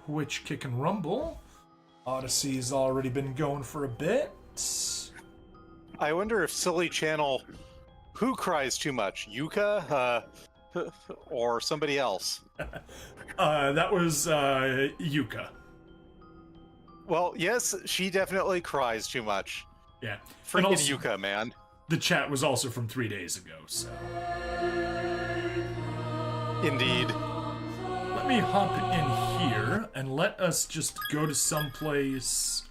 which Kick and Rumble. Odyssey's already been going for a bit. I wonder if Silly Channel, who cries too much, Yuka, or somebody else? That was Yuka. Well, yes, she definitely cries too much. Yeah. Freaking also, Yuka, man. The chat was also from 3 days ago, so. Indeed. Let me hop in here and let us just go to someplace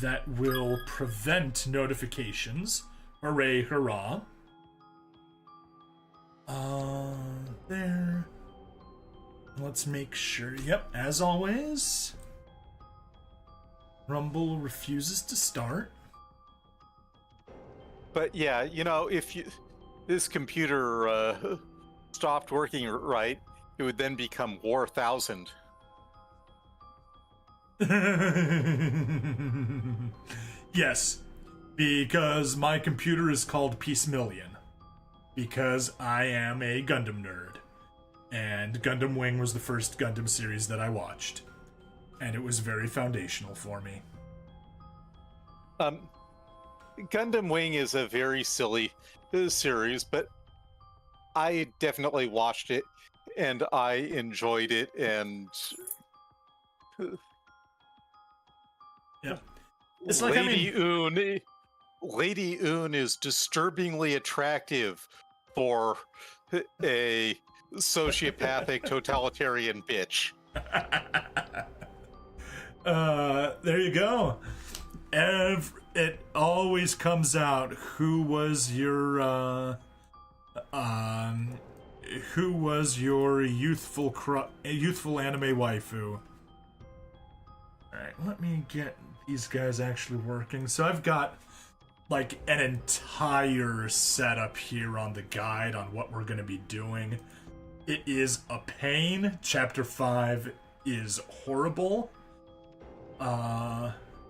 that will prevent notifications. Hooray, hurrah. There. Let's make sure. Yep, as always. Rumble refuses to start. But yeah, you know, if this computer stopped working right, it would then become War 1000. Yes, because my computer is called Peace Million. Because I am a Gundam nerd. And Gundam Wing was the first Gundam series that I watched. And it was very foundational for me. Gundam Wing is a very silly series, but I definitely watched it, and I enjoyed it, and... Yeah. It's like, Lady Un is disturbingly attractive for a sociopathic totalitarian bitch. There you go. It always comes out who was your youthful anime waifu. Alright, let me get these guys actually working. So I've got like an entire setup here on the guide on what we're going to be doing. It is a pain. Chapter 5 is horrible.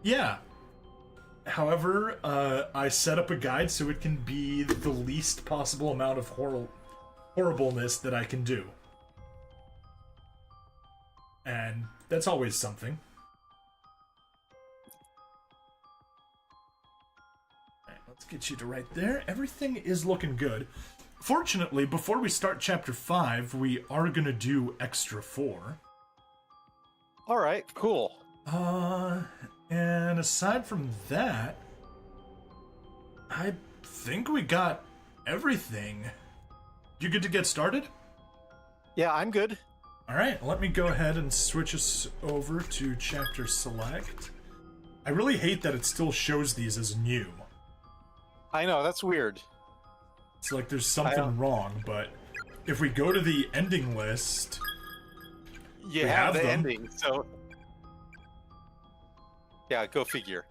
Yeah. However, I set up a guide so it can be the least possible amount of horribleness that I can do. And that's always something. Alright, let's get you to right there. Everything is looking good. Fortunately, before we start Chapter 5, we are going to do Extra 4. Alright, cool. And aside from that, I think we got everything. You good to get started? Yeah, I'm good. Alright, let me go ahead and switch us over to Chapter Select. I really hate that it still shows these as new. I know, that's weird. It's like there's something wrong, but if we go to the ending list... You have the ending, so... Yeah, go figure.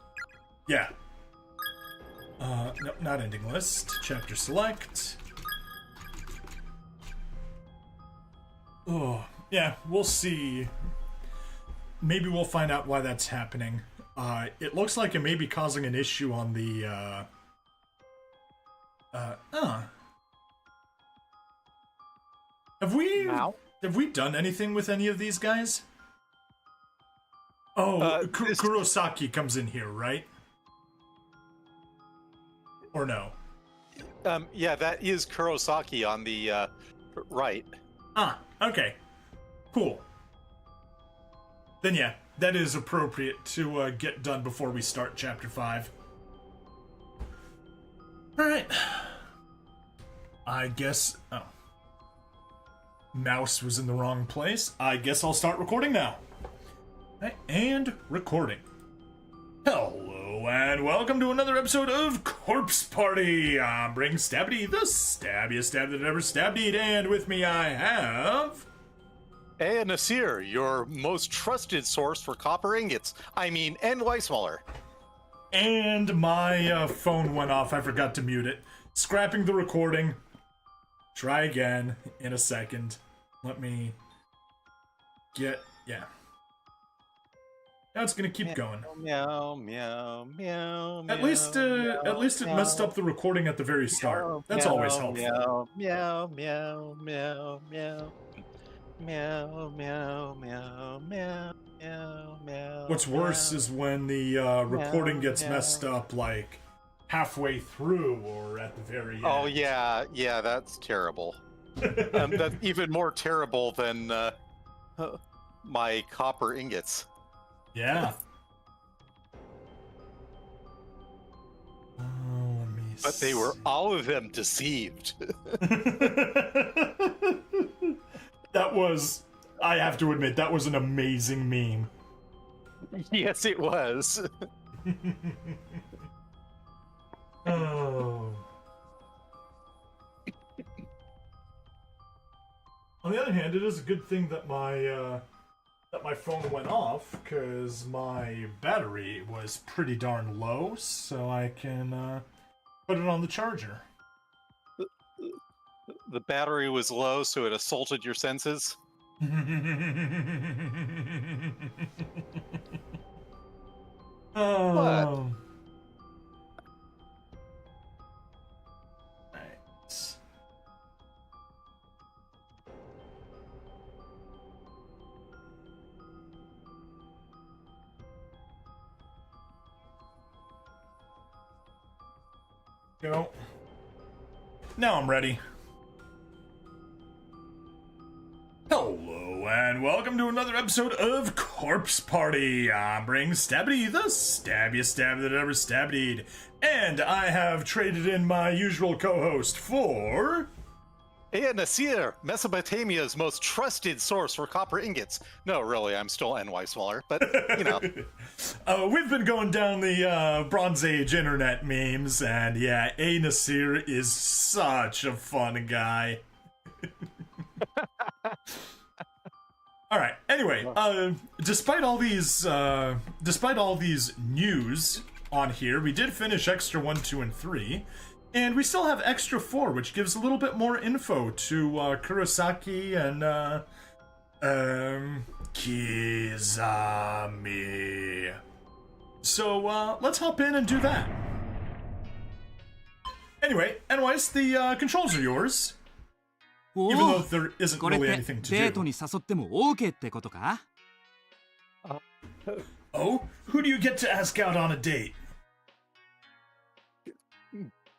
Yeah. No, not ending list. Chapter select. Oh, yeah, we'll see. Maybe we'll find out why that's happening. It looks like it may be causing an issue on the, Have we done anything with any of these guys? Oh, Kurosaki comes in here, right? Or no? Yeah, that is Kurosaki on the right. Ah, okay. Cool. Then yeah, that is appropriate to get done before we start Chapter 5. Alright. I guess... Oh. Mouse was in the wrong place. I guess I'll start recording now. Right, and recording. Hello and welcome to another episode of Corpse Party. I'm Bring Stabby, the stabbiest stab that ever stabbed, and with me I have... Hey, Nasir, your most trusted source for copper ingots. I mean, Nweismuller. And my phone went off. I forgot to mute it. Scrapping the recording. Try again in a second. Let me get... Yeah. Now it's gonna keep going. Meow, meow, meow, At least it messed up the recording at the very start. That's always helpful. Meow, meow, meow, meow, meow. Meow, meow, meow, meow, meow, meow. What's worse is when the recording gets messed up, like halfway through or at the very end. Oh yeah, that's terrible. That's even more terrible than my copper ingots. Yeah. But they were all of them deceived. That was, I have to admit, that was an amazing meme. Yes, it was. Oh. On the other hand, it is a good thing that my phone went off, because my battery was pretty darn low, so I can put it on the charger. The battery was low, so it assaulted your senses. Oh. Right. Go. Now I'm ready. Hello and welcome to another episode of Corpse Party. I'm Bring Stabbity, the stabbiest stab that ever stabbity'd. And I have traded in my usual co-host for... Hey, Nasir, Mesopotamia's most trusted source for copper ingots. No, really, I'm still Nweismuller, but, you know. We've been going down the Bronze Age internet memes, and yeah, A. Nasir is such a fun guy. All right. Anyway, despite all these news on here, we did finish Extra 1, 2, and 3, and we still have Extra 4, which gives a little bit more info to Kurosaki and Kizami. So let's hop in and do that. Anyway, Nweis, the controls are yours. Even though there isn't really anything to do. Oh? Who do you get to ask out on a date?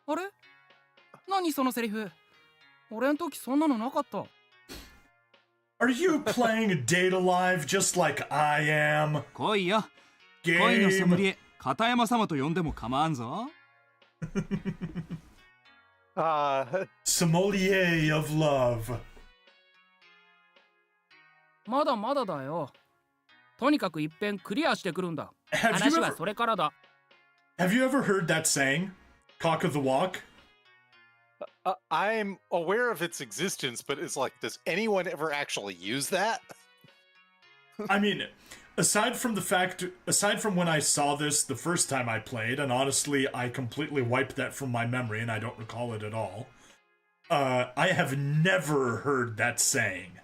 あれ何そのセリフ俺ん時そんなのなかった Are you playing Date Alive just like I am? 来いよ恋のソムリエ片山様と呼んでも構わんぞ Sommelier of love. まだまだだよとにかく一遍クリアしてくるんだ話はそれからだ Have you ever heard that saying? Cock of the walk? I'm aware of its existence, but it's like, does anyone ever actually use that? I mean, aside from when I saw this the first time I played, and honestly, I completely wiped that from my memory and I don't recall it at all, I have never heard that saying.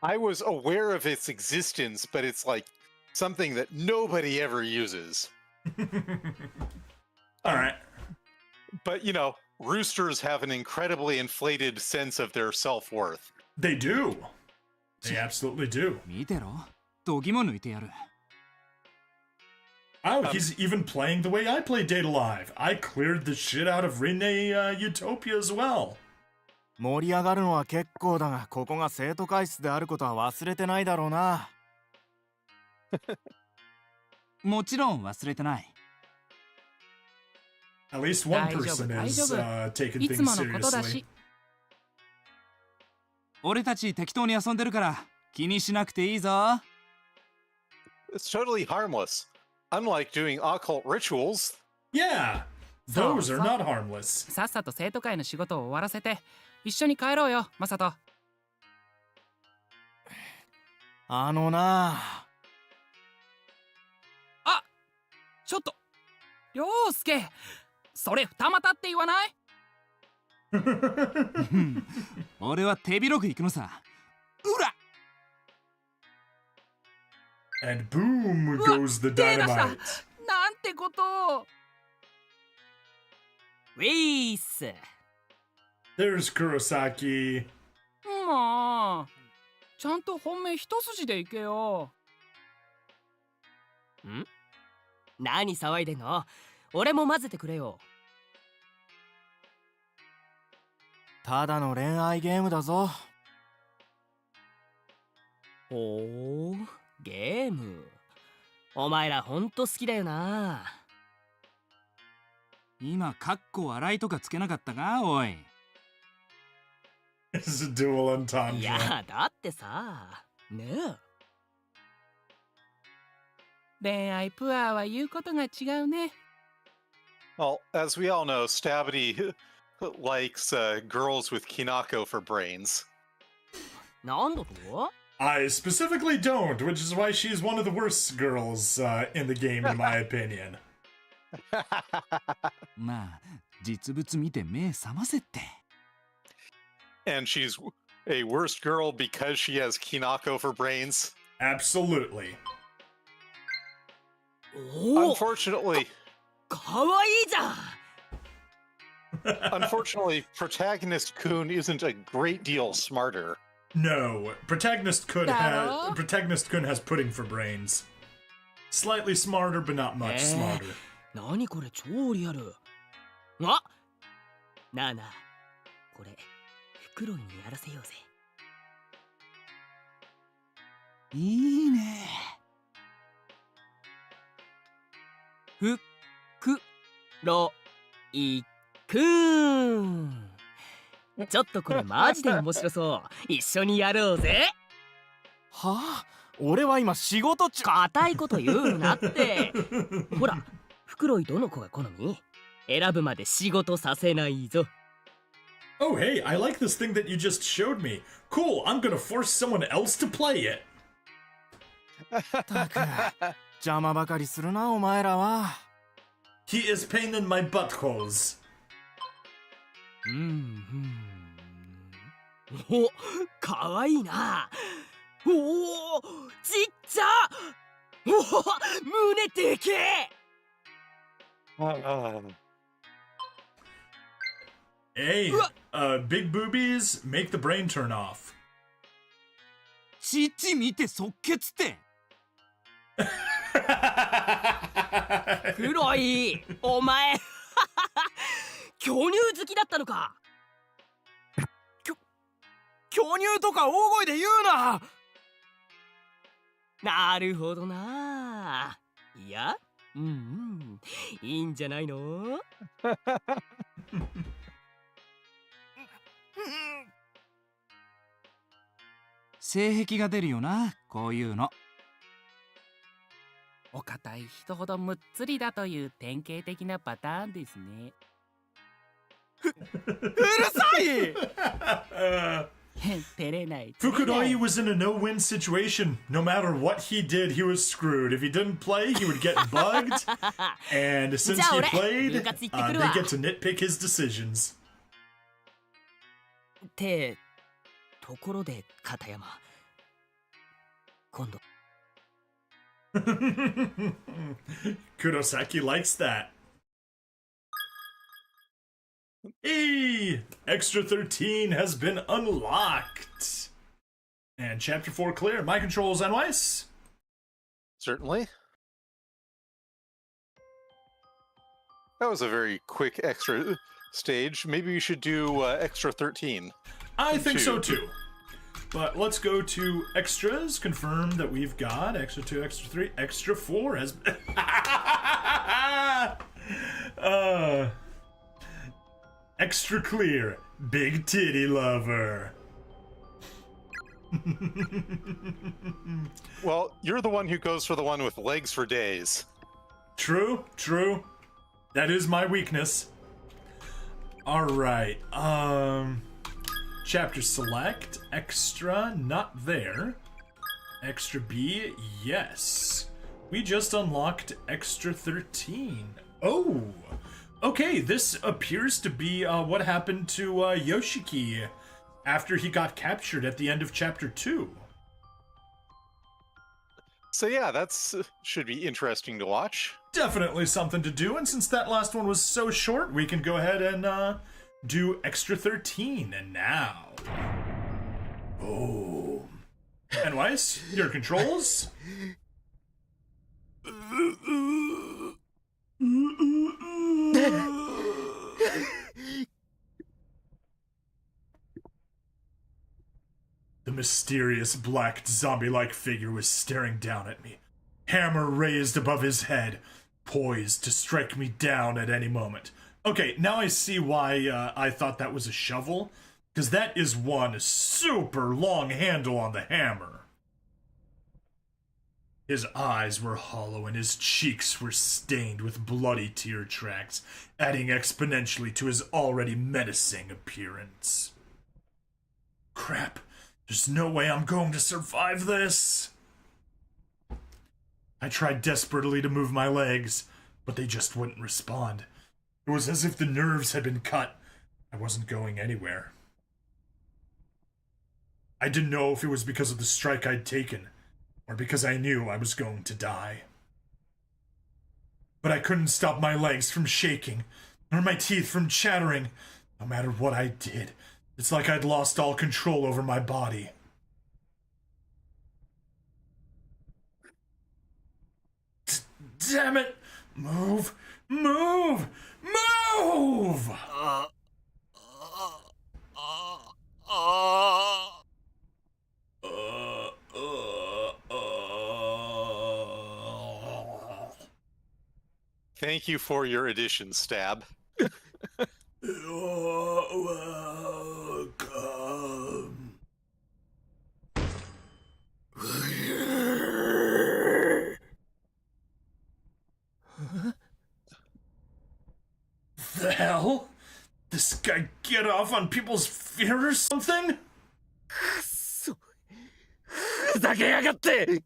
I was aware of its existence, but it's like something that nobody ever uses. All right. But, you know, roosters have an incredibly inflated sense of their self-worth. They do. They absolutely do. 見てろ度肝抜いてやる Oh, he's even playing the way I play Date Alive. I cleared the shit out of Rene Utopia as well. 盛り上がるのは結構だが、ここが生徒会室であることは忘れてないだろうな。もちろん忘れてない At least one person is taking いつ things ものことだ seriously. し俺たち適当に遊んでるから気にしなくていいぞ It's totally harmless. Unlike doing occult rituals. Yeah, those are not harmless. さっさと生徒会の仕事を終わらせて一緒に帰ろうよマサトあのなあちょっと涼介それ二股って言わない俺は手広く行くのさうら And boom goes the dynamite. なんてことをウィース There's Kurosaki. まあちゃんと本命一筋でいけよ。ん？何騒いでんの？俺も混ぜてくれよ。ただの恋愛ゲームだぞ。ほう、ゲーム。お前らほんと好きだよな。今カッコ笑いとかつけなかったかおい。It's a dual い entendre. やだってさねえ。恋愛プアは言うことが違うね。Well, as we all know, Stabity likes girls with Kinako for brains. なんだと？ I specifically don't, which is why she's one of the worst girls in the game, in my opinion. まあ実物見て目覚ませって。And she's a worst girl because she has Kinako for brains. Absolutely. おお、 Unfortunately, かわいいじゃん。 unfortunately, protagonist Kun isn't a great deal smarter. No, Protagonist Kun Daro? has pudding for brains. Slightly smarter, but not much smarter. 何これ超リアル。あ、なあなあ、これフクロウにやらせようぜ。いいね。ふくろいくん。ちょっとこれマジで面白そう。一緒にやろうぜ。はあ、俺は今仕事中。固いこと言うなって。ほら、フクロイどの子が好み？選ぶまで仕事させないぞ。 Oh, hey, I like this thing that you just showed me. Cool, I'm gonna force someone else to play it. ったく邪魔ばかりするなお前らは。 He is pain in my buttholes. お、かわいいな。おお、ちっちゃ。おお、胸でけえ。 Hey, big boobies make the brain turn off. 父見て即決って。黒い、お前。巨乳好きだったのか。巨乳とか大声で言うな。なるほどな。いや、いいんじゃないの。性癖が出るよな、こういうの。お堅い人ほどむっつりだという典型的なパターンですね。うるさい。照れない。 Fukuroi was in a no-win situation. No matter what he did, he was screwed. If he didn't play, he would get bugged. And since he played, they get to nitpick his decisions. ってところで片山、今度 Kurosaki likes that. Hey! Extra 13 has been unlocked. And Chapter 4 clear. My controls, Nweis. Certainly. That was a very quick extra stage. Maybe we should do extra 13. I think so too. But let's go to extras. Confirm that we've got extra 2, extra 3, extra 4 has been. Extra clear. Big titty lover. Well, you're the one who goes for the one with legs for days. True, true. That is my weakness. Alright, chapter select, extra, not there. Extra B, yes. We just unlocked extra 13. Oh! Okay, this appears to be what happened to Yoshiki after he got captured at the end of chapter 2. So yeah, that's should be interesting to watch. Definitely something to do, and since that last one was so short, we can go ahead and do extra 13. And now, Boom. Nweis, your controls. The mysterious black zombie-like figure was staring down at me, hammer raised above his head, poised to strike me down at any moment. Okay, now I see why I thought that was a shovel, because that is one super long handle on the hammer. His eyes were hollow and his cheeks were stained with bloody tear tracks, adding exponentially to his already menacing appearance. Crap, there's no way I'm going to survive this. I tried desperately to move my legs, but they just wouldn't respond. It was as if the nerves had been cut. I wasn't going anywhere. I didn't know if it was because of the strike I'd taken, or because I knew I was going to die. But I couldn't stop my legs from shaking, or my teeth from chattering. No matter what I did, it's like I'd lost all control over my body. Damn it! Move! Move! Move! Thank you for your addition, Stab. You're welcome. The hell? This guy get off on people's fear or something? ふざけやがって。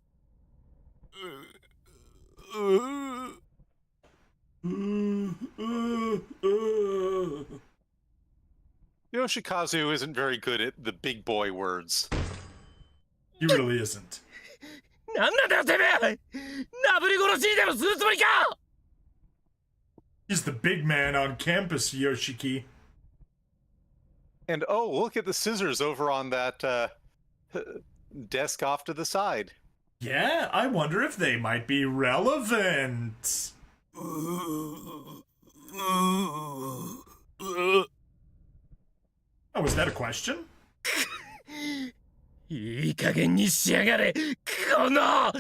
Yoshikazu isn't very good at the big boy words. He really isn't. なんなんだよてめえ。なぶり殺しにでもするつもりか。 He's the big man on campus, Yoshiki. And oh, look at the scissors over on that desk off to the side. Yeah, I wonder if they might be relevant. Oh, was that a question? いい加減にしやがれ。この。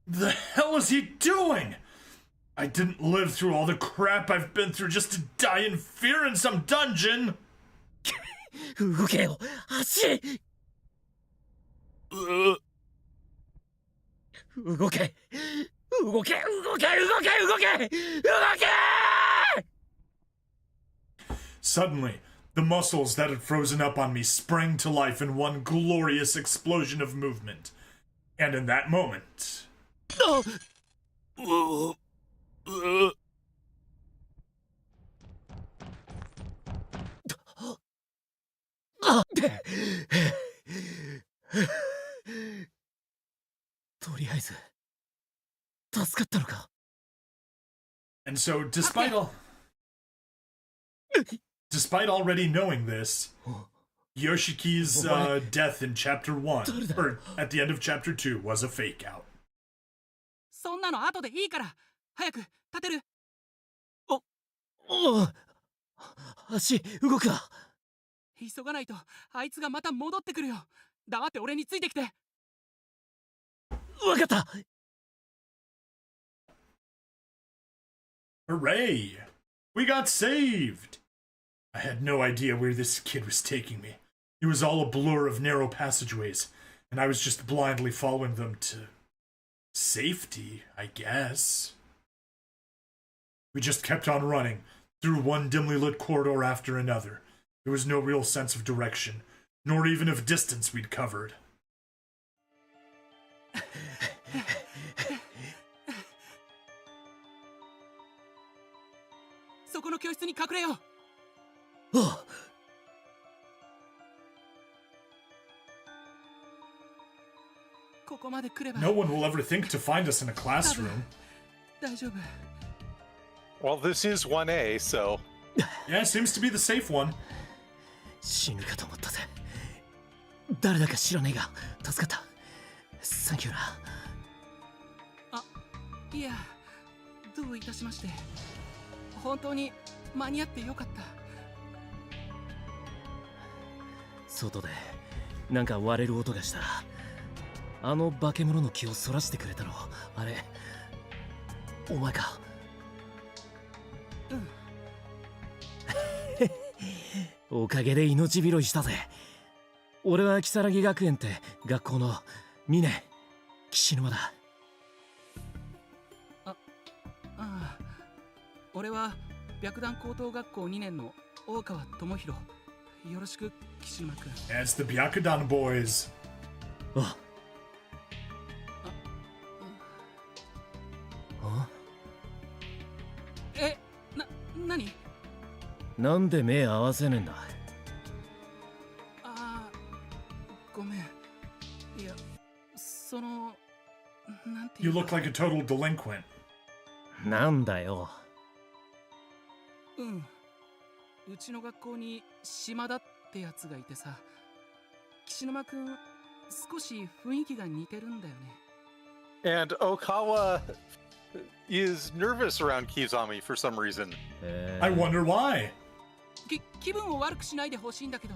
The hell is he doing? I didn't live through all the crap I've been through just to die in fear in some dungeon. 動けよ、足。動け。動け、動け、動け、動け、動け。 Suddenly, the muscles that had frozen up on me sprang to life in one glorious explosion of movement. And in that moment... And so, despite already knowing this, Yoshiki's death in Chapter 1, or at the end of Chapter 2, was a fake out. そんなの後でいいから早く立てる。足動くな。急がないとあいつがまた戻ってくるよ。黙って俺についてきて。わかった。 Hooray! We got saved! I had no idea where this kid was taking me. It was all a blur of narrow passageways, and I was just blindly following them to... safety, I guess. We just kept on running, through one dimly lit corridor after another. There was no real sense of direction, nor even of distance we'd covered. そこの教室に隠れよう。ここまで来れば。 No one will ever think to find us in a classroom. 大丈夫。 Well, this is 1A, so... Yeah, seems to be the safe one. 死ぬかと思ったぜ。誰だか知らねえが助かった。サンキューな。あ、いや、どういたしまして。本当に間に合ってよかった。外でなんか割れる音がした。あの化け物の気をそらしてくれたの、あれお前か。うんおかげで命拾いしたぜ。俺は如月学園って学校の2年岸沼だ。ああ、俺は白檀高等学校2年の大川智弘。よろしく岸沼君。 It's the Byakudan boys. あえ、何？なんで目合わせねえんだ。ああ、ごめん。いや、その、なんてい You うか。 look like a total delinquent. なんだよ。うん。うちの学校に島田ってやつがいてさ、岸沼くん少し雰囲気が似てるんだよね。 And Okawa is nervous around Kizami for some reason. I wonder why. 気分を悪くしないでほしいんだけど、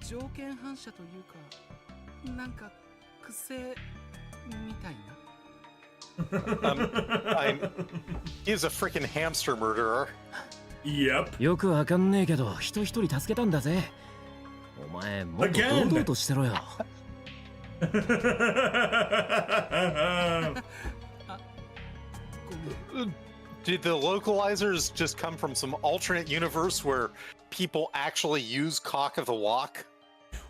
条件反射というか、なんか癖みたいな。He's a freaking hamster murderer. Yep. よくわかんねえけど人一人助けたんだぜ。お前もっと堂々としてろよ。Did the localizers just come from some alternate universe where people actually use cock of the walk?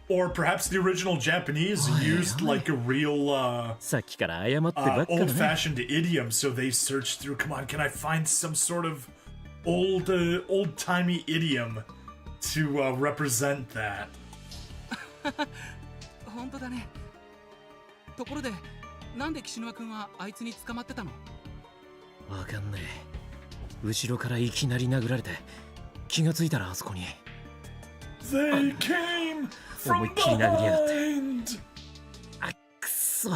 Or perhaps the original Japanese used like a real さっきから謝ってばっかだね。 old-fashioned idiom, so they searched through. Come on, can I find some sort of old-timey idiom to represent that? 本当だね。ところで、なんで岸沼くんはあいつに捕まってたの？わかんねえ。後ろからいきなり殴られて気がついたらあそこに。 They came from 思いっきり殴りやがって。 behind. あ、くそ。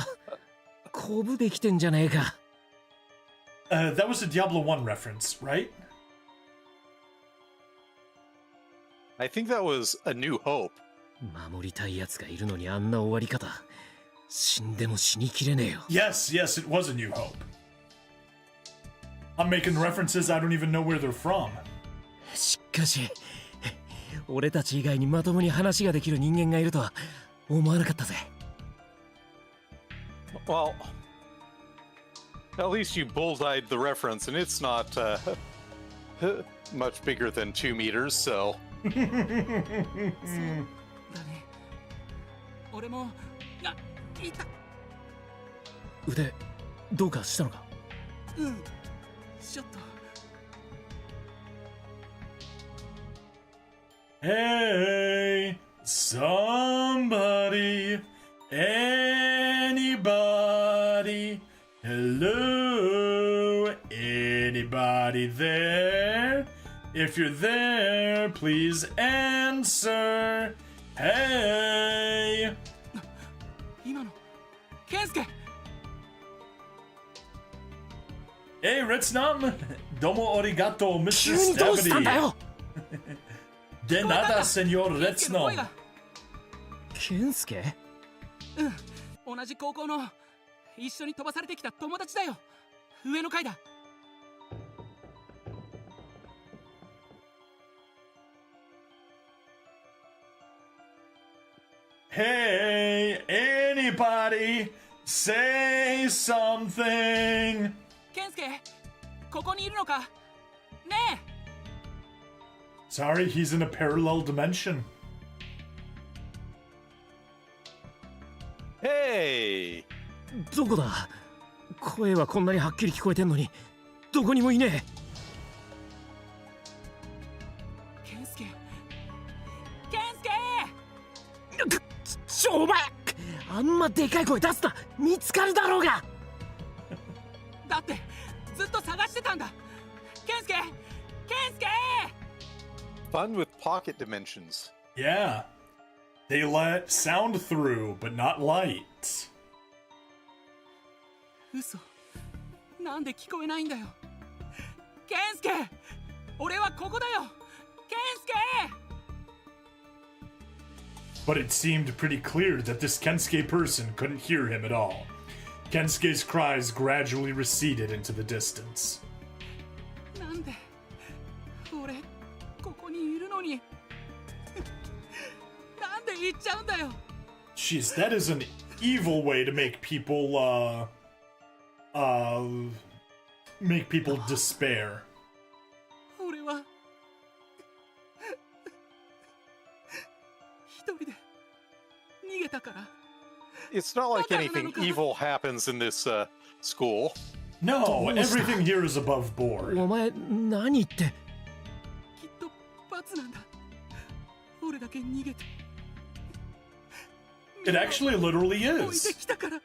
コブできてんじゃねえか。That was a Diablo 1 reference, right? I think that was A New Hope. 守りたいやつがいるのにあんな終わり方。死んでも死にきれねえよ。 Yes, yes, it was A New Hope. I'm making references I don't even know where they're from. しかし、俺たち以外にまともに話ができる人間がいるとは思わなかったぜ。 Well, at least you bullseyed the reference, and it's not much bigger than 2 meters, so. だね。俺も、いた。腕、どうかしたのか？うん。ちょっと。 Hey, somebody, anybody, hello, anybody there? If you're there, please answer. Hey. 今の、健介。 Hey, Retsnam. Domo arigato, 急 Mr. にどうしたんだ Stabity. よ。 De nada, Senor 健介の声 Retsnam. が。健介？うん。同じ高校の一緒に飛ばされてきた友達だよ。上の階だ。 Hey, anybody, say something. 健介、ここにいるのか？ねえ。 Sorry, he's in a parallel dimension. Hey! どこだ？声はこんなにはっきり聞こえてんのにどこにもいね健介。健介。え。お前、あんまでかい声出すな。見つかるだろうが。だってずっと探してたんだ。健介。健介。Fun with pocket dimensions. Yeah. They let sound through, but not light. 嘘。なんで聞こえないんだよ。健介、俺はここだよ。健介。But it seemed pretty clear that this Kensuke person couldn't hear him at all. Kensuke's cries gradually receded into the distance. なんで俺ここにいるのになんで行っちゃうんだよ。 Jeez, that is an evil way to make people, make people despair. 俺は一人で逃げたから。 It's not like anything evil happens in this school. No, everything here is above board. お前何言って。きっと罰なんだ。俺だけ逃げて。 It actually literally 置い is. てきたから。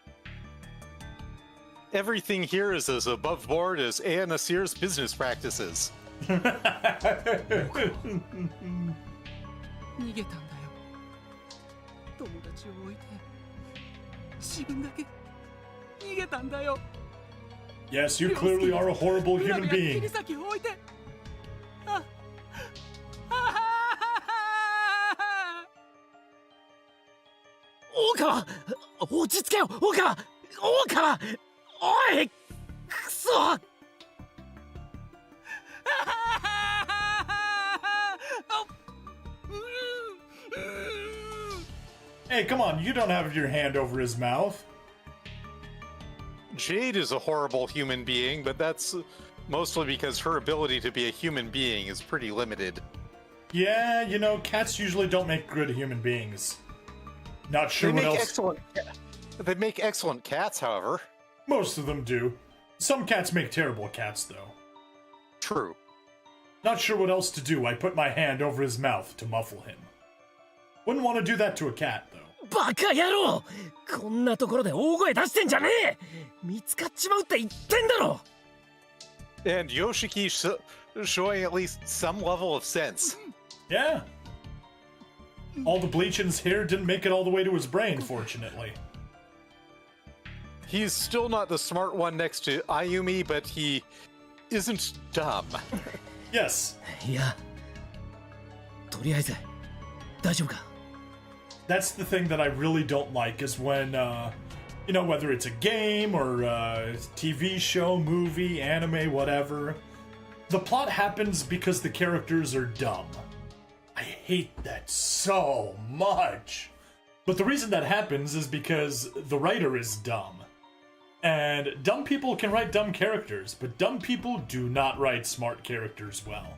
Everything here is as above board as Anna Sears business practices. 逃げたんだよ。友達を置いて自分だけ逃げたんだよ。 Yes, you clearly are a horrible 裏 human 部や切り being. 裂きを置いて。あ大川、落ち着けよ大川。大川、おいくそ。 Hey, come on, you don't have your hand over his mouth. Jade is a horrible human being, but that's mostly because her ability to be a human being is pretty limited. Yeah, you know, cats usually don't make good human beings. Not sure what else. They make excellent cats, however. Most of them do. Some cats make terrible cats, though. True. Not sure what else to do. I put my hand over his mouth to muffle him. Wouldn't want to do that to a cat, though. バカ野郎、こんなところで大声出してんじゃねえ。見つかっちまうって言ってんだろ。 And Yoshiki showing at least some level of sense. Yeah. All the bleach in his hair didn't make it all the way to his brain, fortunately. He's still not the smart one next to Ayumi, but he isn't dumb. Yes. いや、とりあえず大丈夫か。 That's the thing that I really don't like is when, you know, whether it's a game or a TV show, movie, anime, whatever, the plot happens because the characters are dumb. I hate that so much. But the reason that happens is because the writer is dumb. And dumb people can write dumb characters, but dumb people do not write smart characters well.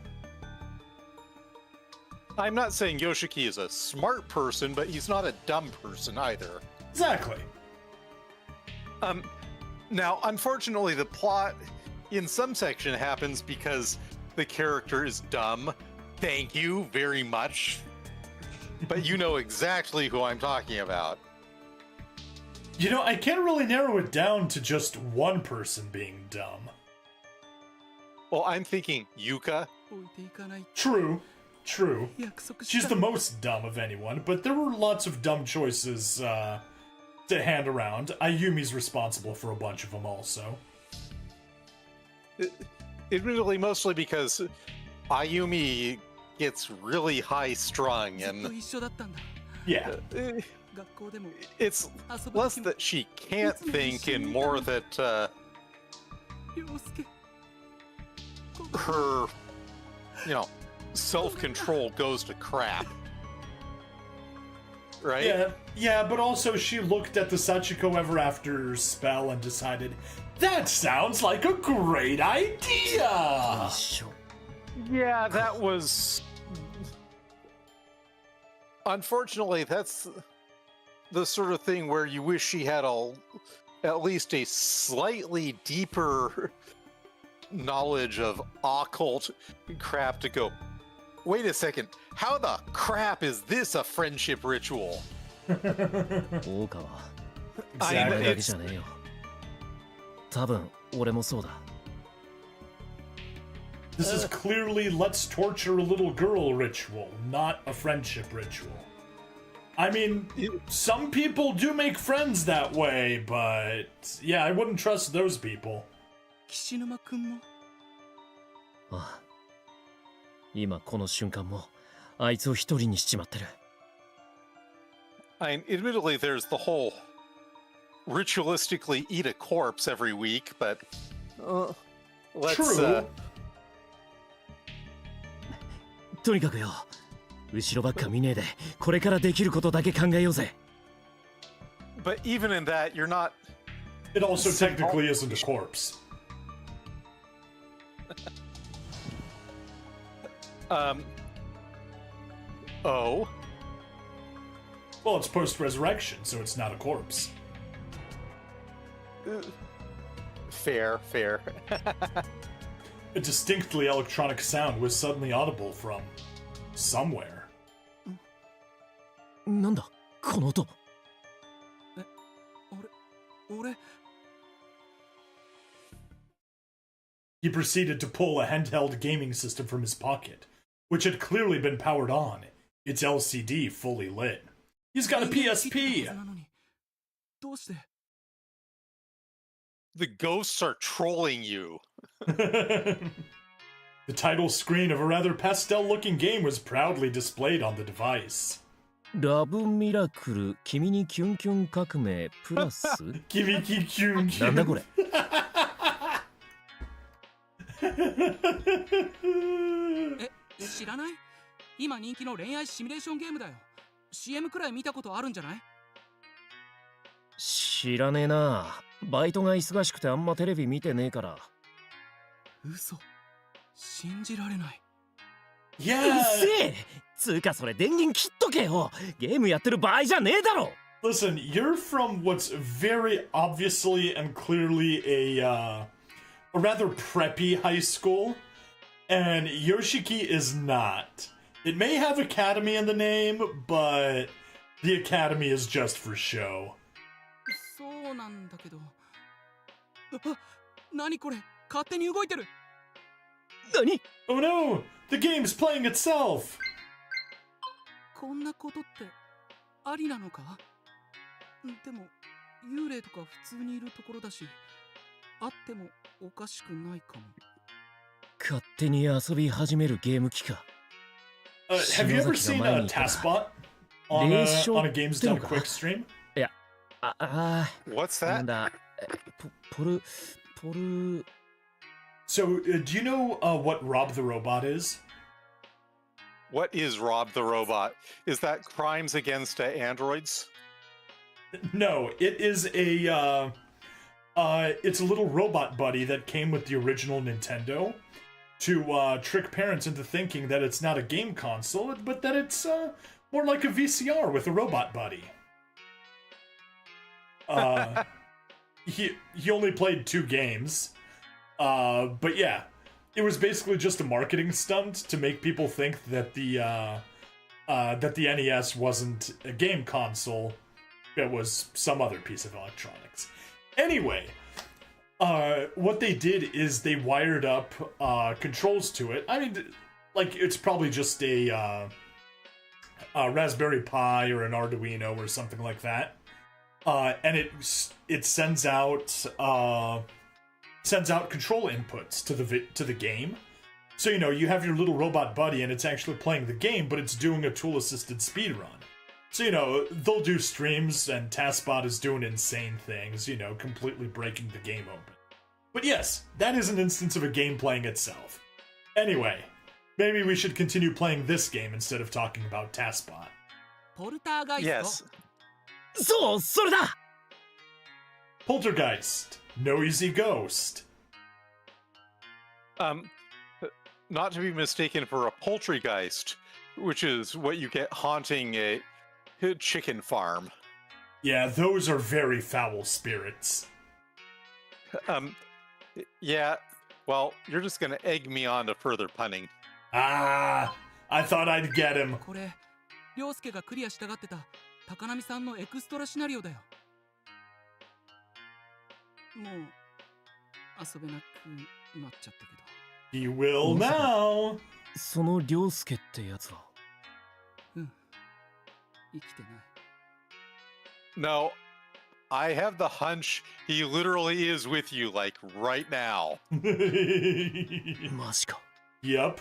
I'm not saying Yoshiki is a smart person, but he's not a dumb person either. Exactly. Now, unfortunately, the plot in some section happens because the character is dumb. Thank you very much. But you know exactly who I'm talking about. You know, I can't really narrow it down to just one person being dumb. Well, I'm thinking Yuka. 置いていかない。 True. True. 約束し She's た。 the most dumb of anyone, but there were lots of dumb choices to hand around. Ayumi's responsible for a bunch of them also. Admittedly, mostly because Ayumi gets really high-strung ずっと and 一緒だったんだ。 Yeah. 学校でも it's 遊ぶ less 時も that she can't think and more that 陽介。 her, you know, self-control goes to crap. Right? Yeah, but also she looked at the Sachiko Ever After spell and decided, that sounds like a great idea! Yeah, that was... Unfortunately, that's the sort of thing where you wish she had at least a slightly deeper knowledge of occult crap to go, wait a second, how the crap is this a friendship ritual? 大川、それだけじゃねえよ。多分俺もそうだ。This is clearly let's torture a little girl ritual, not a friendship ritual. I mean, some people do make friends that way, but yeah, I wouldn't trust those people. 岸沼くんもああ、今この瞬間もあいつを一人にしちまってる。I mean, admittedly, there's the whole ritualistically eat a corpse every week, but let's. True. とにかくよ、後ろばっか見ねえで、これからできることだけ考えようぜ。But even in that, you're not. It also technically isn't a corpse. Oh. Well, it's post-resurrection, so it's not a corpse. Fair. A distinctly electronic sound was suddenly audible from somewhere. なんだこの音。俺 He proceeded to pull a handheld gaming system from his pocket, which had clearly been powered on, its LCD fully lit. He's got a PSP! どうして The ghosts are trolling you. The title screen of a rather pastel-looking game was proudly displayed on the device. ラブミラクル君にキュンキュン革命プラス Kibiki Kyun なんだこれ。知らない？今人気の恋愛シミュレーションゲームだよ。CM くらい見たことあるんじゃない？知らねえな。バイトが忙しくてあんまテレビ見てねえから。嘘。信じられない。うっせえ。つうかそれ電源切っとけよ。ゲームやってる場合じゃねえだろ。Listen, you're from what's very obviously and clearly a rather preppy high school, and Yoshiki is not. It may have academy in the name, but the academy is just for show. そうなんだけど。あ、何これ？勝手に動いてる。何？ Oh no! The game's playing itself! こんなことってありなのか？でも幽霊とか普通にいるところだし、あってもおかしくないかも。勝手に遊び始めるゲーム機か。Have you ever seen a taskbot on a Games Done Quick stream? いや、What's な that? んだ、ポル。So, do you know what Rob the Robot is? What is Rob the Robot? Is that crimes against androids? No, it is it's a little robot buddy that came with the original Nintendo to trick parents into thinking that it's not a game console, but that it's more like a VCR with a robot buddy. He only played 2 games, but yeah, it was basically just a marketing stunt to make people think that the NES wasn't a game console. It was some other piece of electronics. Anyway, what they did is they wired up controls to it. I mean, like, it's probably just a Raspberry Pi or an Arduino or something like that. And it sends out control inputs to the game. So, you know, you have your little robot buddy and it's actually playing the game, but it's doing a tool-assisted speedrun. So, you know, they'll do streams, and TaskBot is doing insane things, you know, completely breaking the game open. But yes, that is an instance of a game playing itself. Anyway, maybe we should continue playing this game instead of talking about TaskBot. ポルターガイスト。 Yes. そう、それだ。 Poltergeist. Noisy ghost. Not to be mistaken for a poultrygeist, which is what you get haunting a chicken farm. Yeah, those are very foul spirits. Yeah, well, you're just gonna egg me on to further punning. Ah, I thought I'd get him. これ、涼介がクリアしたがってた高波さんのエクストラシナリオだよ。もう遊べなくなっちゃったけど。He will now. その涼介ってやつは。生きてない。 No, I have the hunch he literally is with you, like right now. マジか。Yep.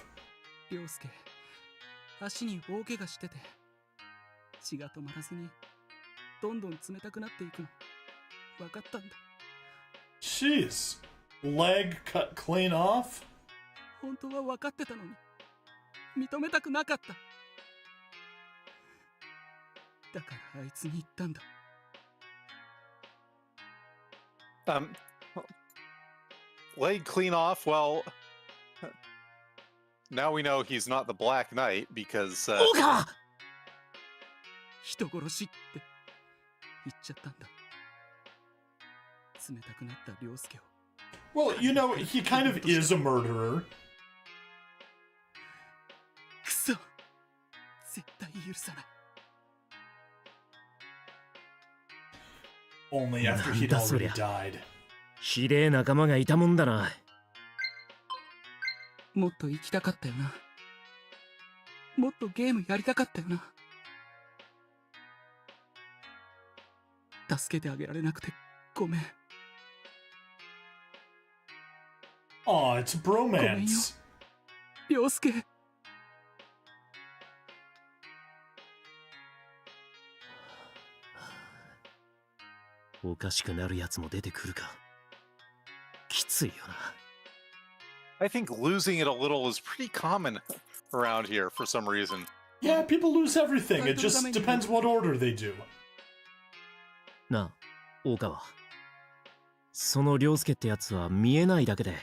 涼介、足に大怪我してて、血が止まらずにどんどん冷たくなっていくの。分かったんだ。 Jeez. Leg cut clean off? 本当は分かってたのに認めたくなかった。だからあいつに言ったんだ。Leg clean off. Well, now we know he's not the Black Knight because. 大川。人殺しって言っちゃったんだ。冷たくなった涼介を。 Well, you know, he kind of is a murderer. くそ、絶対許さない。 Only after he'd なんだそ already りゃ。 died. ひでえ仲間がいたもんだな。もっと生きたかったよな。もっとゲームやりたかったよな。助けてあげられなくてごめん。 Aw, it's bromance. 涼介。 おかしくなるやつも出てくるか。きついよな。 I think losing it a little is pretty common around here for some reason. Yeah, people lose everything. It just depends what order they do. なあ、大川。その涼介ってやつは見えないだけで、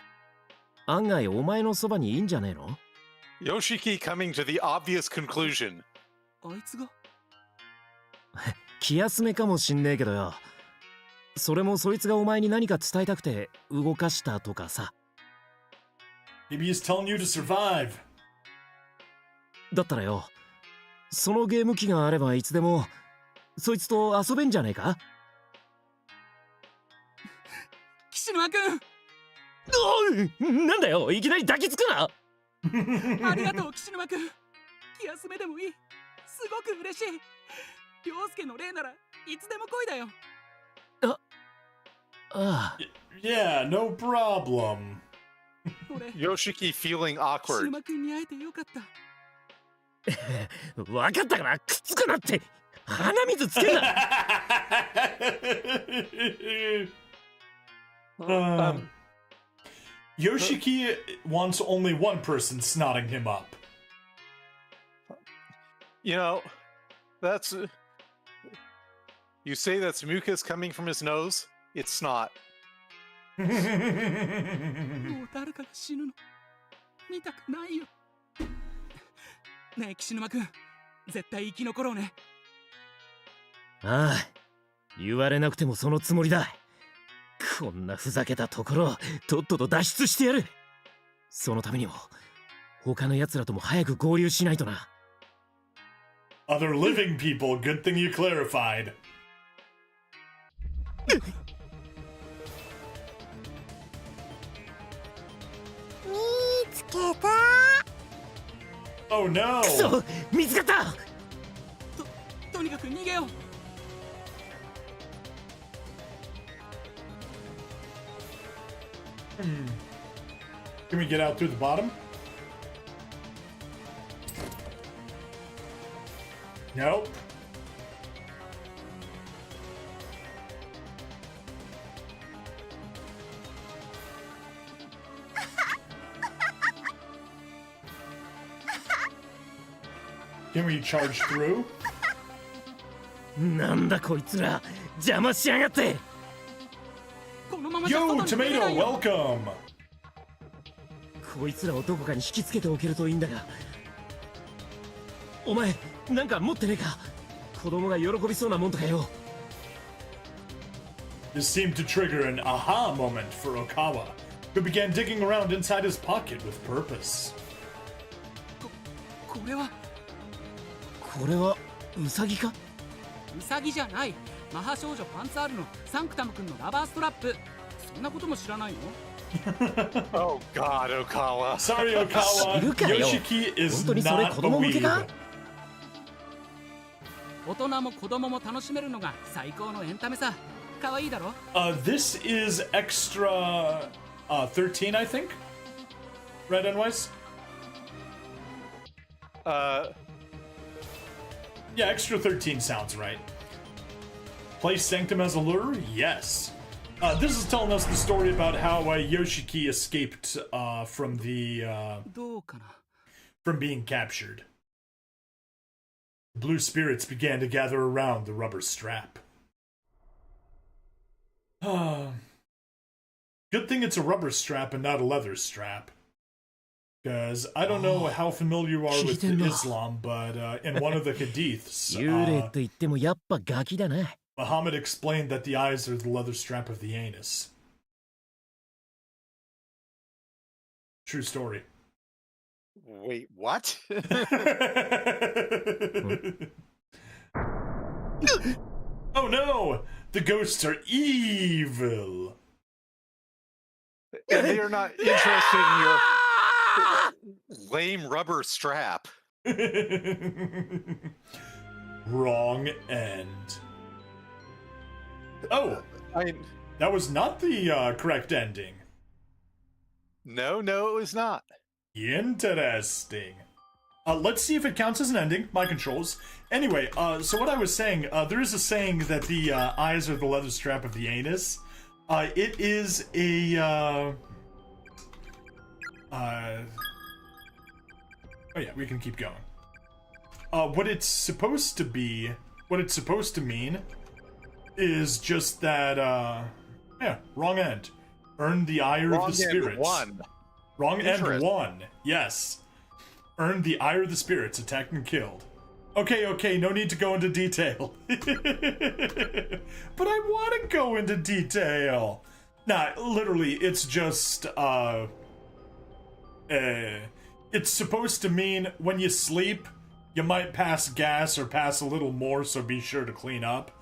案外お前のそばにいいんじゃねえの？ Yoshiki coming to the obvious conclusion. あいつが？気休めかもしんねえけどよ。それもそいつがお前に何か伝えたくて動かしたとかさ。 Maybe he's telling you to survive. だったらよ、そのゲーム機があればいつでもそいつと遊べんじゃねえか？岸沼君。おい、なんだよ、いきなり抱きつくな。ありがとう岸沼君。気休めでもいい。すごく嬉しい。涼介の例ならいつでも来いだよ。ああ。 Yeah, no problem. 俺、 Yoshiki feeling 岸 awkward. 沼君に会えてよかった。わかったかな、くっつくなって。鼻水つけんな。Yoshiki wants only one person snotting him up. You know, that's. You say that's mucus coming from his nose? It's not. もう誰かが死ぬの見たくないよ。ねえ岸沼君、絶対生き残ろうね。ああ、言われなくてもそのつもりだ。こんなふざけたところとっとと脱出してやる。そのためにも他の奴らとも早く合流しないとな。 Other living people, good thing you clarified. Oh no! くそ、見つかった。とにかく逃げよう。 Can we get out through the bottom? Nope. Can we charge through? なんだこいつら、邪魔しやがって。このままじゃ Yo, 外に出れな Tomato, いよ。 welcome! こいつらをどこかに引きつけておけるといいんだが。お前、なんか持ってねえか？子供が喜びそうなもんとかよ。 This seemed to trigger an aha moment for Okawa, who began digging around inside his pocket with purpose. これはこれはウサギか？ウサギじゃない。マハ少女パンツァールのサンクタム君のラバーストラップ。そんなことも知らないの？ Oh God, Okawa. Sorry, Okawa. 知るかよ。 Yoshiki is 本当にそれ not 子 a 供向けか？ weeb. 大人も子供も楽しめるのが最高のエンタメさ。可愛いだろ？ This is extra 13, I think. Right, Nweis? Yeah, extra 13 sounds right. Place Sanctum as a lure? Yes. This is telling us the story about how Yoshiki escaped from the どうかな。 from being captured. Blue spirits began to gather around the rubber strap. Good thing it's a rubber strap and not a leather strap. Because I don't know how familiar you are with Islam, but in one of the hadiths, 幽霊と言ってもやっぱガキだな。 Muhammad explained that the eyes are the leather strap of the anus. True story. Wait, what? Oh no! The ghosts are evil! And they are not interested in your lame rubber strap. Wrong end. Oh! That was not the correct ending. No, it was not. Interesting. Let's see if it counts as an ending. My controls. Anyway, so what I was saying, there is a saying that the eyes are the leather strap of the anus. It is a, oh yeah, we can keep going. What it's supposed to be, what it's supposed to mean, is just that, yeah, wrong end. Earn the ire of the spirits. Wrong end one. Yes. Earned the ire of the spirits, attacked and killed. Okay, no need to go into detail. But I want to go into detail. Nah, literally, it's just, it's supposed to mean when you sleep, you might pass gas or pass a little more, so be sure to clean up.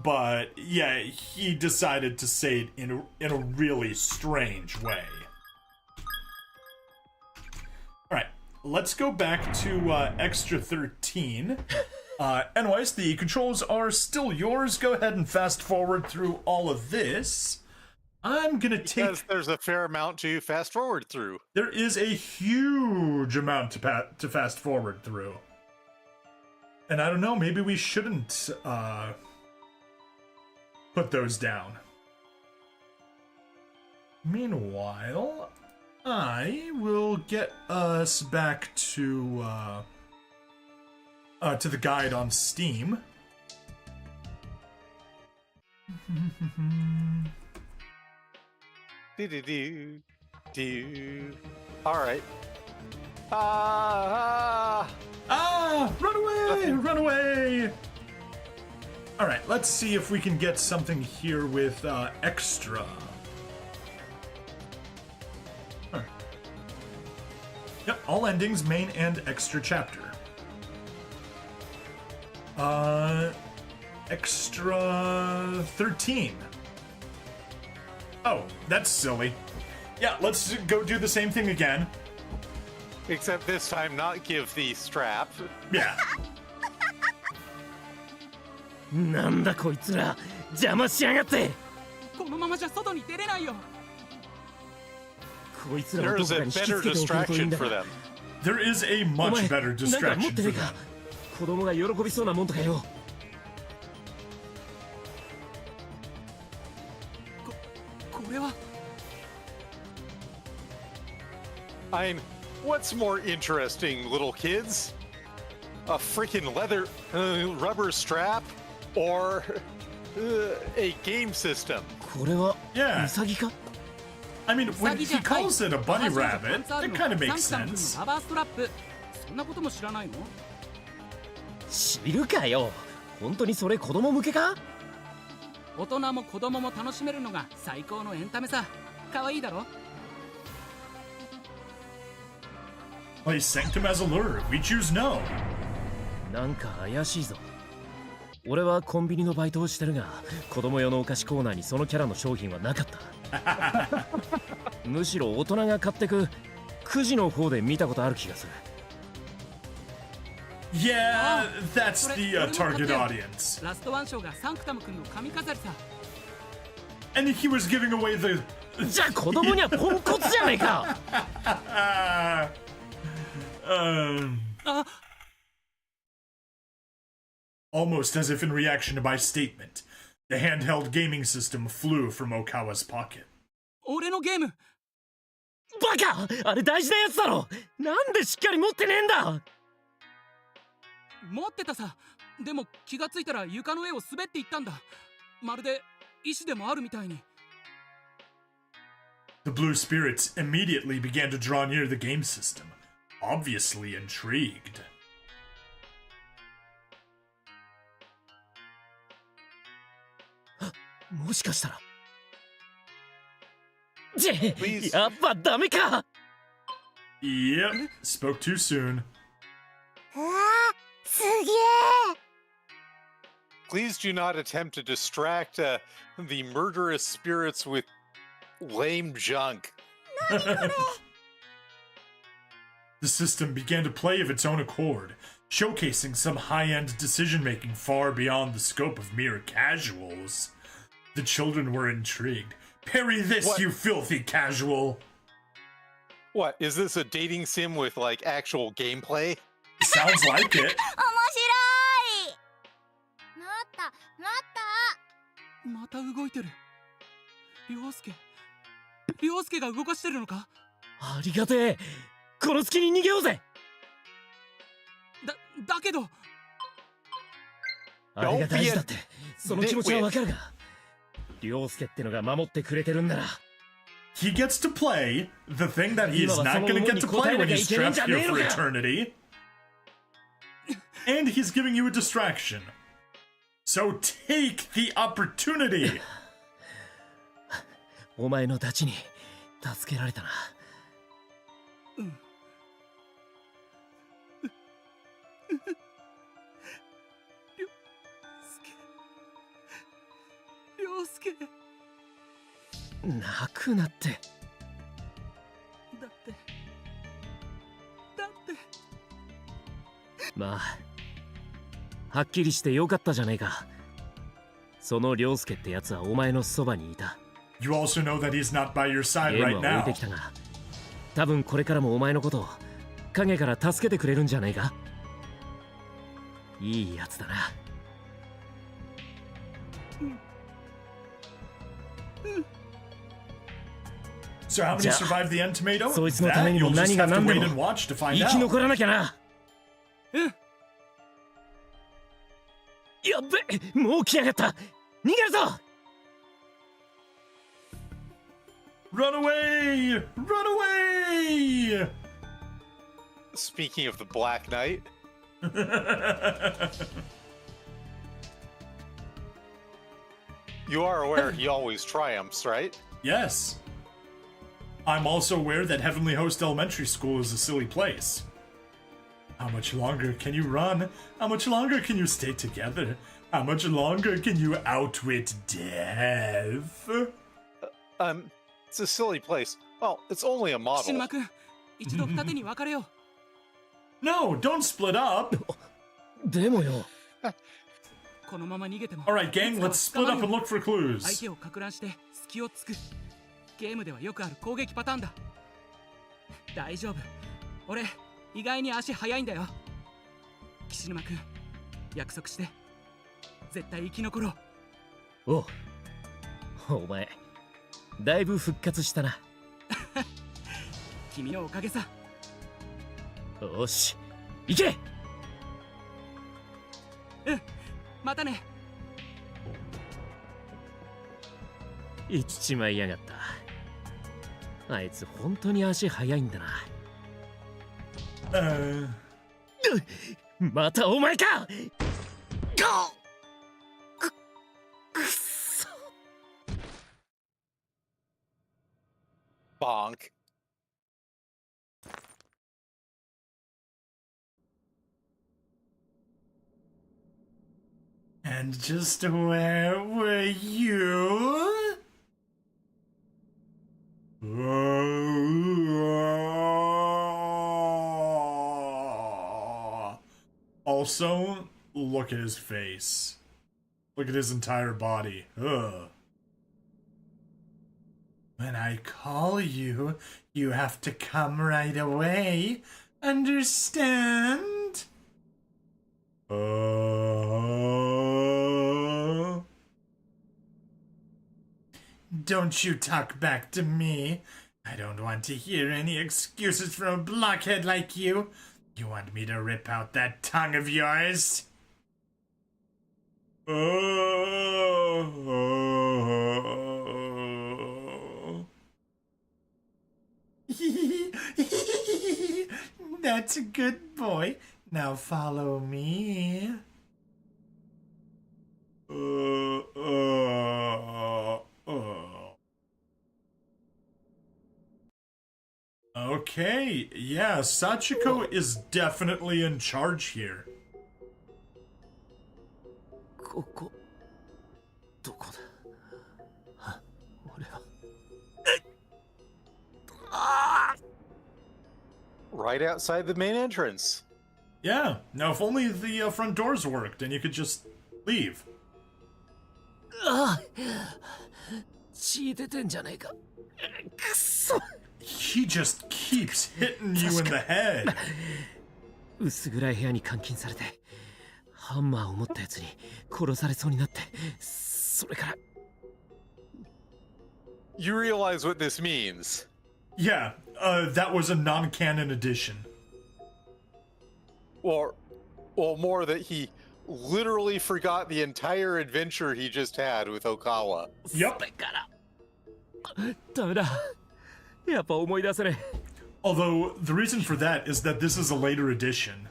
But, yeah, he decided to say it in a really strange way. Alright, let's go back to Extra 13. Nweis, the controls are still yours. Go ahead and fast forward through all of this. I'm gonna take... Because there's a fair amount to fast forward through. There is a huge amount to fast forward through. And I don't know, maybe we shouldn't put those down. Meanwhile, I will get us back to the guide on Steam. All right. Run away! Run away! All right, let's see if we can get something here with extra. Huh. Yep, all endings, main and extra chapter. Extra 13. Oh, that's silly. Yeah, let's go do the same thing again. Except this time not give the strap. Yeah. なんだこいつら、邪魔しやがって。このままじゃ外に出れないよ。こいつらをどこかに引きつけておくといいんだ。 There is a much better distraction for them. 子供が喜びそうなもんとかよ。これは。I mean, what's more interesting, little kids? A freaking leather rubber strap or a game system? これは Yeah. ウサギか? I mean, when he calls it a bunny rabbit, it kind of makes sense. ラバーストラップ。そんなことも知らないの？知るかよ。本当にそれ子供向けか？大人も子供も楽しめるのが最高のエンタメさ。可愛いだろPlay Sanctum as a lure. We choose no. なんか怪しいぞ。俺はコンビニのバイトをしてるが、子供用のお菓子コーナーにそのキャラの商品はなかった。むしろ大人が買ってくくじの方で見たことある気がする。 Yeah, that's それ the 俺も買 target ったよ。 audience. ラストワン賞がサンクタム君の髪飾りさ。 And he was giving away the. じゃあ子供にはポンコツじゃねえか。あ、 Almost as if in reaction to my statement, the handheld gaming system flew from Okawa's pocket. 俺のゲーム。バカ、あれ大事なやつだろ。なんでしっかり持ってねえんだ。持ってたさ。でも気がついたら床の上を滑っていったんだ。まるで石でもあるみたいに。 The blue spirits immediately began to draw near the game system, obviously intrigued. もしかしたら。 Please. やっぱダメか。 Yep, spoke too soon. Please do not attempt to distract the murderous spirits with lame junk. The system began to play of its own accord, showcasing some high-end decision-making far beyond the scope of mere casuals. The children were intrigued. Parry this, What? you filthy casual! What, is this a dating sim with like actual gameplay? Sounds like it. また動いてる。涼介。涼介が動かしてるのか。ありがてえ。この隙に逃げようぜ。だけど。あれが大事だって、その気持ちはわかるが。涼介ってのが守ってくれてるんなら。 He gets to play the thing that he's not gonna get to play when he's trapped here for eternity. And he's giving you a distraction. So take the opportunity! お前のダチに助けられたな。涼介。泣くなって。だって。まあ、はっきりしてよかったじゃねえか。その涼介ってやつはお前のそばにいた。 You also know that he's not by your side ゲー right ムは置い now. てきたが、多分これからもお前のことを影から助けてくれるんじゃないか。いいやつだな。So how many survived the end tomato? そいつのためにも That you'll just 何が have to 何で wait も and watch to find 生き out. 残らなきゃな。やっべ、もう来やがった。逃げるぞ。 Run away! Run away! Speaking of the Black Knight, you are aware he always triumphs, right? Yes. I'm also aware that Heavenly Host Elementary School is a silly place. How much longer can you run? How much longer can you stay together? How much longer can you outwit death? It's a silly place. Well, it's only a 岸 model. 沼君、一度二手に分かれよ No, don't split up! でもよ。う。このまま逃げても。 Alright, gang, いつかは let's 捕 split まる up よ and look for 相 clues. 手をか乱して隙をつく。ゲームではよくある攻撃パターンだ。大丈夫。俺、意外に足速いんだよ。岸沼君、約束して。絶対生き残ろう。おう、お前だいぶ復活したな。君のおかげさ。よし、行け。またね。行っちまいやがった。あいつ本当に足速いんだな。またお前か。くそ。 Bonk. And just where were you? also, look at his face. Look at his entire body. Ugh. When I call you, you have to come right away. Understand? Don't you talk back to me. I don't want to hear any excuses from a blockhead like you. You want me to rip out that tongue of yours? That's a good boy. Now follow me. Okay, yeah, Sachiko is definitely in charge here. ここどこだ俺は Right outside the main entrance. Yeah, now if only the front doors worked and you could just leave. 血出てんじゃねえかくそ He just keeps hitting you in the head. 薄暗い部屋に監禁されてハンマーを持ったやつに殺されそうになってそれから You realize what this means? Yeah, that was a non-canon addition. Or more that he literally forgot the entire adventure he just had with Okawa. Yep. それからダメだやっぱ思い出せね Although, the reason for that is that this is a later edition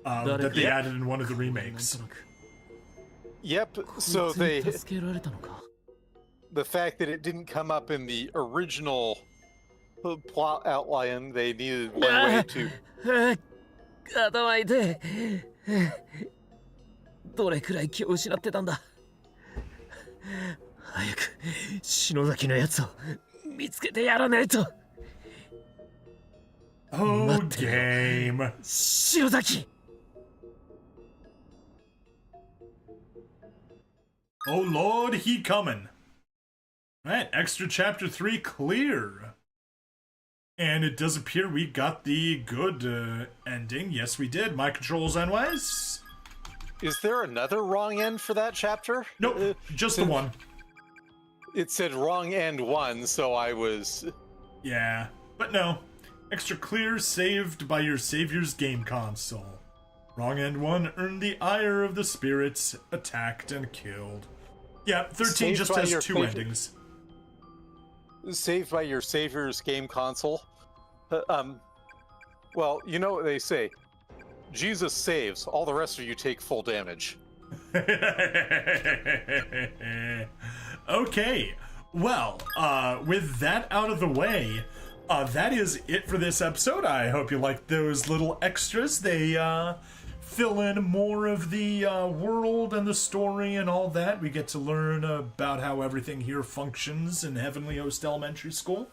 that they added in one of the remakes. Yep, so they... 助けられたのか The fact that it didn't come up in the original plot outline, they needed one way to... 頭痛いどれくらい気を失ってたんだ早く篠崎のやつを見つけてやらないと Oh, game. 篠崎 Oh lord, he coming. Alright, extra chapter 3 clear. And it does appear we got the good ending. Yes, we did. My controls Nweis. Is there another wrong end for that chapter? Nope, just the one. It said wrong end 1, so I was... Yeah, but no. Extra clear, saved by your savior's game console. Wrong end 1 earned the ire of the spirits, attacked and killed. Yeah, 13 Saved just by has your 2 favorite- endings. Saved by your savior's game console? Well, you know what they say. Jesus saves, all the rest of you take full damage. Okay, well, with that out of the way, that is it for this episode. I hope you liked those little extras. They fill in more of the world and the story and all that. We get to learn about how everything here functions in Heavenly Host Elementary School.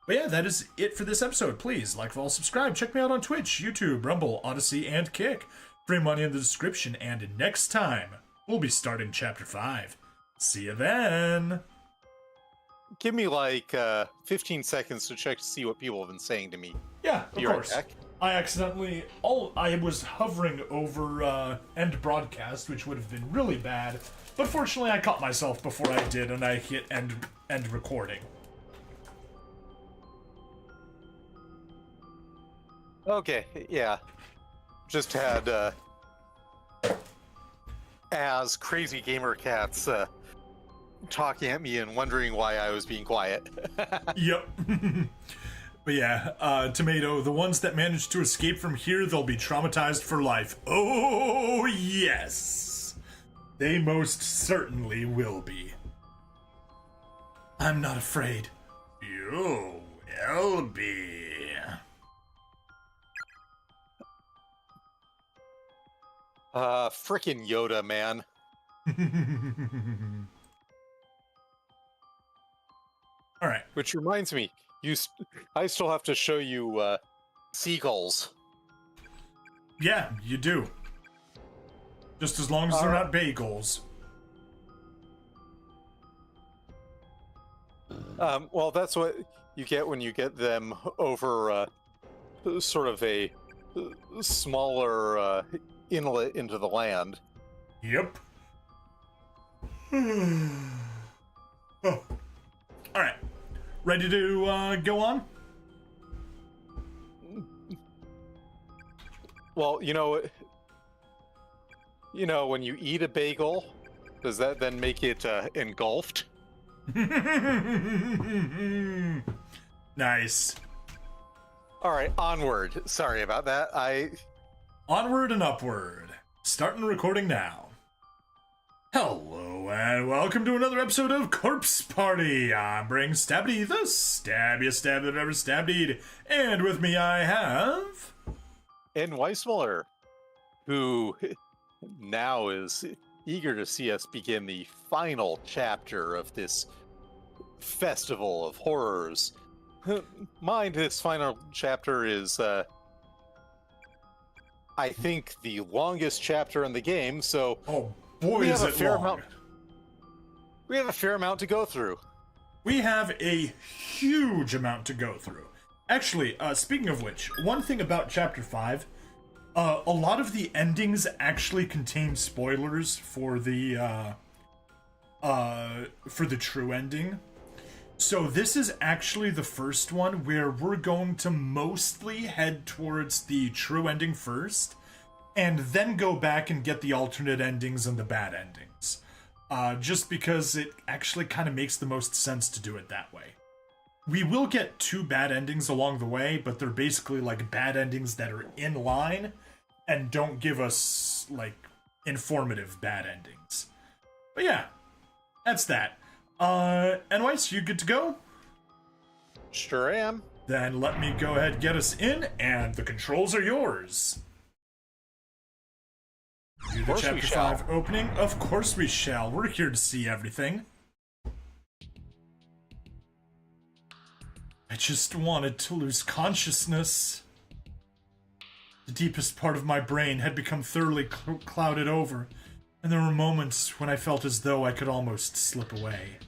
But yeah, that is it for this episode. Please like, follow, subscribe. Check me out on Twitch, YouTube, Rumble, Odyssey, and Kick. Free money in the description. And next time, we'll be starting Chapter 5. See you then! Give me like 15 seconds to check to see what people have been saying to me. Yeah, of Be right course. back. I accidentally... I was hovering over end broadcast, which would have been really bad. But fortunately, I caught myself before I did, and I hit end recording. Okay, yeah. Just had as crazy gamer cats talking at me and wondering why I was being quiet. Yep. But yeah, Tomato, the ones that manage to escape from here, they'll be traumatized for life. Oh, yes! They most certainly will be. I'm not afraid. You will be. Frickin' Yoda, man. All right. Which reminds me, I still have to show you seagulls. Yeah, you do. Just as long as they're not bagels. Well, that's what you get when you get them over sort of a smaller inlet into the land. Yep. Oh. Alright. Ready to go on? Well, you know, when you eat a bagel, does that then make it engulfed? Nice. All right, onward. Sorry about that. Onward and upward. Starting recording now. Hello and welcome to another episode of Corpse Party. I'm Bring Stabby, the stabbiest stab that ever stabbed. And with me I have... Nweismuller, who now is eager to see us begin the final chapter of this festival of horrors. Mind, this final chapter is, I think, the longest chapter in the game, so... Oh boy, is it long. We have a fair amount to go through. We have a huge amount to go through. Actually, speaking of which, one thing about Chapter 5, a lot of the endings actually contain spoilers for the true ending. So this is actually the first one where we're going to mostly head towards the true ending first, and then go back and get the alternate endings and the bad endings. Just because it actually kind of makes the most sense to do it that way. We will get 2 bad endings along the way, but they're basically like bad endings that are in line and don't give us like informative bad endings. But yeah, that's that. Nweis, you good to go? Sure am. Then let me go ahead and get us in, and the controls are yours. Do the Chapter 5 opening? Of course we shall. We're here to see everything. I just wanted to lose consciousness. The deepest part of my brain had become thoroughly clouded over, and there were moments when I felt as though I could almost slip away.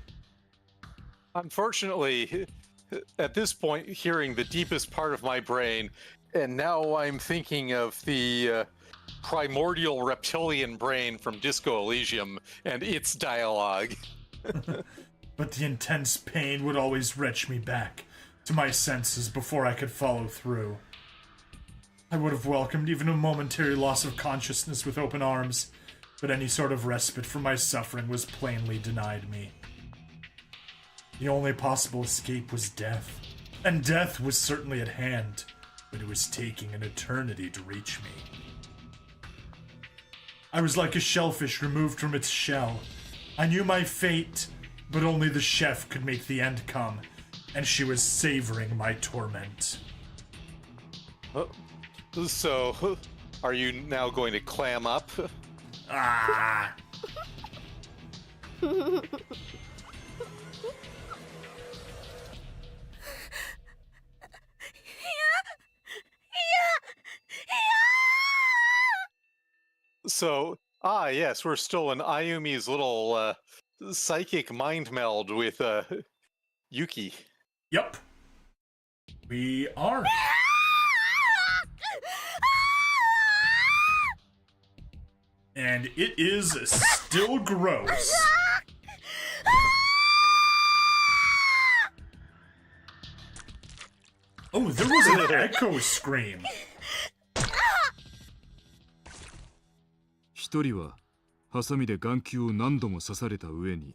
Unfortunately, at this point, hearing the deepest part of my brain, and now I'm thinking of the primordial reptilian brain from Disco Elysium and its dialogue. But the intense pain would always wrench me back to my senses before I could follow through. I would have welcomed even a momentary loss of consciousness with open arms, but any sort of respite from my suffering was plainly denied me. The only possible escape was death, and death was certainly at hand, but it was taking an eternity to reach me. I was like a shellfish removed from its shell. I knew my fate, but only the chef could make the end come, and she was savoring my torment. So, are you now going to clam up? Ah! So, yes, we're still in Ayumi's little psychic mind meld with Yuki. Yep. We are. And it is still gross. Oh, there was an echo scream. 一人はハサミで眼球を何度も刺された上に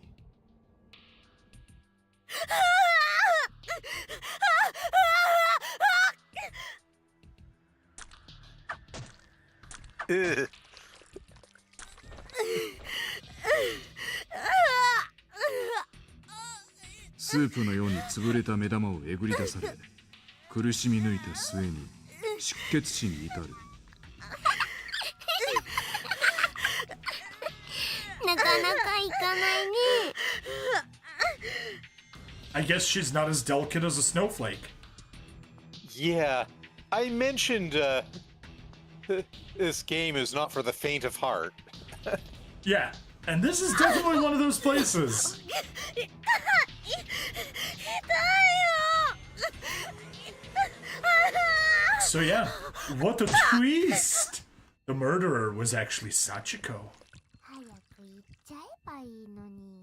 スープのように潰れた目玉をえぐり出され苦しみ抜いた末に出血死に至る。なかなかいかないね。 I guess she's not as delicate as a snowflake. Yeah, I mentioned this game is not for the faint of heart. Yeah, and this is definitely one of those places. So yeah, what a twist! The murderer was actually Sachiko. 早く言っちゃえばいいのに。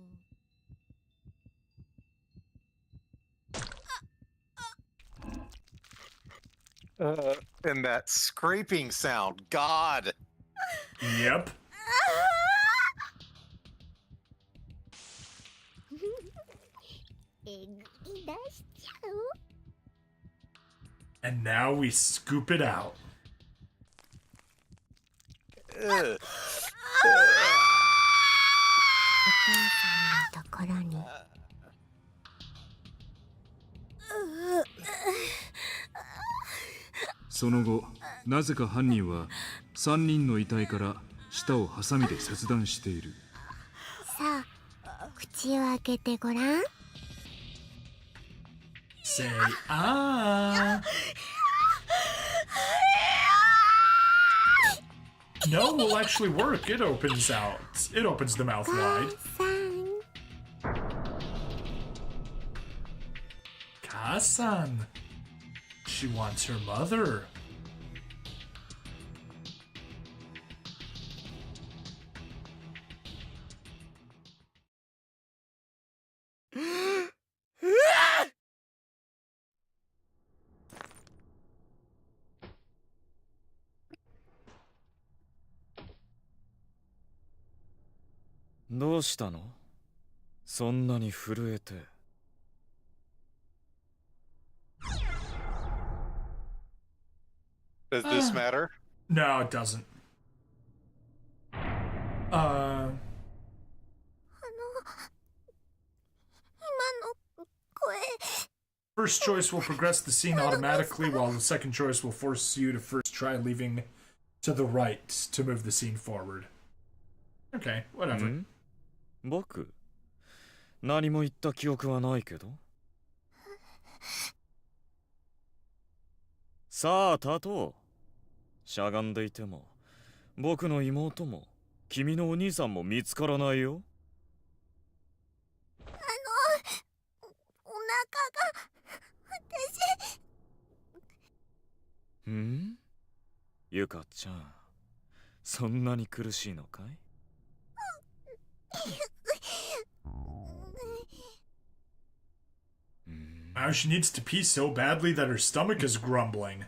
And that scraping sound. God. Yep. And now we scoop it out. Ugh. お父さんのところに。その後、なぜか犯人は3人の遺体から舌をハサミで切断している。さあ、口を開けてごらん。Say ah. No, will actually work. It opens out. It opens the mouth wide. さん。Kasan. She wants her mother. What? どうしたの？そんなに震えて。Does this matter? No, it doesn't. First choice will progress the scene automatically, while the second choice will force you to first try leaving to the right to move the scene forward. Okay, whatever. 僕？何も言った記憶はないけど。さあ、タト。しゃがんでいても、僕の妹も、君のお兄さんも見つからないよ。お腹が、私。ゆかちゃん、そんなに苦しいのかい？Now she needs to pee so badly that her stomach is grumbling.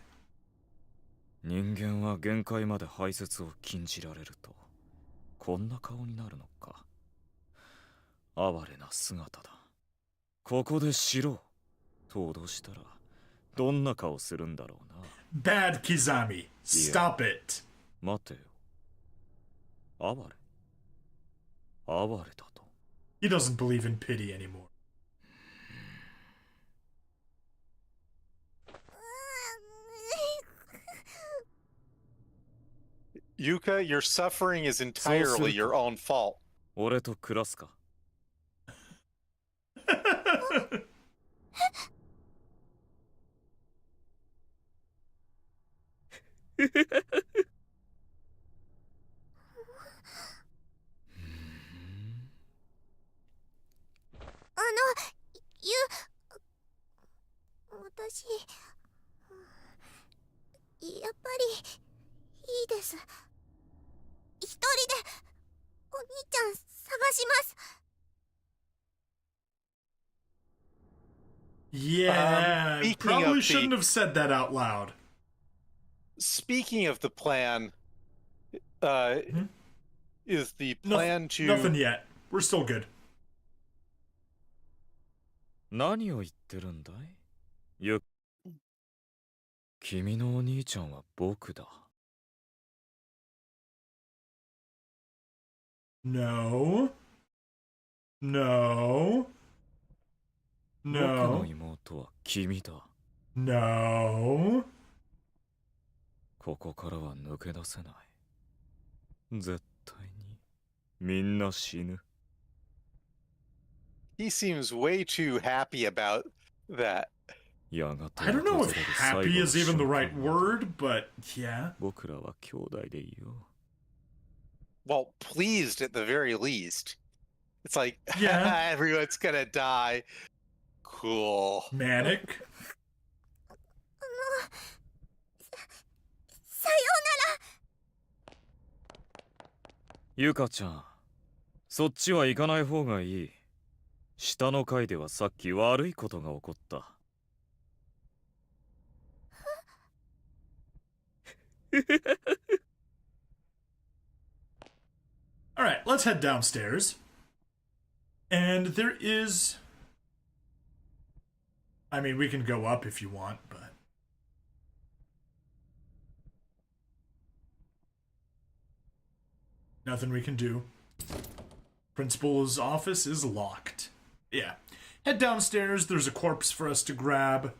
人間は限界まで排泄を禁じられるとこんな顔になるのか。哀れな姿だ。ここでしろと脅したらどんな顔するんだろうな。Bad Kizami, stop it. 待てよ。哀れだと。 He doesn't believe in pity anymore. Yuka, your suffering is entirely your own fault. 俺と暮らすか？私、やっぱりいいです。一人でお兄ちゃん探します。Yeah, Speaking probably of shouldn't the- have said that out loud. Speaking of the plan, is the plan to... Nothing yet. We're still good. 何を言ってるんだい？君のお兄ちゃんは僕だ。No. No. 僕の No. 妹は君だ。No. ここからは抜け出せない。絶対にみんな死ぬ。He seems way too happy about that. I don't know if happy is even the right word, but yeah. 僕らは兄弟でいよ well, pleased at the very least. It's like, Yeah. everyone's gonna die. Cool. Manic. さよゆかちゃん、そっちは行かない方がいい。下の階ではさっき悪いことが起こった。All right, let's head downstairs. And there is... I mean, we can go up if you want, but... nothing we can do. Principal's office is locked. Yeah. Head downstairs, there's a corpse for us to grab.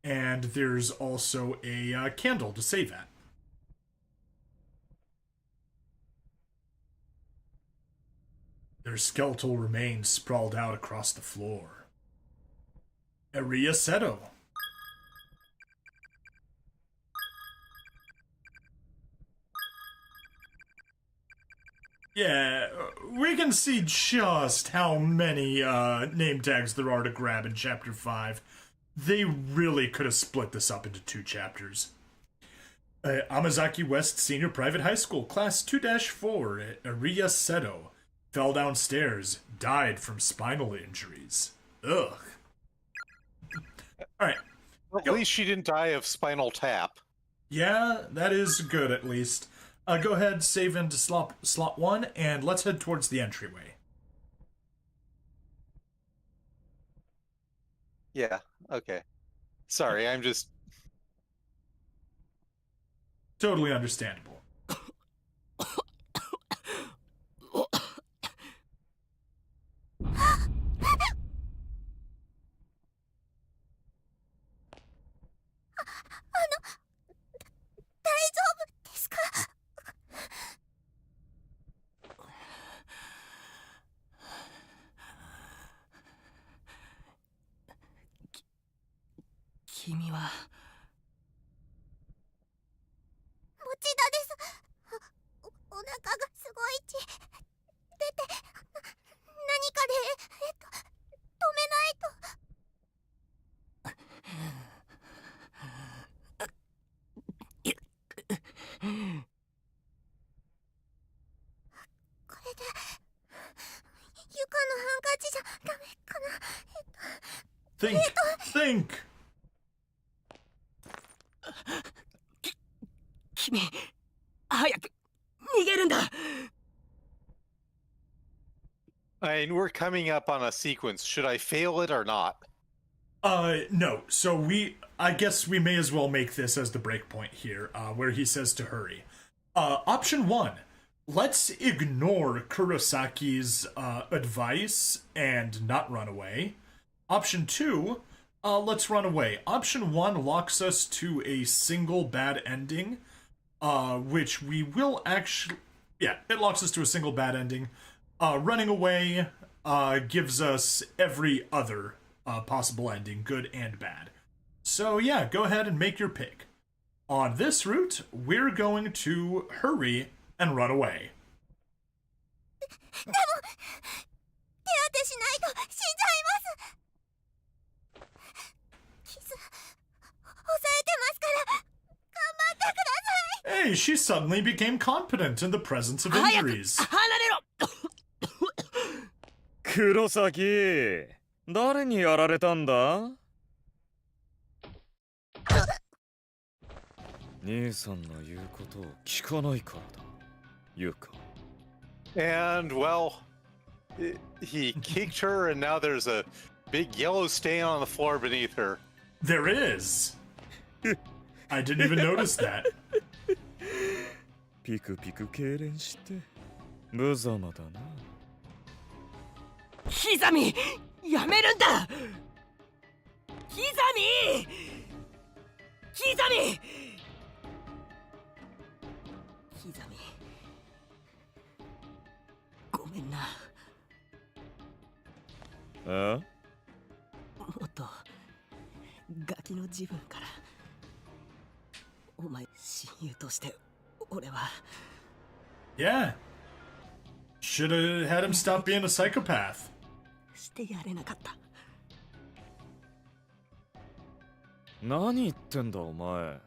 And there's also a candle to save at. Their skeletal remains sprawled out across the floor. Ariasetto. Yeah, we can see just how many name tags there are to grab in Chapter 5. They really could have split this up into 2 chapters. Amazaki West Senior Private High School, Class 2-4, Ariasetto. Fell downstairs, died from spinal injuries. Ugh. Alright. At least she didn't die of spinal tap. Yeah, that is good at least. Go ahead, save into slot 1, and let's head towards the entryway. Yeah, okay. Sorry, I'm just... Totally understandable. 大丈夫ですか？君は持田です。お腹がすごい出て、何かで止めないと。これで床のハンカチじゃダメかな。Think! 君、早く逃げるんだ。I mean, we're coming up on a sequence. Should I fail it or not? No. So I guess we may as well make this as the breakpoint here, where he says to hurry. Option 1. Let's ignore Kurosaki's advice and not run away. Option 2, let's run away. Option 1 locks us to a single bad ending, which we will actually... yeah, it locks us to a single bad ending. Running away gives us every other possible ending, good and bad. So yeah, go ahead and make your pick. On this route, we're going to hurry and run away. でも手当てしないと死んじゃいます。傷抑えてますから頑張ってください。 Hey, she suddenly became competent in the presence of injuries. 離れろ。黒崎、誰にやられたんだ？兄さんの言うことを聞かないからだ、ゆか。And, well, he kicked her, and now there's a big yellow stain on the floor beneath her. There is. I didn't even notice that. ピクピク痙攣して無様だな。ヒザミ、やめるんだ。ヒザミ、ヒザミ、ヒザミ、ごめんな。あ？もっとガキの自分から。お前親友として俺は。Yeah, Should have had him stop being a psychopath. してやれなかった。何言ってんだお前。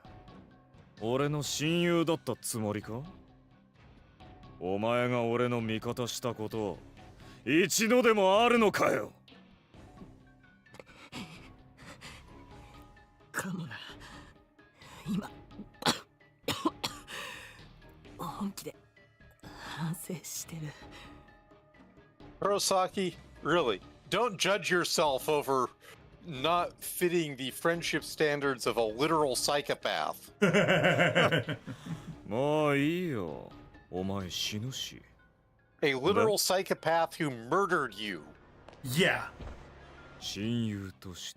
俺の親友だったつもりか？お前が俺の味方したこと一度でもあるのかよ。かもな。今本気で反省してる。 Kurosaki, really, don't judge yourself over not fitting the friendship standards of a literal psychopath. もういいよ。お前死ぬし。A literal psychopath who murdered you. Yeah. 親友とし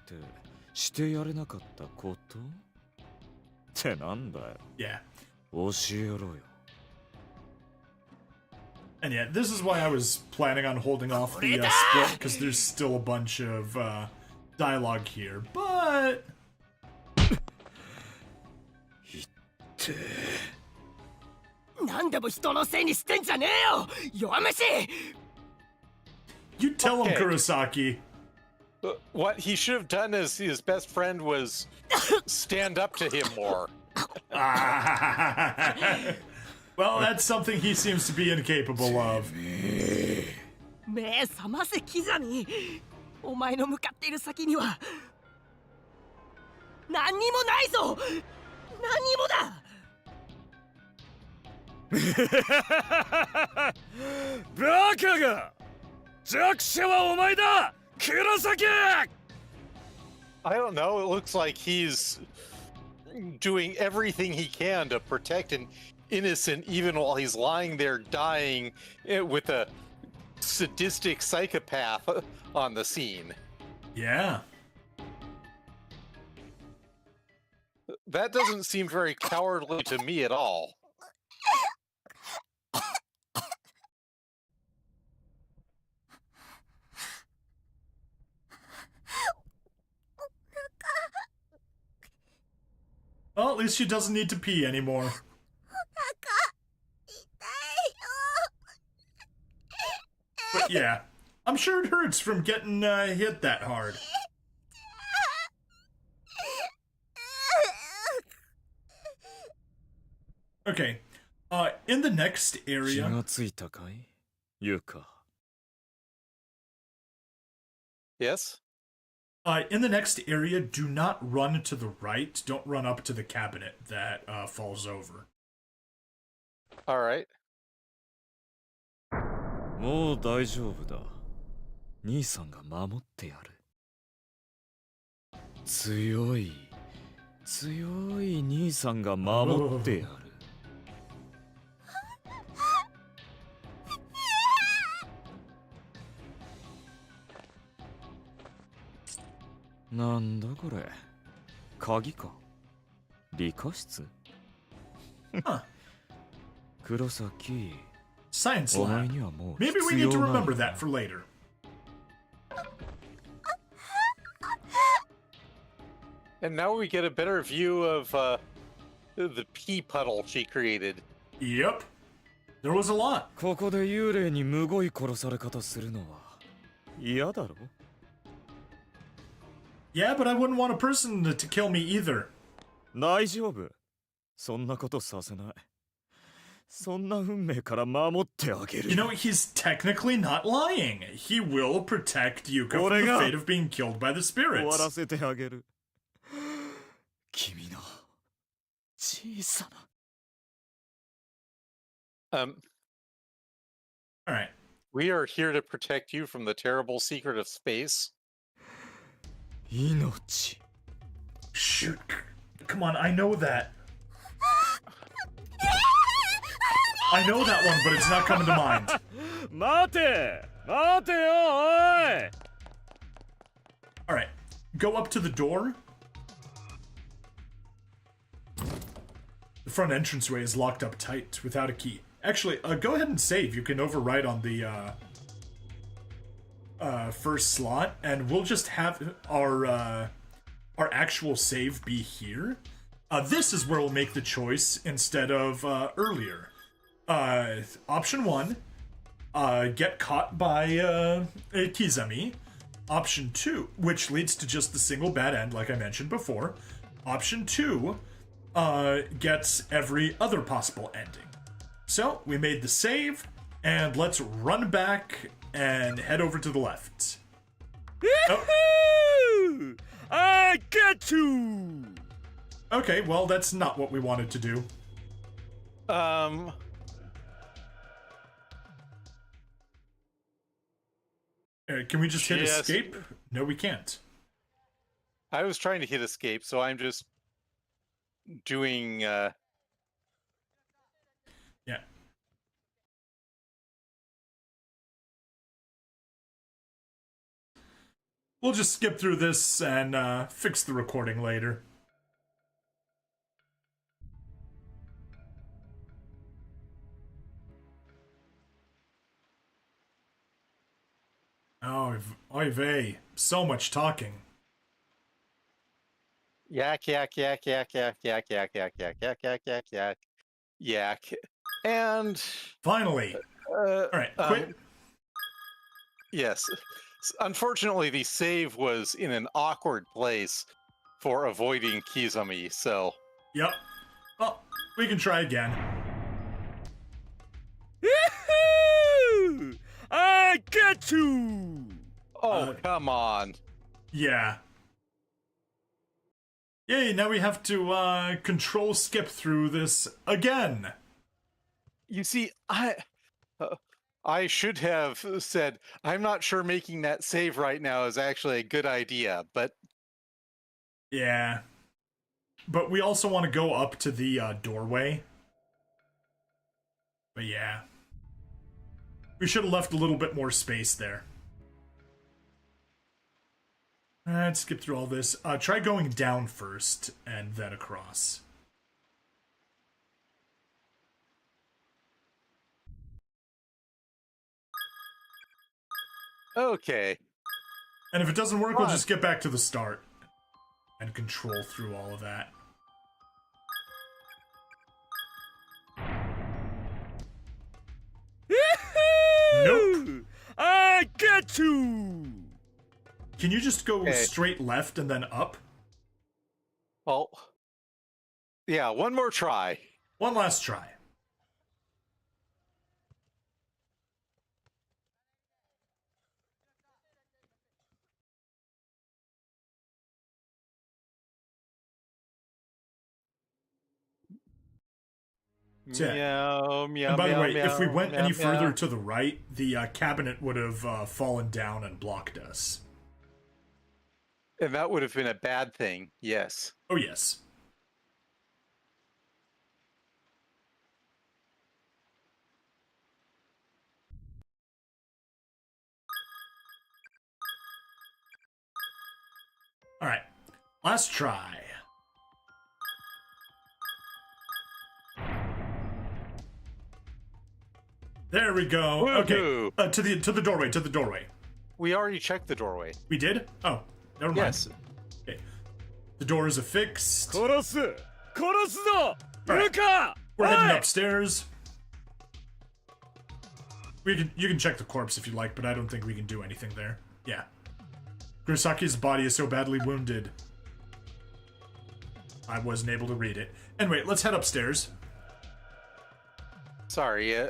てやれなかったことってなんだよ。Yeah. 教えろよ。 And yeah, this is why I was planning on holding off the split, because there's still a bunch of dialogue here, but... 何でも人のせいにしてんじゃねえよ弱飯 You tell him, Okay. Kurosaki. What he should have done as his best friend was stand up to him more. Well, that's something he seems to be incapable of. 目覚ませキザミお前の向かっている先には何にもないぞ何にもだバカが弱者はお前だ黒崎 I don't know. It looks like he's doing everything he can to protect an innocent, even while he's lying there dying with a sadistic psychopath on the scene. Yeah. That doesn't seem very cowardly to me at all. Well, at least she doesn't need to pee anymore. But yeah, I'm sure it hurts from getting hit that hard. Okay, in the next 気 area... がついたかいユカ Yes? In the next area, do not run to the right. Don't run up to the cabinet that falls over. All right. もう大丈夫だ兄さんが守ってやる強い兄さんが守ってやるなんだこれ鍵か理科室 Huh. 黒崎 Science お前 lab. にはもう Maybe we 必 need to 要ない remember that for later. And now we get a better view of the pea puddle she created. Yep. There was a lot. ここで幽霊にむごい殺され方するのは嫌だろ Yeah, but I wouldn't want a person to kill me either. 大丈夫そんなことさせないそんな運命から守ってあげる You know, he's technically not lying. He will protect Yuka from the fate of being killed by the 終わら spirits. せてあげる君の小さな Alright. We are here to protect you from the terrible secret of space. 命 Shoot. Come on, I know that. I know that one, but it's not coming to mind. 待てよおい Alright. Go up to the door. The front entranceway is locked up tight without a key. Actually, go ahead and save. You can overwrite on the first slot, and we'll just have our actual save be here. This is where we'll make the choice instead of earlier. Option 1, get caught by Kizami. Option 2, which leads to just the single bad end, like I mentioned before. Option 2 gets every other possible ending. So, we made the save, and let's run back and head over to the left. Yahoo! I get you! Okay, well, that's not what we wanted to do. Can we just hit Yes. escape? No, we can't. I was trying to hit escape, so I'm just doing. Yeah. We'll just skip through this and fix the recording later. Oh, oy vey. So much talking. Yak, yak, yak, yak, yak, yak, yak, yak, yak, yak, yak, yak, yak, yak. And. Finally. Alright, quit. Yes. Unfortunately, the save was in an awkward place for avoiding Kizami, so. Yep. Well, we can try again. Yahoo! I get you! Oh, come on. Yeah. Yay, now we have to control skip through this again. You see, I should have said, I'm not sure making that save right now is actually a good idea, but. Yeah. But we also want to go up to the doorway. But yeah. We should have left a little bit more space there. Alright, skip through all this. Try going down first, and then across. Okay. And if it doesn't work, we'll just get back to the start. And control through all of that. Nope. I get you! Can you just go Okay. straight left and then up? Well. Yeah, one more try. One last try. Yeah. Meow, meow, And by the meow, way, meow, if we went meow, any meow. further to the right, the cabinet would have fallen down and blocked us. And that would have been a bad thing, yes. Oh, yes. Alright. Last try. There we go. Okay. Woohoo. To the doorway, to the doorway. We already checked the doorway. We did? Oh, never mind. Yes. Okay. The door is affixed. 殺す殺すぞ Right. ルカ We're おい heading upstairs. You can check the corpse if you like, but I don't think we can do anything there. Yeah. Kurisaki's body is so badly wounded. I wasn't able to read it. Anyway, let's head upstairs. Sorry. Yeah.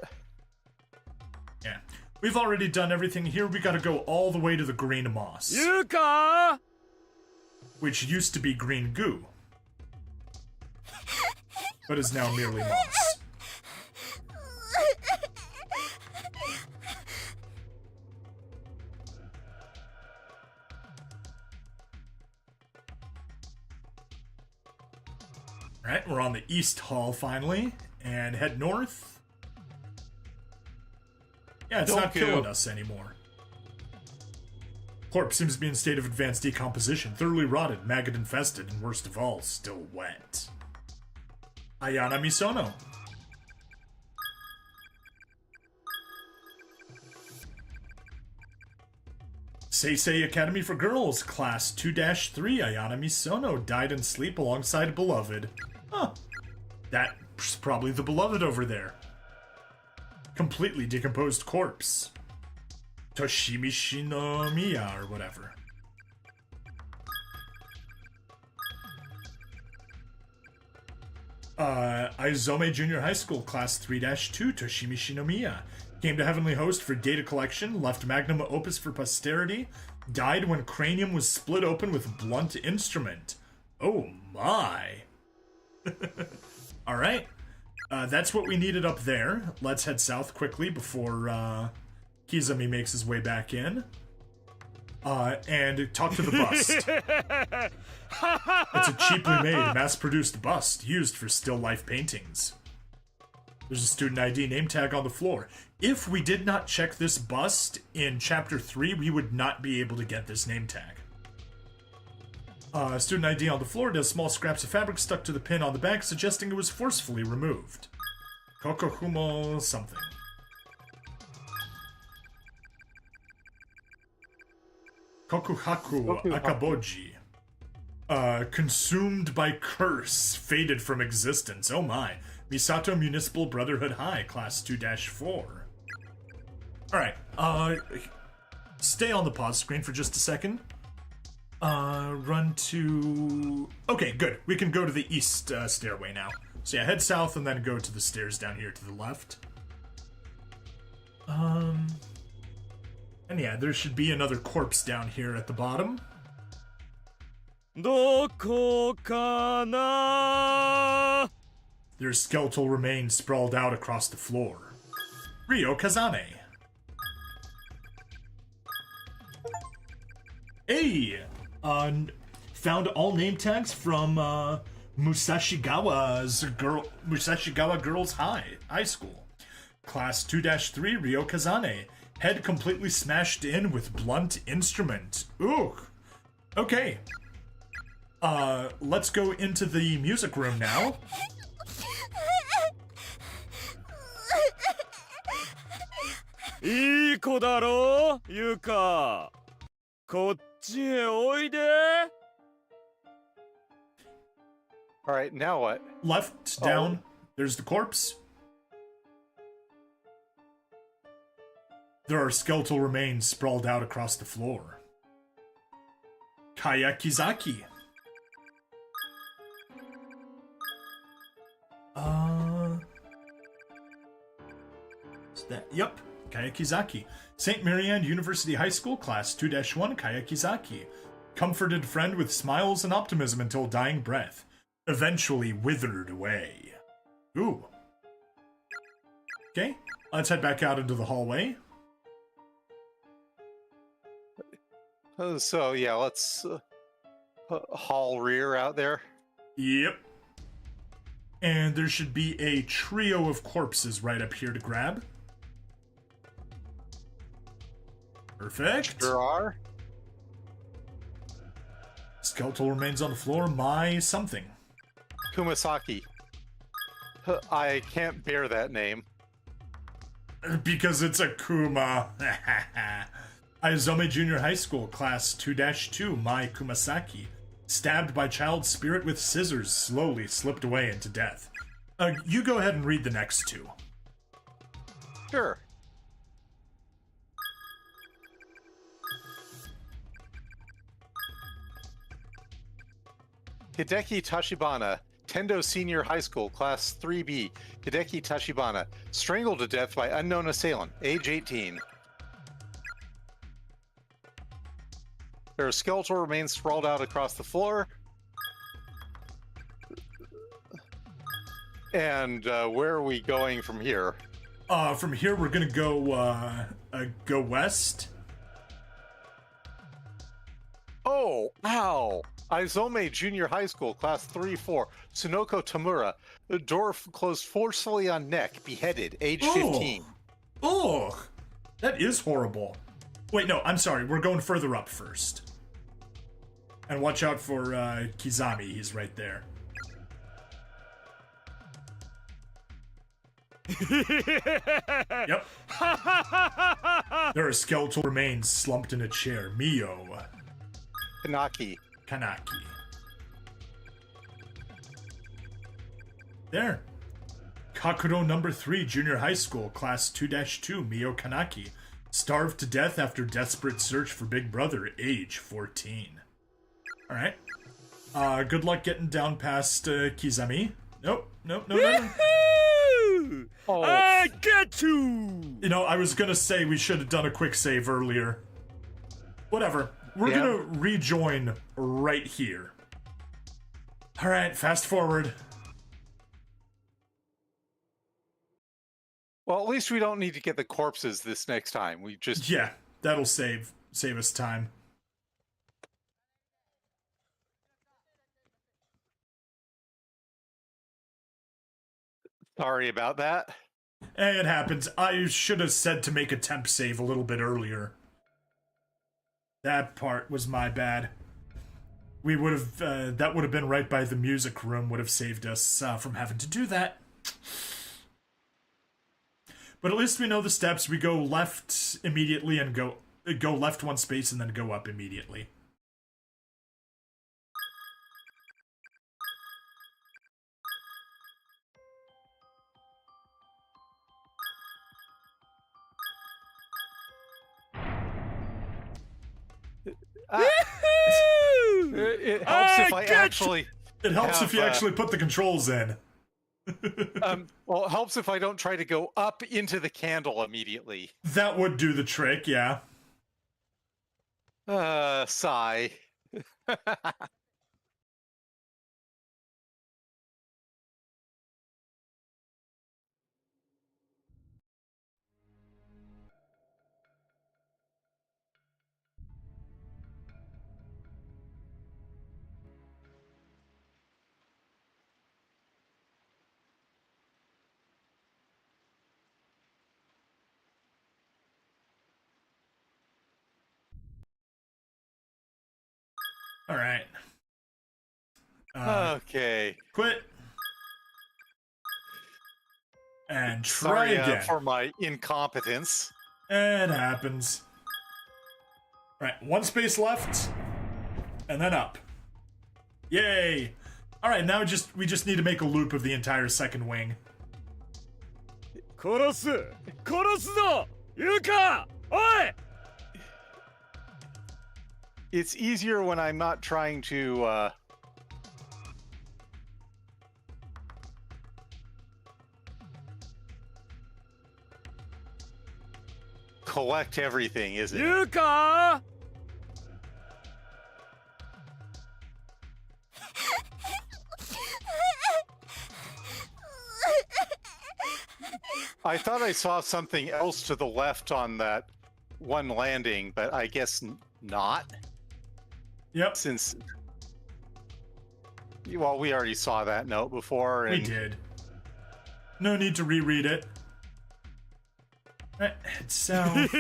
We've already done everything here. We gotta go all the way to the green moss, ルカ which used to be green goo, but is now merely moss. Alright, we're on the East Hall finally, and head north. Yeah, it's Don't not go. killing us anymore. Corpse seems to be in a state of advanced decomposition, thoroughly rotted, maggot infested, and worst of all, still wet. Ayana Misono. Seisei Academy for Girls, Class 2-3, Ayana Misono died in sleep alongside Beloved. Huh. That's probably the Beloved over there. completely decomposed corpse. Toshimishi-no-miya or whatever. Aizome Junior High School, Class 3-2, Toshimishi-no-miya. Came to Heavenly Host for data collection, left magnum opus for posterity, died when cranium was split open with blunt instrument. Oh my. Alright. That's what we needed up there. Let's head south quickly before Kizami makes his way back in. And talk to the bust. It's a cheaply made, mass-produced bust used for still life paintings. There's a student ID name tag on the floor. If we did not check this bust in Chapter 3, we would not be able to get this name tag. Student ID on the floor does small scraps of fabric stuck to the pin on the back, suggesting it was forcefully removed. Kokohumo something. Kokuhaku Akaboji. Consumed by curse, faded from existence. Oh my. Misato Municipal Brotherhood High, Class 2-4. Alright, stay on the pause screen for just a second. Run to... Okay, good. We can go to the east stairway now. So yeah, head south and then go to the stairs down here to the left. And yeah, there should be another corpse down here at the bottom. Doko kana? There's skeletal remains sprawled out across the floor. Ryo Kazane. Hey! Found all name tags from Musashigawa Girls High School. Class 2-3, Ryo Kazane. Head completely smashed in with blunt instrument. Ooh. Okay. Let's go into the music room now. いい子だろう、ゆか。こっちへおいで。Alright, now what? Left, down, there's the corpse. There are skeletal remains sprawled out across the floor. Kayakizaki. Is that? Yep. Kayakizaki. St. Marianne University High School, Class 2-1, Kayakizaki. Comforted friend with smiles and optimism until dying breath. Eventually withered away. Ooh. Okay, let's head back out into the hallway. So, yeah, let's haul rear out there. Yep. And there should be a trio of corpses right up here to grab. Perfect. Sure are. Skeletal remains on the floor. My something. Kumasaki. I can't bear that name. Because it's a Kuma. Aizome Junior High School, Class 2-2, Mai Kumasaki. Stabbed by child spirit with scissors, slowly slipped away into death. You go ahead and read the next two. Sure. Hideki Tachibana, Tendo Senior High School, Class 3B. Hideki Tachibana, strangled to death by unknown assailant, age 18. There are skeletal remains sprawled out across the floor. And where are we going from here? From here we're gonna go west. Oh, ow! Aizome Junior High School, Class 3-4. Tsunoko Tamura, the door closed forcefully on neck, beheaded, age 15. Oh, that is horrible. Wait, no, I'm sorry. We're going further up first. And watch out for Kizami. He's right there. Yep. There are skeletal remains slumped in a chair. Mio. Kanaki. There. Kakuro number 3, Junior High School, Class 2-2, Mio Kanaki. Starved to death after desperate search for Big Brother, age 14. Alright. Good luck getting down past Kizami. Nope. No. Oh, I get you! You know, I was gonna say we should have done a quick save earlier. Whatever. We're gonna rejoin right here. Alright, fast forward. well, at least we don't need to get the corpses this next time. We just Yeah, that'll save us time. sorry about that. Hey, it happens. I should have said to make a temp save a little bit earlier. That part was my bad. We would have, that would have been right by the music room, would have saved us from having to do that. But at least we know the steps. We go left immediately and go left one space and then go up immediately. It helps if I actually. It helps if you have, actually put the controls in. Well, it helps if I don't try to go up into the candle immediately. That would do the trick, yeah. Sigh. All right. Okay. Quit. And try Sorry again. for my incompetence. It happens. Right, one space left, and then up. Yay! All right, now we just need to make a loop of the entire second wing. 殺すぞユカおい It's easier when I'm not trying to, collect everything, isn't it? ユカ I thought I saw something else to the left on that one landing, but I guess not. Yep, Since, well, we already saw that note before. And we did. No need to reread it. Right, so... Ha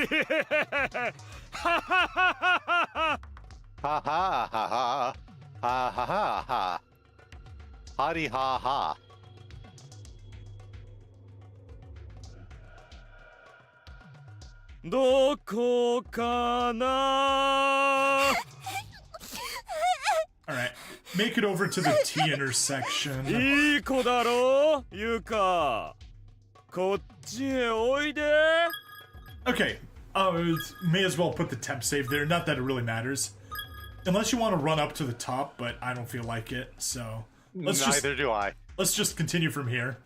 ha ha ha ha ha ha ha. Hadi ha ha. Doko kana? Alright, make it over to the T intersection. いい子だろユカこっちへおいで Okay, may as well put the temp save there, not that it really matters. Unless you want to run up to the top, but I don't feel like it, so... Neither do I. Let's just continue from here.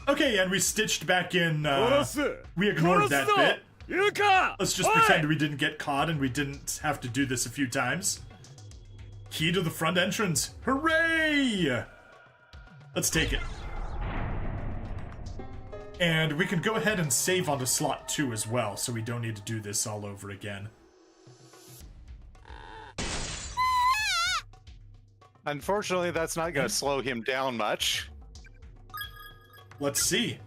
Okay, and we stitched back in, 殺す we ignored that bit. ユカ Let's just pretend we didn't get caught and we didn't have to do this a few times. Key to the front entrance. Hooray! Let's take it. And we can go ahead and save onto slot 2 as well, so we don't need to do this all over again. Unfortunately, that's not going to slow him down much. Let's see.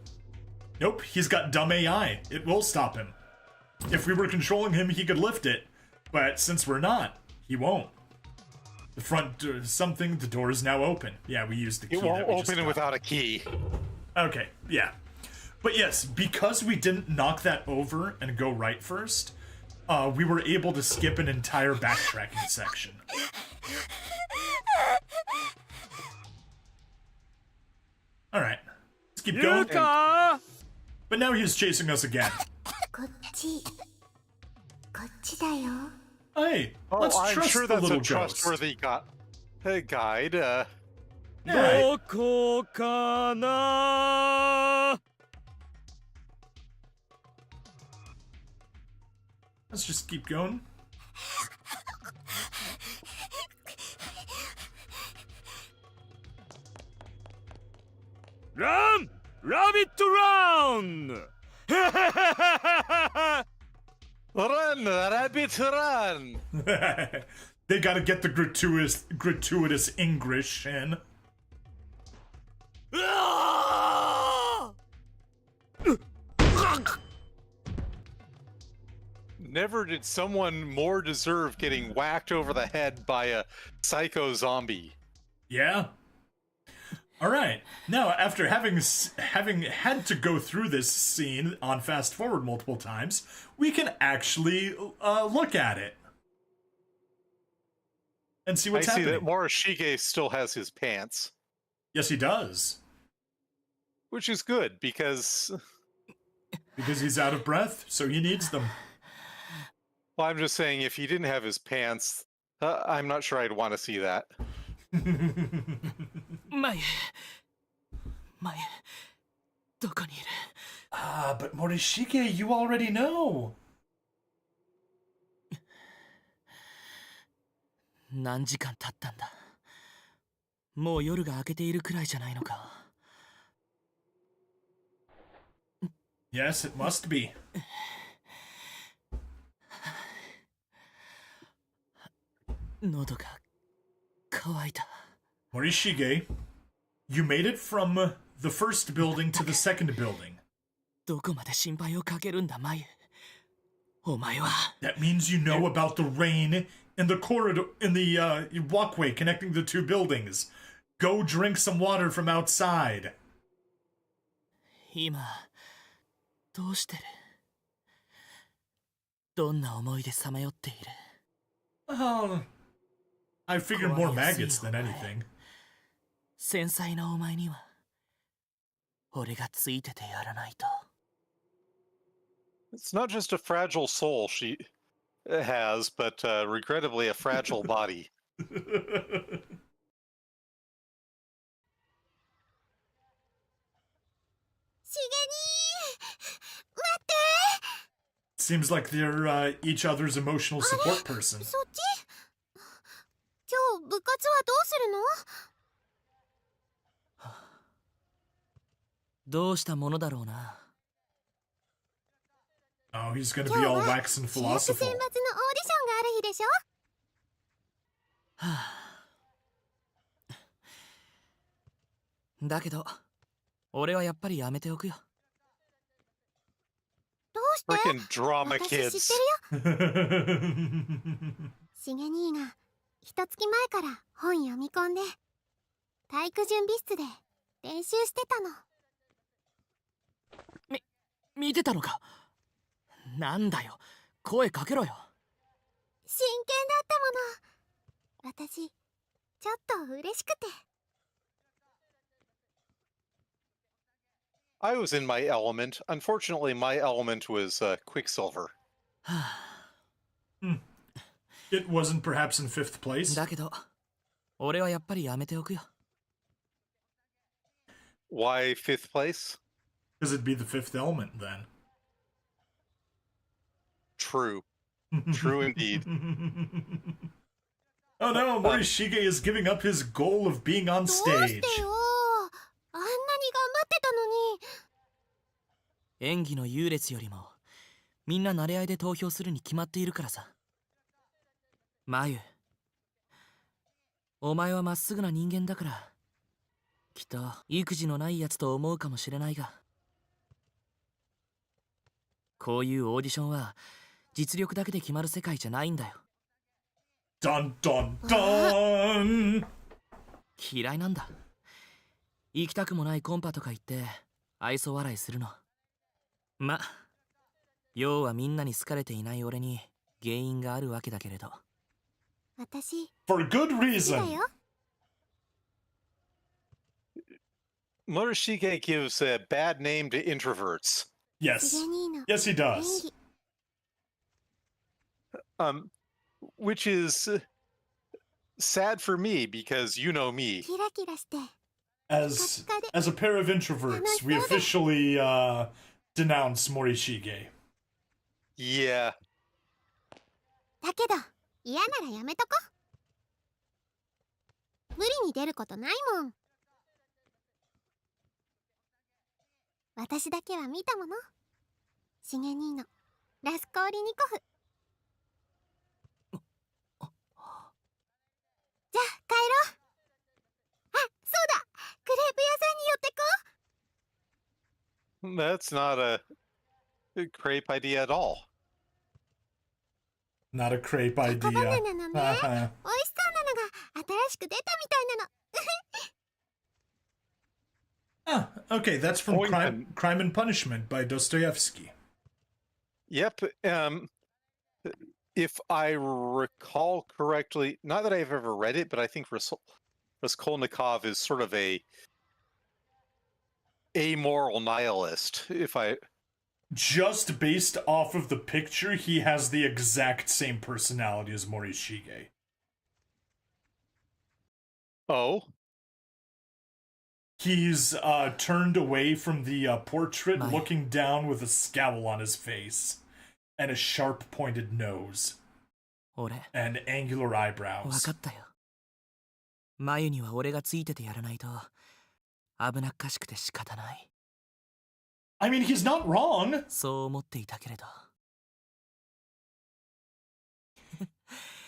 Nope, he's got dumb AI. It will stop him. If we were controlling him, he could lift it. But since we're not, he won't. The front door, the door is now open. Yeah, we used the key. It won't that we just open got. without a key. Okay, yeah. But yes, because we didn't knock that over and go right first, we were able to skip an entire backtracking section. Alright. Let's keep going. か But now he's chasing us again. こっちだよ。 Hey, Oh, let's I'm trust sure the that's little a ghost. trustworthy guide. Yeah, どこかな let's just keep going. Run! Rabbit run! Run, rabbit, run! They gotta get the gratuitous English in. Never did someone more deserve getting whacked over the head by a psycho zombie. Yeah. All right. Now, after having had to go through this scene on fast forward multiple times, we can actually look at it and see what's I see happening. that Morishige still has his pants, Yes, he does, which is good because, because he's out of breath, so he needs them. well, I'm just saying if he didn't have his pants, I'm not sure I'd want to see that. 前どこにいる Ah, but Morishige, you already know. 何時間経ったんだもう夜が明けているくらいじゃないのか Yes, it must be. 喉が乾いた Morishige, you made it from the first building to the second building. どこまで心配をかけるんだ眉お前は That means you know about the rain in the corridor, in the walkway connecting the two buildings. Go drink some water from outside. 今どうしてるどんな思いでさまよっている Oh, I figured more maggots than anything. 繊細なお前には俺がついててやらないと It's not just a fragile soul she has, but regrettably a fragile body. しげに待って Seems like they're each other's emotional support person. そっち今日部活はどうするのどうしたものだろうな Oh, he's gonna 今 be 日 all は wax and 主役選抜のオーディション philosophical. がある日でしょだけど俺はやっぱりやめておくよどうして Freaking drama 私知ってる kids. よしげ兄が一月前から本読み込んで体育準備室で練習してたの見てたのかなんだよ声かけろよ真剣だったもの私ちょっと嬉しくて I was in my element. Unfortunately, my element was Quicksilver. It wasn't perhaps in fifth place. だけど俺はやっぱりやめておくよ Why fifth place? Because it'd be the fifth element then. True. True indeed. Oh no, Morishige is giving up his goal of being on どうし stage. てよあんなに頑張ってたのに演技の優劣よりもみんな慣れ合いで投票するに決まっているからさマユお前はまっすぐな人間だからきっと育児のないやつと思うかもしれないがこういうオーディションは実力だけで決まる世界じゃないんだよ Dun dun dun! 嫌いなんだ行きたくもないコンパとか言って愛想笑いするのま要はみんなに好かれていない俺に原因があるわけだけれど私 For good 好きだ reason. よ Morishige gives a bad name to introverts. Yes. 兄の Yes, he 演 does. 技 Which is sad for me because you know me. キラキラして As a pair of introverts, we officially denounce Morishige. Yeah. だけど嫌ならやめとこ。無理に出ることないもん。私だけは見たもの。シゲ兄のラスコーリニコフ。じゃあ帰ろう。あ、そうだ、クレープ屋さんに寄ってこ。 That's not a crepe idea at all. Not a crepe チョコバナ idea. ナのね、美味しそうなのが新しく出たみたいなの。 Ah, okay, that's from Point Crime and Punishment by Dostoevsky. Yep. If I recall correctly, not that I've ever read it, but I think Raskolnikov is sort of a amoral nihilist. If I Just based off of the picture, he has the exact same personality as Morishige. oh, He's turned away from the portrait, My- looking down with a scowl on his face, and a sharp-pointed nose, 俺 and angular 分 eyebrows. かったよ。眉には俺がついててやらないと危なっかしくて仕方ない。 I mean, he's not wrong. そう思っていたけれど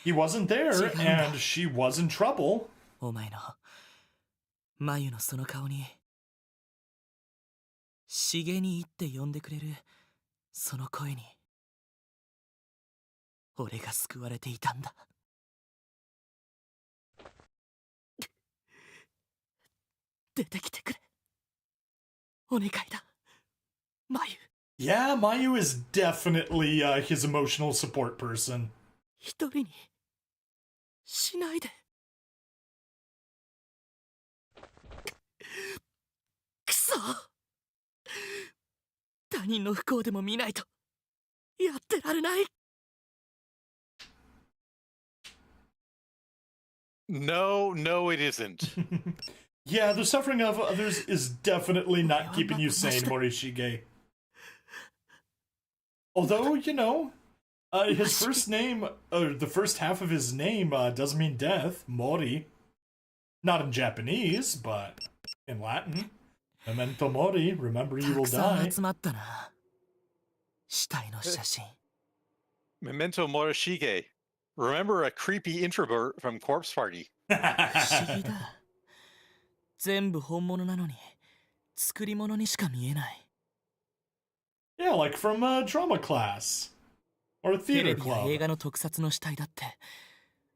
He wasn't there, Chica. and she was in trouble. お前の眉のその顔に茂にって呼んでくれるその声に俺が救われていたんだ。出てきてくれ。お願いだ。眉。 Yeah, Mayu is definitely his emotional support person. 一人にしないで。くそ。他人の不幸でも見ないとやってられない。 no, it isn't. Yeah, the suffering of others is definitely not keeping you sane, Morishige. Although, you know, his first name, the first half of his name does mean death, Mori. Not in Japanese, but in Latin. Memento mori, remember you た will くさ die. ん集まったな。死体の写真。 Memento Morishige. Remember a creepy introvert from Corpse Party. 不思議だ。全部本物なのに作り物にしか見えない。 Yeah, like from drama class. Or a テレ theater ビや映 club. 画の特撮の死体だって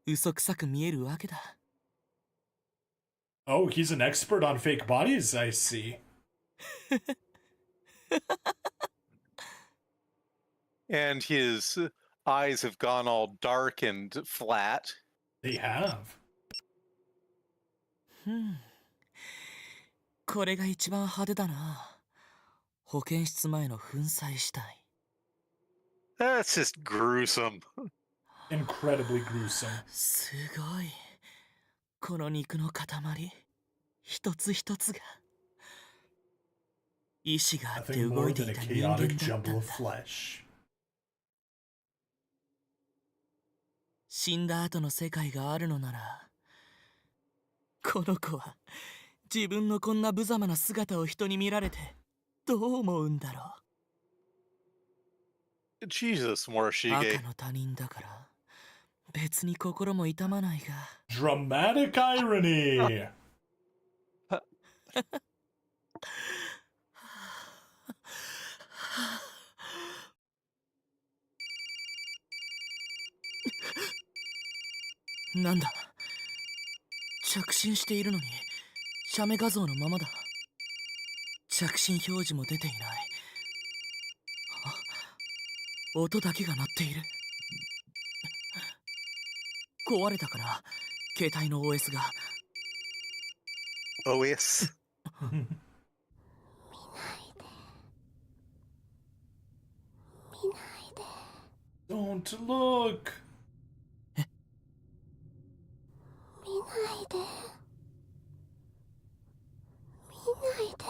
嘘くさく見えるわけだ。 Oh, he's an expert on fake bodies, I see. And his eyes have gone all dark and flat. They have. これが一番派手だな。保健室前の粉砕死体。 That's just gruesome. Incredibly gruesome. すごい。この肉の塊一つ一つが意志があって Nothing 動 more いて than い a た人間だ chaotic った jumble ん of だ。 flesh. 死んだ後の世界があるのならこの子は自分のこんな無様な姿を人に見られてどう思うんだろ Jesus, う。 Morishige. 赤の他人だから別に心も痛まないが Dramatic irony! なんだ着信しているのに写メ画像のままだ。着信表示も出ていない。あ、音だけが鳴っている。壊れたから携帯の OS が OS. Don't look. 見ないで。見ないで。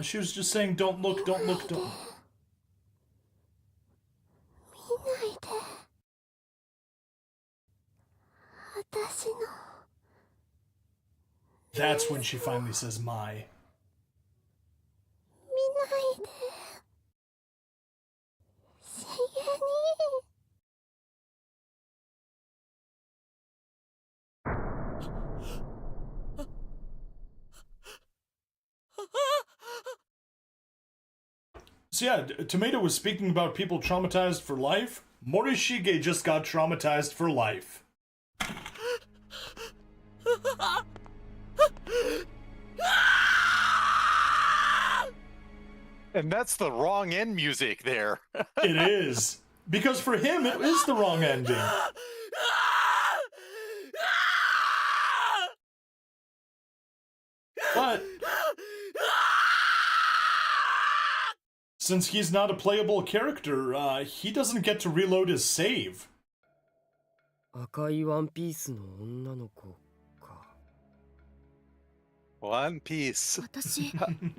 She was just saying, don't look, don't look, don't. 見ないで。私の。 That's when she finally says my. 見ないで。しげに。So yeah, Tomato was speaking about people traumatized for life. Morishige just got traumatized for life. And that's the wrong end music there. It is. Because for him, it is the wrong ending. But since he's not a playable character, he doesn't get to reload his save. 赤いワンピースの女の子か。 One Piece. 私、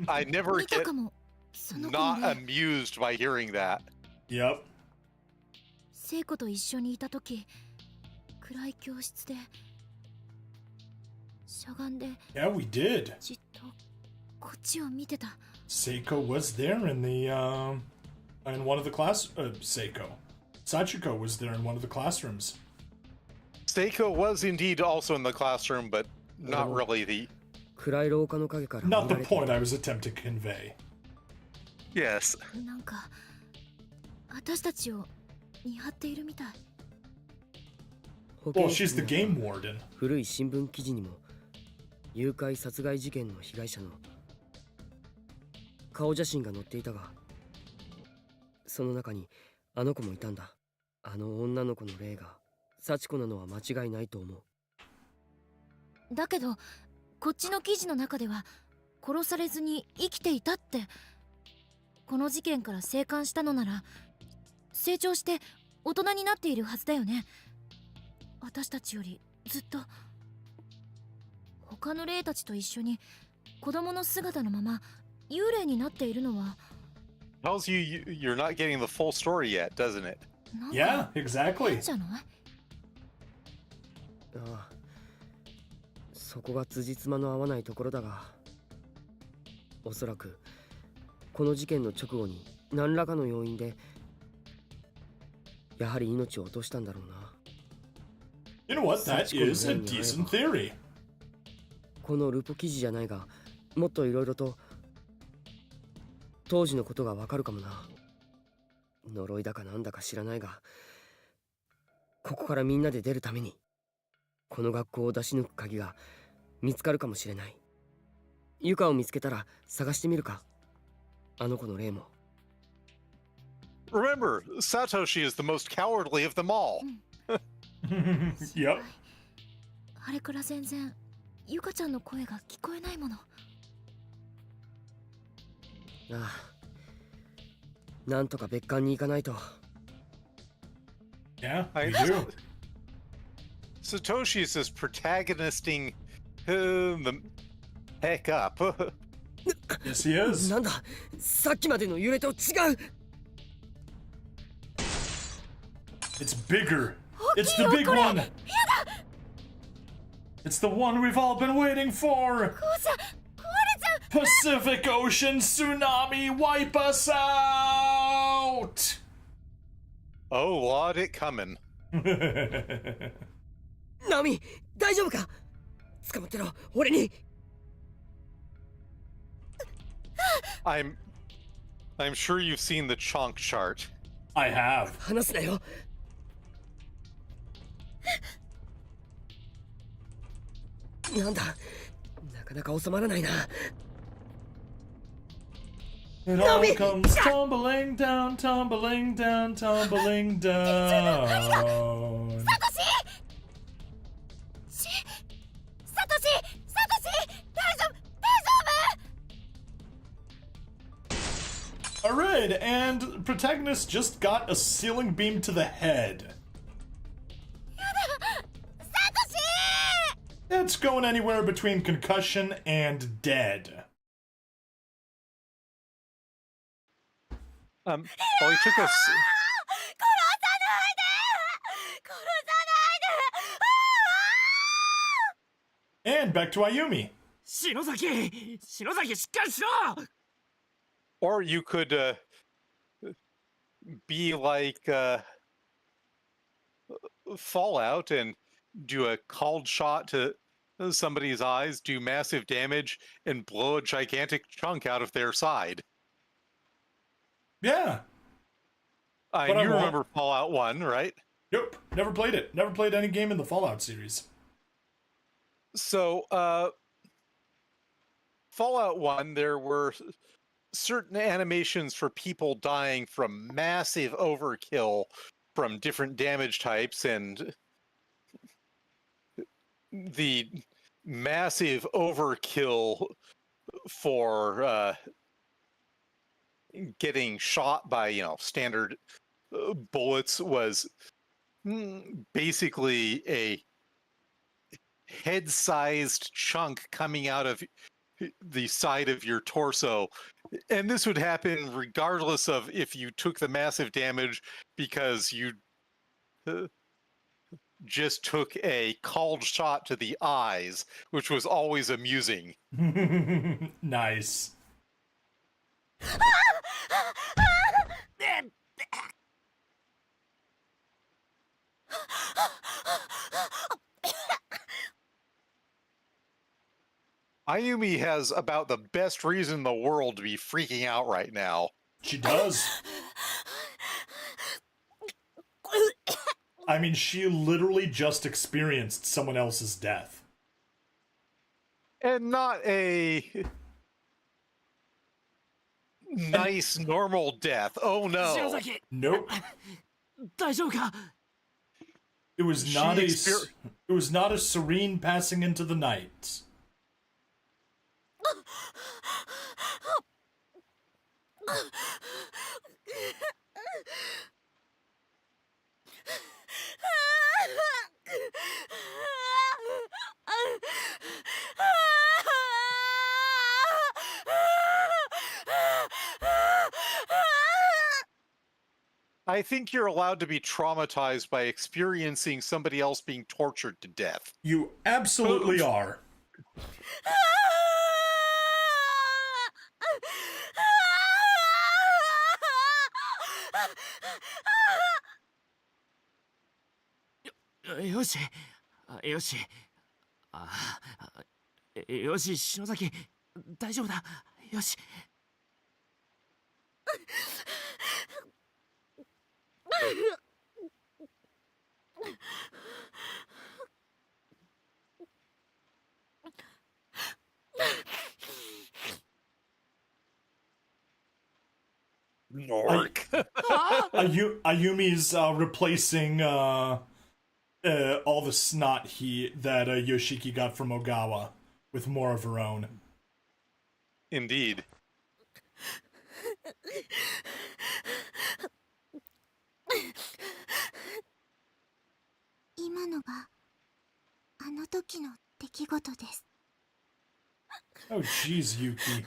I never 見た get かも。その子 not のね、 amused by hearing that. Yep. 聖子と一緒にいたとき、暗い教室で、しゃがんで、 Yeah, we did. じっとこっちを見てた。 Seiko was there in the, in one of the class, Seiko. Sachiko was there in one of the classrooms. Seiko was indeed also in the classroom, but not really the... 暗い廊下の陰から Not the 流れて point I was attempting to convey. Yes. なんか、私たちを見張っているみたい。保 Well, 健 she's 室 the に game warden. 古い新聞記事にも誘拐殺害事件の被害者の顔写真が載っていたが、その中にあの子もいたんだ。あの女の子の霊が幸子なのは間違いないと思う。だけど、こっちの記事の中では殺されずに生きていたって。この事件から生還したのなら成長して大人になっているはずだよね。私たちよりずっと。他の霊たちと一緒に子供の姿のまま幽霊になっているのは。 Tells you you're not getting the full story yet, doesn't it? なん Yeah, か exactly. 変じゃない？ああ、そこが辻褄の合わないところだが、おそらくこの事件の直後に何らかの要因でやはり命を落としたんだろうな。 You know what? That is a decent theory. このルポ記事じゃないが、もっといろいろと当時のことがわかるかもな。呪いだかなんだか知らないが、ここからみんなで出るためにこの学校を出し抜く鍵が見つかるかもしれない。ユカを見つけたら探してみるか。あの子の霊も。 Remember, Satoshi is the most cowardly of them all. Yep. あれから全然ゆかちゃんの声が聞こえないもの。ああ、なんとか別館に行かないと。 Yeah, I we do. Satoshi is just protagonisting the heck up. Yes, he is. なんだ、さっきまでの揺れと違う。 It's bigger. It's the big one. It's the one we've all been waiting for. Pacific Ocean tsunami, wipe us out. Oh, Lord, it coming. ナミ、大丈夫か？捕まってろ、俺に。 I'm sure you've seen the chonk chart. I have. 話すなよ。なんだ、なかなか収まらないな。 It all comes tumbling down, tumbling down, tumbling down. サトシ大丈夫 Alright, and protagonist just got a ceiling beam to the head. It's going anywhere between concussion and dead. Oh, he took us. And back to Ayumi. 篠崎しっかりしろ Or you could be like Fallout and do a called shot to somebody's eyes, do massive damage, and blow a gigantic chunk out of their side. Yeah. You remember Fallout 1, right? Nope. Never played it. Never played any game in the Fallout series. So, Fallout 1, there were certain animations for people dying from massive overkill from different damage types, and the massive overkill for getting shot by, standard bullets was basically a head-sized chunk coming out of the side of your torso. And this would happen regardless of if you took the massive damage because you just took a called shot to the eyes, which was always amusing. Nice. Ayumi has about the best reason in the world to be freaking out right now. She does. I mean, she literally just experienced someone else's death. And not a nice, normal death. Oh no. 篠崎 Nope. 大丈夫か It was not it was not a serene passing into the night. I think you're allowed to be traumatized by experiencing somebody else being tortured to death. You absolutely are.よしよしよし篠崎大丈夫だよし Nork. Ayumi's replacing all the snot that Yoshiki got from Ogawa with more of her own. Indeed. 今のがあの時の出来事です。 Oh, jeez, Yuki.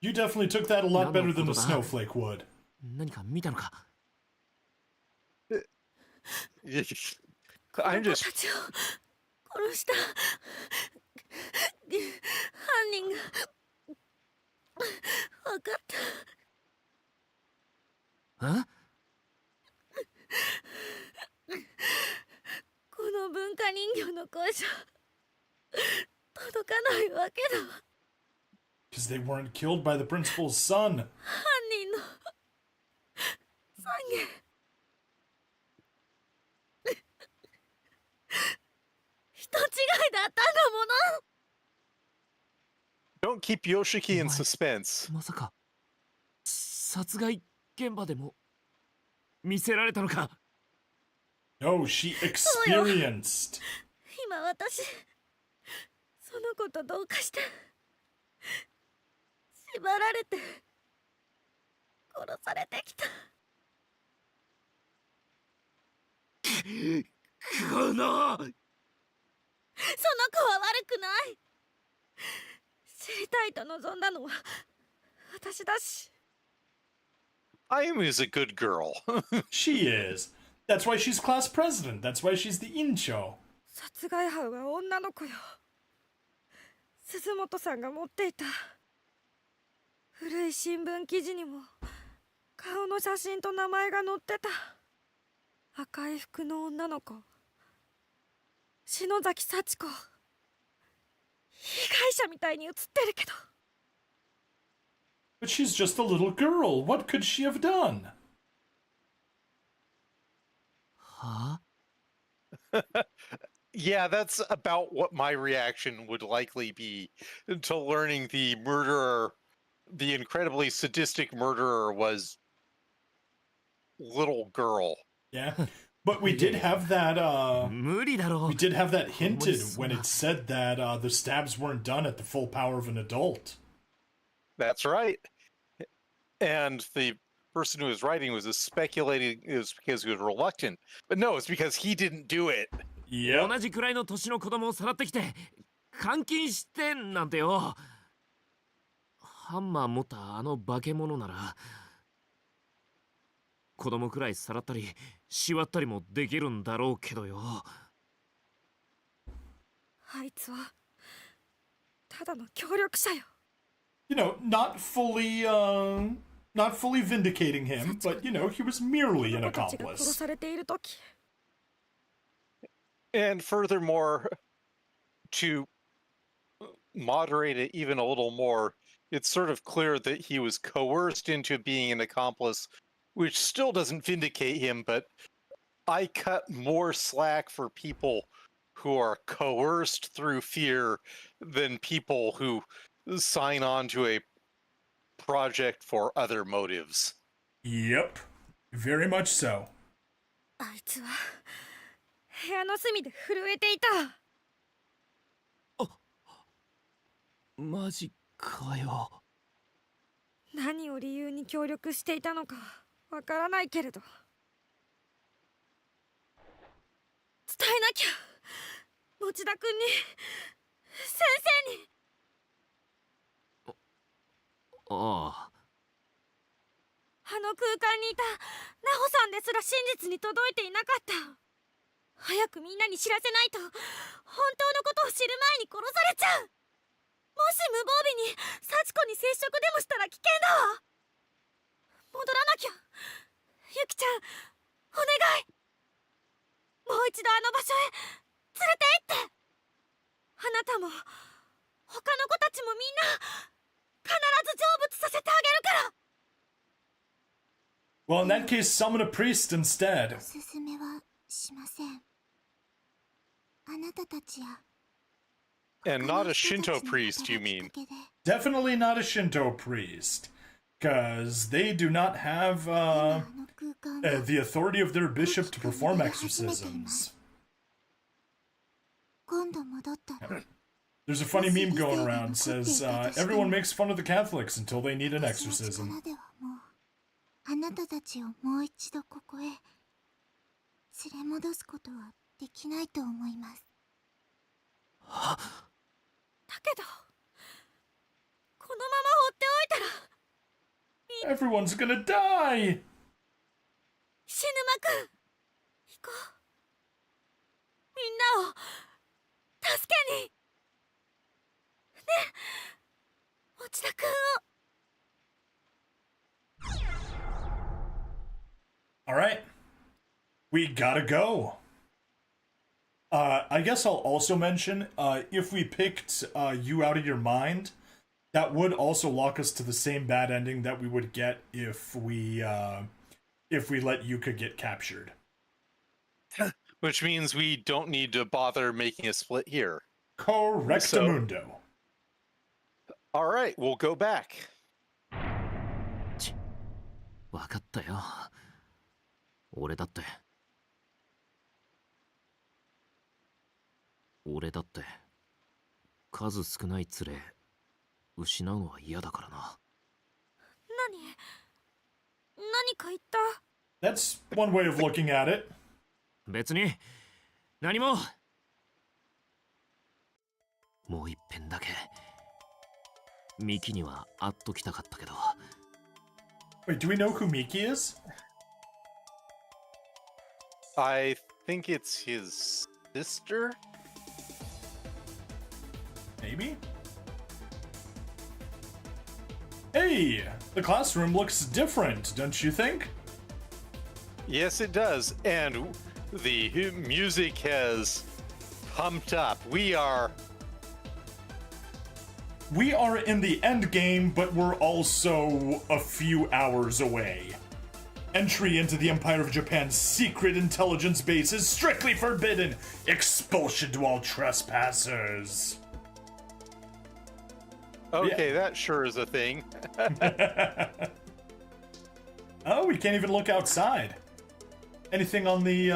You definitely took that a lot better than a snowflake would. 何か見たのか I'm just. たちを殺した犯人が分かった。えこの文化人形の声じゃ届かないわけだわ。 Because they weren't killed by the principal's son. 犯人の懺悔。人違いだったんだもの。 Don't keep Yoshiki in suspense. まさか殺害現場でも見せられたのか No, she experienced. 今私その子とどうかして死縛られて殺されてきた。このその子は悪くない。知りたいと望んだのは私だし。Ayumu is a good girl. She is. That's why she's class president. That's why she's the incho. 殺害犯は女の子よ。鈴本さんが持っていた古い新聞記事にも顔の写真と名前が載ってた。赤い服の女の子、篠崎幸子。被害者みたいに写ってるけど。But she's just a little girl. What could she have done? は？ Yeah, that's about what my reaction would likely be to learning the murderer, the incredibly sadistic murderer, was little girl. Yeah. But we did have that, 無理だろ we う。 did have that hinted when it said that the stabs weren't done at the full power of an adult. That's right. And the person who was writing was speculating it was because he was reluctant. But no, it's because he didn't do it. Yep. 同じくらいの年の子供をさらってきて監禁してなんてよ。ハンマー持ったあの化け物なら子供くらいさらったり縛ったりもできるんだろうけどよ。あいつはただの協力者よ。You know, not fully vindicating him, but you know, he was merely an 子たちが殺 accomplice. されているとき、 And furthermore, to moderate it even a little more, it's sort of clear that he was coerced into being an accomplice, which still doesn't vindicate him, but I cut more slack for people who are coerced through fear than people who sign on to a project for other motives. Yep. Very much so. あいつは部屋の隅で震えていた。マジかよ。何を理由に協力していたのかわからないけれど、伝えなきゃ。持田君に、先生に。ああ。あの空間にいたナホさんですら真実に届いていなかった。早くみんなに知らせないと、本当のことを知る前に殺されちゃう。もし無防備に幸子に接触でもしたら危険だわ。戻らなきゃ。ユキちゃん、お願い。もう一度あの場所へ連れて行って。あなたも他の子たちもみんな必ず成仏させてあげるから。 Well, in that case, summon a priest instead. おすすめはしません。あなたたちや。 And not a Shinto priest, you mean? Definitely not a Shinto priest. Because they do not have the authority of their bishop to perform exorcisms. There's a funny meme going around that says, everyone makes fun of the Catholics until they need an exorcism. あなたたちをもう一度ここへ連れ戻すことはできないと思います。だけど、このまま放っておいたら、 Everyone's gonna die! 死ぬまくん、行こう。みんなを助けに。ね、持田くんを。 Alright. We gotta go. I guess I'll also mention, if we picked you out of your mind, that would also lock us to the same bad ending that we would get if we let Yuka get captured. Which means we don't need to bother making a split here. Correctamundo. All right, we'll go back. わかったよ。俺だって数少ない連れ失うのは嫌だからな。に何か言った？ That's one way of looking at it. 別に何も。もう一遍だけミキには会っときたかったけど。 Wait, do we know who Miki is? I think it's his sister? Maybe? Hey! The classroom looks different, don't you think? Yes, it does. And the music has pumped up. We are in the end game, but we're also a few hours away. Entry into the Empire of Japan's secret intelligence base is strictly forbidden. Expulsion to all trespassers. okay. That sure is a thing. Oh, we can't even look outside. Anything on the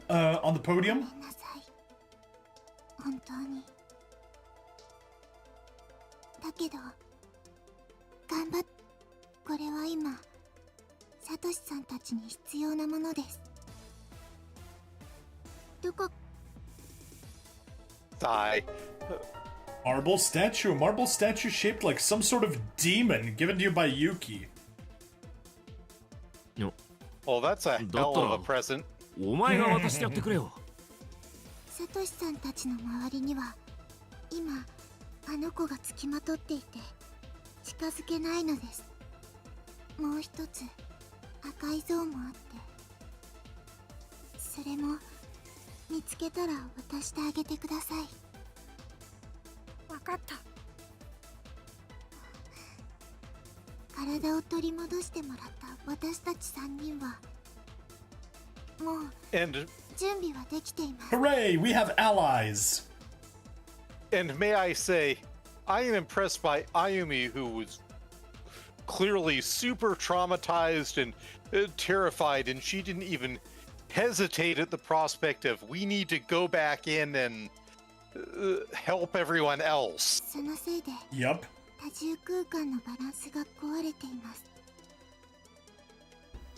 podium? ごめんなさい。本当に。だけど、頑張っ。これは今、サトシさんたちに必要なものです。どこ？ Sigh. A marble statue shaped like some sort of demon given to you by Yuki. Well, that's a hell of a present. お前が渡してやってくれよ。サトシさんたちの周りには今あの子がつきまとっていて近づけないのです。もう一つ赤い像もあってそれも見つけたら渡してあげてください。わかった。体を取り戻してもらった私たち3人はもう And 準備はできています。 Hooray! We have allies. and may I say, I am impressed by Ayumi, who was clearly super traumatized and terrified, and she didn't even hesitate at the prospect of we need to go back in and help everyone else. そのせいで Yup. 多重空間のバランスが壊れています。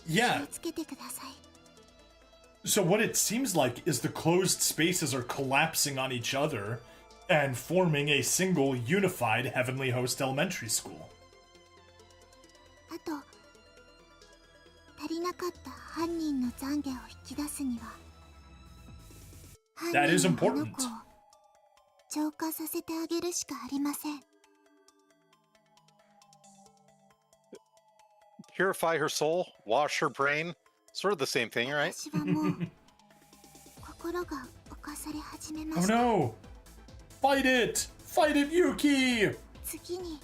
気 Yeah. をつけてください。 So what it seems like is the closed spaces are collapsing on each other and forming a single unified Heavenly Host Elementary School. あと足りなかった犯人の懺悔を引き出すには That is 犯人のあの important. 子を浄化させてあげるしかありません。 Purify her soul, wash her brain. Sort of the same thing, right? 私はもう心が侵され始めま Oh した。 no! Fight it! Fight it, Yuki! 次に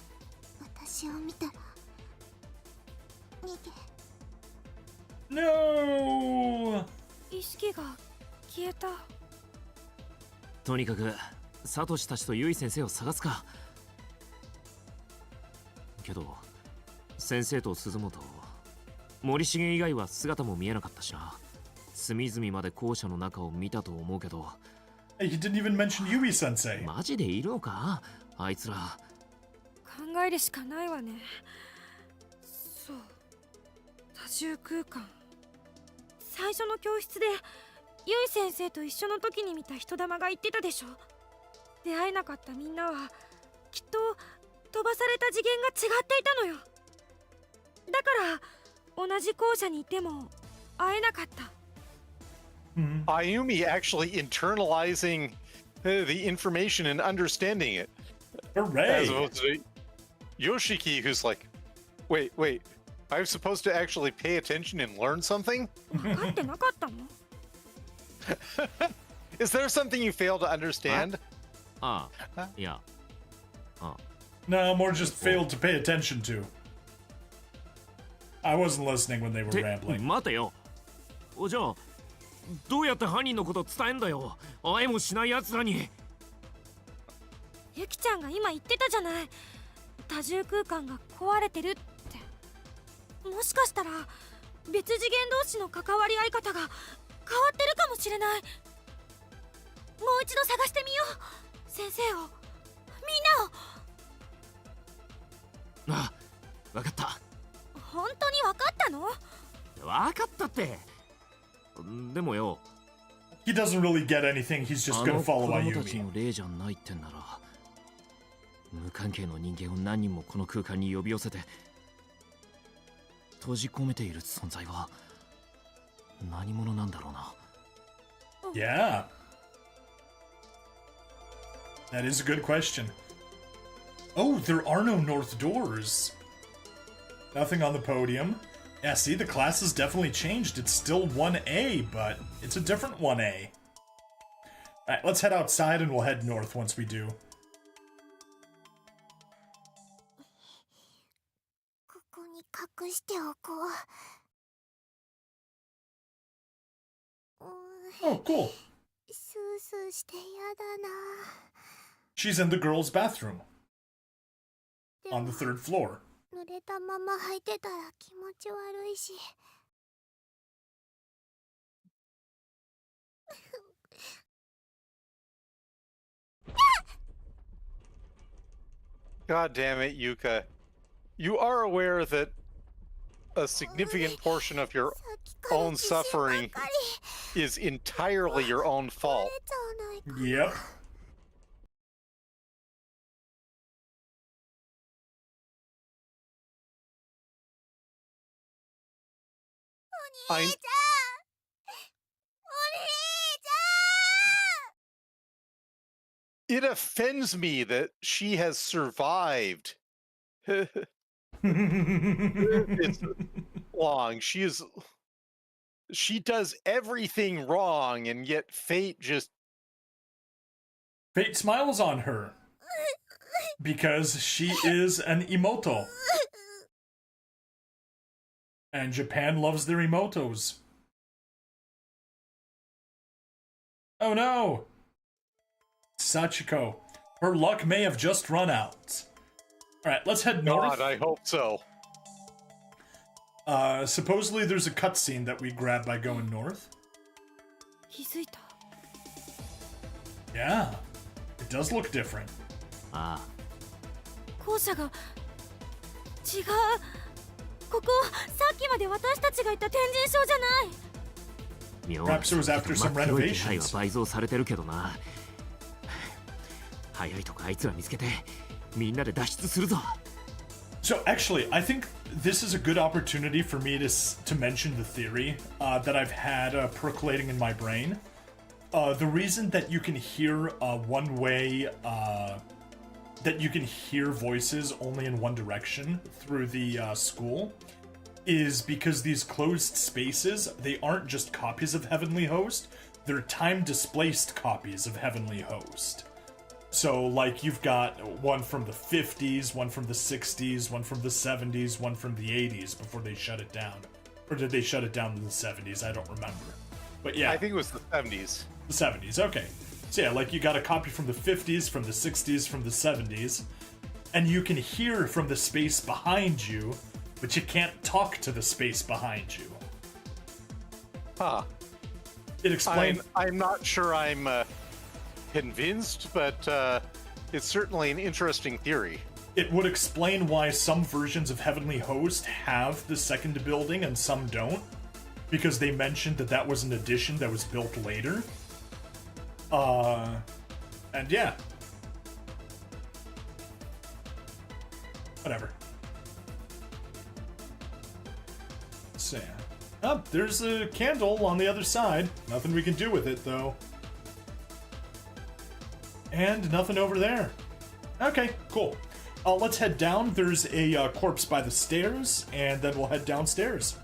私を見たら逃げ No! 意識が消えた。とにかくサトシたちとユイ先生を探すか。けど先生と鈴本森重以外は姿も見えなかったしな。隅々まで校舎の中を見たと思うけど。 Hey, he didn't even mention Yui Sensei. マジでいるのかあいつら。考えるしかないわね。そう多重空間。最初の教室でユイ先生と一緒の時に見た人玉が言ってたでしょ。出会えなかったみんなはきっと飛ばされた次元が違っていたのよ。だから同じ校舎にいても会えなかった。 Ayumi actually internalizing the information and understanding it. As Hooray! opposed to Yoshiki, who's like, wait, I'm supposed to actually pay attention and learn something? 分かってなかったの？ Is there something you fail to understand? ああ、いや。ああ。 No, more just failed to pay attention to. I wasn't listening when they were て rambling. 待てよ。じゃあどうやって犯人のこと伝えんだよ。会えもしない奴らに。ゆきちゃんが今言ってたじゃない。多重空間が壊れてるって。もしかしたら別次元同士の関わり合い方が変わってるかもしれない。もう一度探してみよう。先生を、みんなを。あ、わかった。本当に分かったの？わかったって。でもよ。He doesn't really get anything. He's just gonna follow あの子供たち Ayumi. の例じゃないってんなら、無関係の人間を何人もこの空間に呼び寄せて閉じ込めている存在は何者なんだろうな。Yeah. That is a good question. Oh, there are no north doors. Nothing on the podium. Yeah, see, the class has definitely changed. It's still 1A, but it's a different 1A. Alright, let's head outside and we'll head north once we do. ここに隠しておこう。Oh, cool. スースーして嫌だな。 She's in the girls' bathroom でも on the 3rd floor. 濡れたまま履いてたら気持ち悪いし。God damn it, Yuka. You are aware that a significant portion of your さっきから own 自信ばっ suffering か is entirely your own り fault. 折れちゃわないか Yep. お I 兄ちゃん、お兄ちゃん。 it offends me that she has survived. It's long. She does everything wrong, and yet fate just Fate smiles on her because she is an Emoto. And Japan loves their Emotos. Oh no! Sachiko. Her luck may have just run out. Alright, let's head north. God, I hope so. Supposedly there's a cutscene that we grab by going north. 気づいた。 Yeah, it does look different. あ校舎が違う。ここさっきまで私たちがいた天神ショーじゃない。あ、妙な Perhaps it was after some 真っ黒い気配 renovations. は倍増されてるけどな。早いとこあいつら見つけてみんなで脱出するぞ。 So actually, I think this is a good opportunity for me to mention the theory that I've had percolating in my brain. The reason that you can hear one way, that you can hear voices only in one direction through the school, is because these closed spaces, they aren't just copies of Heavenly Host, they're time-displaced copies of Heavenly Host. So, like, you've got one from the 50s, one from the 60s, one from the 70s, one from the 80s before they shut it down. Or did they shut it down in the 70s? I don't remember. But yeah. I think it was the 70s. The 70s, okay. So yeah, like, you got a copy from the 50s, from the 60s, from the 70s, and you can hear from the space behind you, but you can't talk to the space behind you. Huh. It explains... I'm not sure I'm convinced, but it's certainly an interesting theory. It would explain why some versions of Heavenly Host have the second building and some don't, because they mentioned that that was an addition that was built later. And yeah. Whatever. So, oh, there's a candle on the other side. Nothing we can do with it, though. And nothing over there. Okay, cool. Let's head down. There's a corpse by the stairs, and then we'll head downstairs.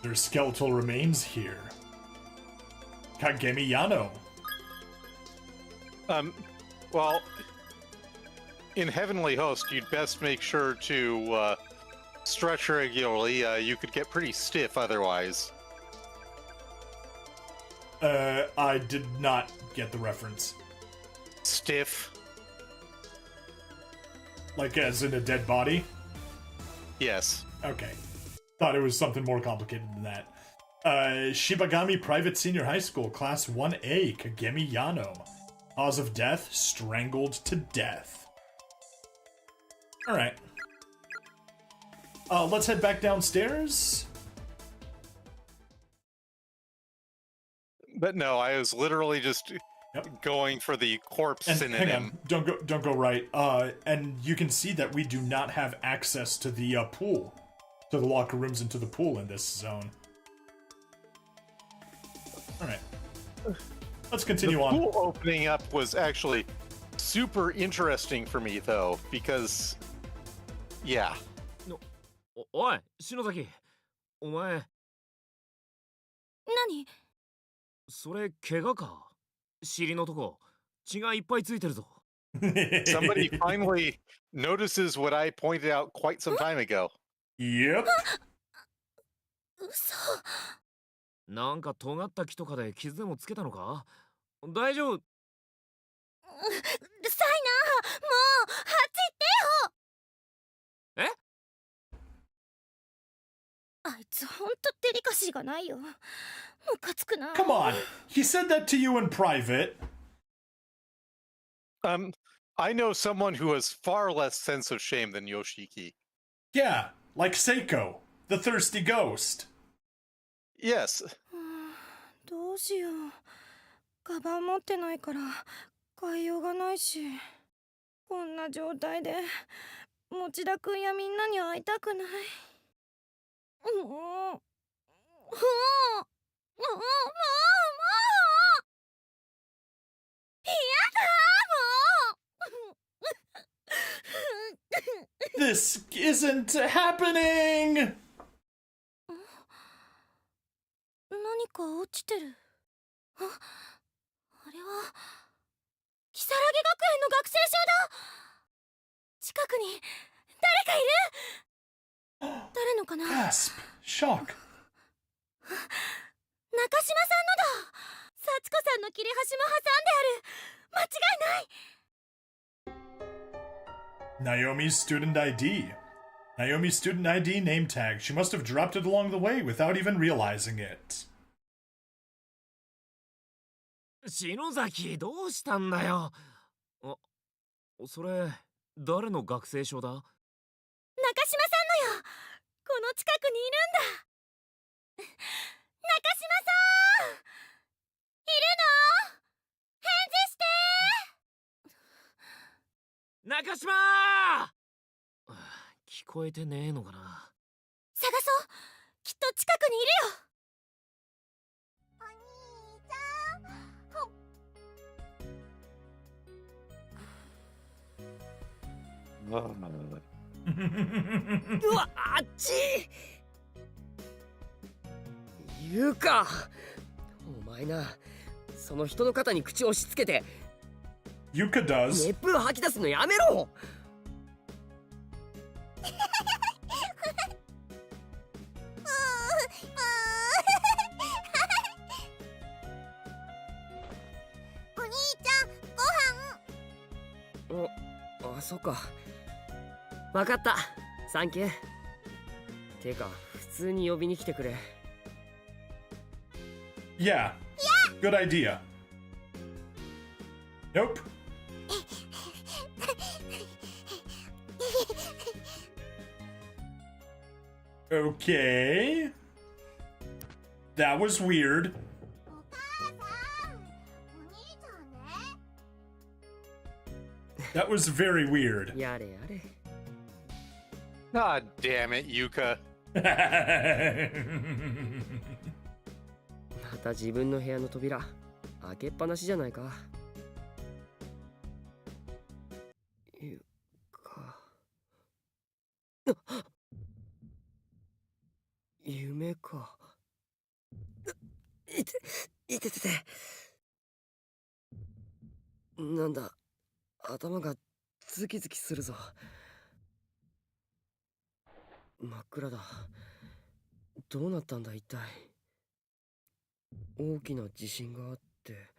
There's skeletal remains here. Kagemi Yano. Well, in Heavenly Host, you'd best make sure to stretch regularly. You could get pretty stiff otherwise. I did not get the reference. Stiff? Like as in a dead body? Yes. Okay. Thought it was something more complicated than that. Shibagami Private Senior High School, Class 1A, Kagemi Yano. Cause of death, strangled to death. Alright. Let's head back downstairs. But no, I was literally just going for the corpse And synonym. hang on, don't go right. And you can see that we do not have access to the pool, to the locker rooms and to the pool in this zone. All right, let's continue the on. Pool opening up was actually super interesting for me, though, because, yeah. おい、篠崎。お前、何？それ怪我か？尻のとこ、血がいっぱいついてるぞ。Somebody finally notices what I pointed out quite some time ago. Yep. 嘘。なんか尖った木とかで傷でもつけたのか？大丈夫？うるさいな。もう、あっち行ってよ。え？あいつほんとデリカシーがないよ。ムカつくな。 Come on, he said that to you in private. I know someone who has far less sense of shame than Yoshiki. Yeah, like Seiko, the thirsty ghost. Yes. どうしよう。カバン持ってないから買いようがないし、こんな状態で持田くんやみんなに会いたくない。もうThis isn't happening! 何か落ちてる。あれは如月学園の学生証だ。近くに誰かいる？誰のかな？ Gasp! Shock! 中島さんのだ。幸子さんの切れ端も挟んである。間違いない。Naomi's student ID. Naomi's student ID name tag. She must have dropped it along the way without even realizing it. 篠崎、どうしたんだよ。あ、それ、誰の学生証だ？中島さんのよ。この近くにいるんだ。中島さん、いるの？返事して。中島！聞こえてねえのかな。探そう。きっと近くにいるよ。お兄ちゃん。うわ、あっち。言うか。お前な、その人の肩に口を押し付けて Yuka does. 熱風吐き出すのやめろ。お兄ちゃん、ご飯。あ、そっか。わかった。サンキュー。てか、普通に呼びに来てくれ。Yeah. Good idea. Nope. Okay. That was weird. お母さん、お兄ちゃんね。That was very weird. やれやれ。God damn it, Yuka. また自分の部屋の扉開けっぱなしじゃないか。ゆか。夢か。いててて。なんだ、頭がズキズキするぞ。真っ暗だ。どうなったんだ一体。大きな地震があって。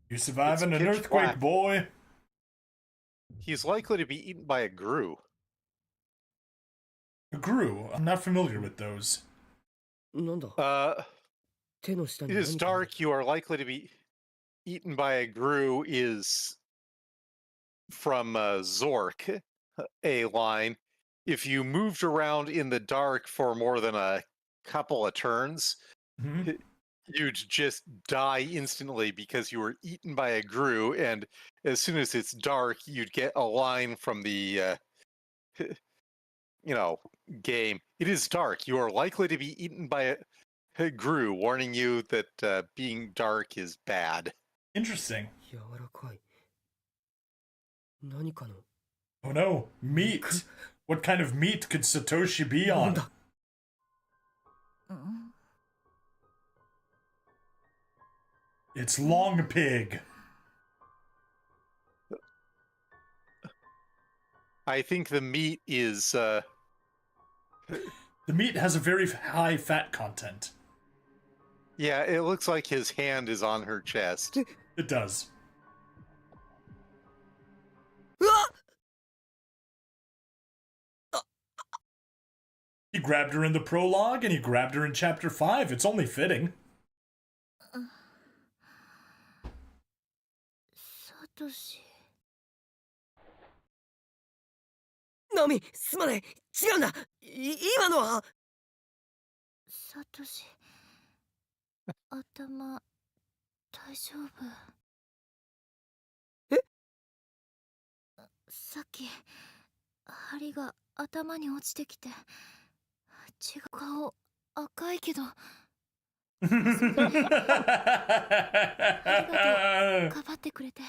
You surviving an It's pitch earthquake, black. boy. He's likely to be eaten by a grue. A grue. I'm not familiar with those. なんだ、 Uh, 手の下に it is 何か dark. You are likely to be. eaten by a Gru is from Zork, a line. If you moved around in the dark for more than a couple of turns, you'd just die instantly because you were eaten by a Gru, and as soon as it's dark, you'd get a line from the game. It is dark. You are likely to be eaten by a Gru, warning you that being dark is bad. Interesting. 柔らかい。何かの。 Oh no, meat. What kind of meat could Satoshi be on? It's long pig. I think the meat is The meat has a very high fat content. yeah, it looks like his hand is on her chest. It does. He grabbed her in the prologue and he grabbed her in chapter 5. It's only fitting. サトシ。ナミ、すまない。違うんだ。今のは。サトシ。頭、大丈夫。え？さっき、針が頭に落ちてきて、血が顔赤いけど。ありがとう、かばってくれて。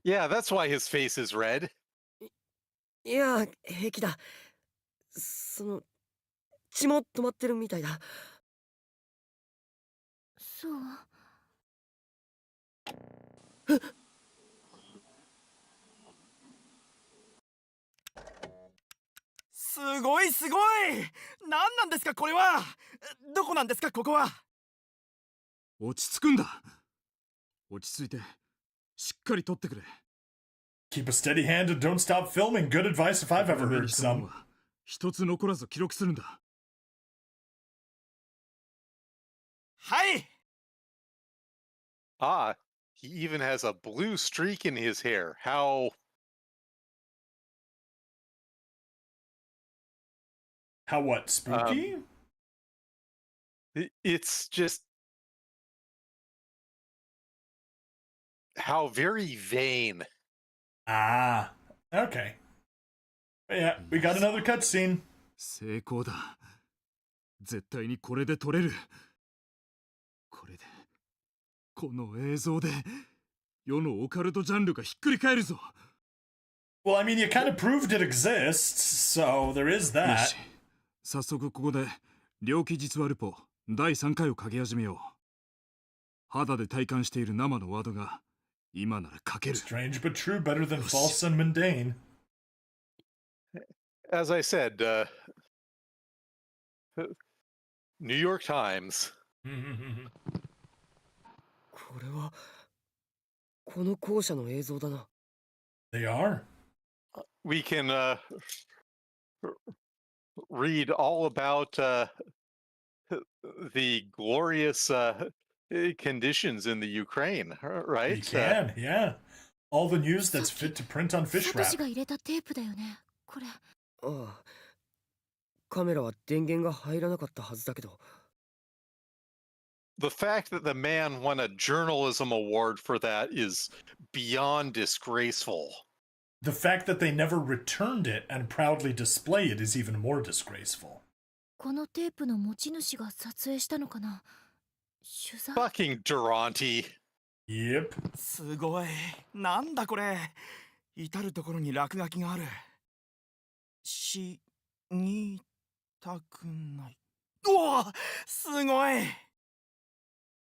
Yeah, that's why his face is red. いや、平気だ。血も止まってるみたいだ。そう。すごいすごい。何なんですかこれは。どこなんですかここは。落ち着くんだ。落ち着いてしっかり撮ってくれ。 Keep a steady hand and don't stop filming. Good advice if I've ever heard some. 一つ残らず記録するんだ。はい。Ah, he even has a blue streak in his hair. How what? Spooky? it's just how very vain. Ah, okay. Yeah, we got another cutscene. 成功だ。絶対にこれで撮れる。これで、この映像で、世のオカルトジャンルがひっくり返るぞ。Well, I mean, you kind of proved it exists, so there is よ that. し、早速ここで、猟奇実話ルポ第3回を書き始めよう。肌で体感している生のワードが、今なら書ける。Strange but true, better than false and mundane. As I said, New York Times. これはこの校舎の映像だな。 They are. We can read all about the glorious conditions in the Ukraine, right? We can, yeah. All the news that's fit to print on fish サト wrap. シが入れたテープだよね、これ。ああ。カメラは電源が入らなかったはずだけど。 The fact that the man won a journalism award for that is beyond disgraceful. The fact that they never returned it and proudly display it is even more disgraceful. このテープの持ち主が撮影したのかな。取材。 Fucking Durante. Yep. すごい。なんだこれ。至るところに落書きがある。死にたくない。うわ、すごい。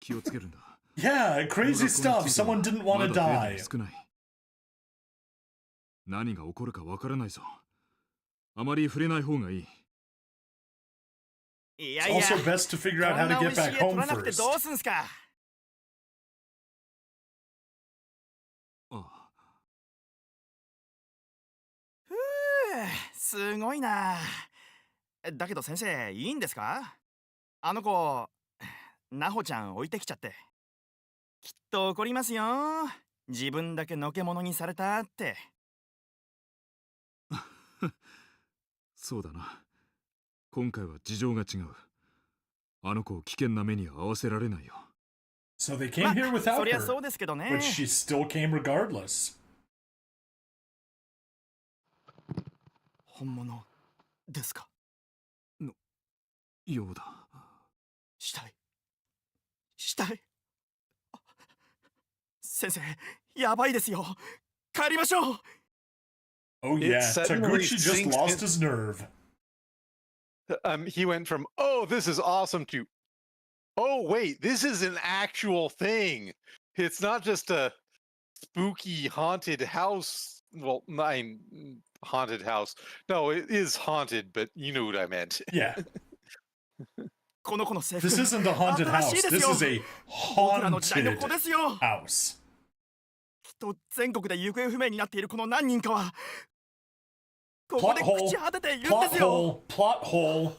気をつけるんだ。 Yeah, crazy stuff. Someone didn't want to まだデー die. タが少ない。何が起こるかわからないぞ。あまり触れない方がいい。い It's やいや。 also best to figure out how to get back こ home んな美味しい絵撮らなくて first. どうすんすか。ああ。ふぅ、すごいな。だけど先生、いいんですか？あの子、ナホちゃん置いてきちゃって。きっと怒りますよ。自分だけのけ者にされたって。そうだな。今回は事情が違う。あの子を危険な目に遭わせられないよ。So they came here without そりゃ her, そうですけどね。 but she still came regardless. 本物ですか？ようだ。したい。したい。先生、やばいですよ。帰りましょう。 Oh It yeah, suddenly Taguchi just sinks lost in- his nerve. He went from, oh, this is awesome to, oh, wait, this is an actual thing. It's not just a spooky haunted house. Well, haunted house. No, it is haunted, but you know what I meant. Yeah, この子の制服 this isn't a haunted 新し house. いですよ。 This is a 僕らの時代の子 haunted ですよ。 house. きっと全国で行方不明になっているこの何人かはここ Plot で hole. 朽ち果てているんで Plot すよ。 hole. Plot hole.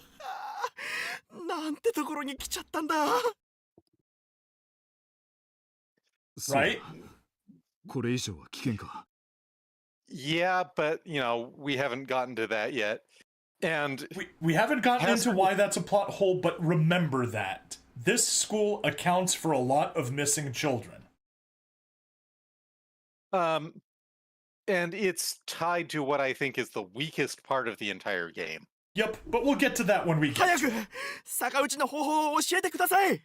なんてところに来ちゃったんだ。そうだ。 Right? これ以上は危険か。 Yeah, but, we haven't gotten to that yet. And We haven't gotten Has- into why that's a plot hole, but remember that. This school accounts for a lot of missing children. and it's tied to what I think is the weakest part of the entire game. Yep, but we'll get to that when we 早 get く to it. 逆打ちの方法を教えてください。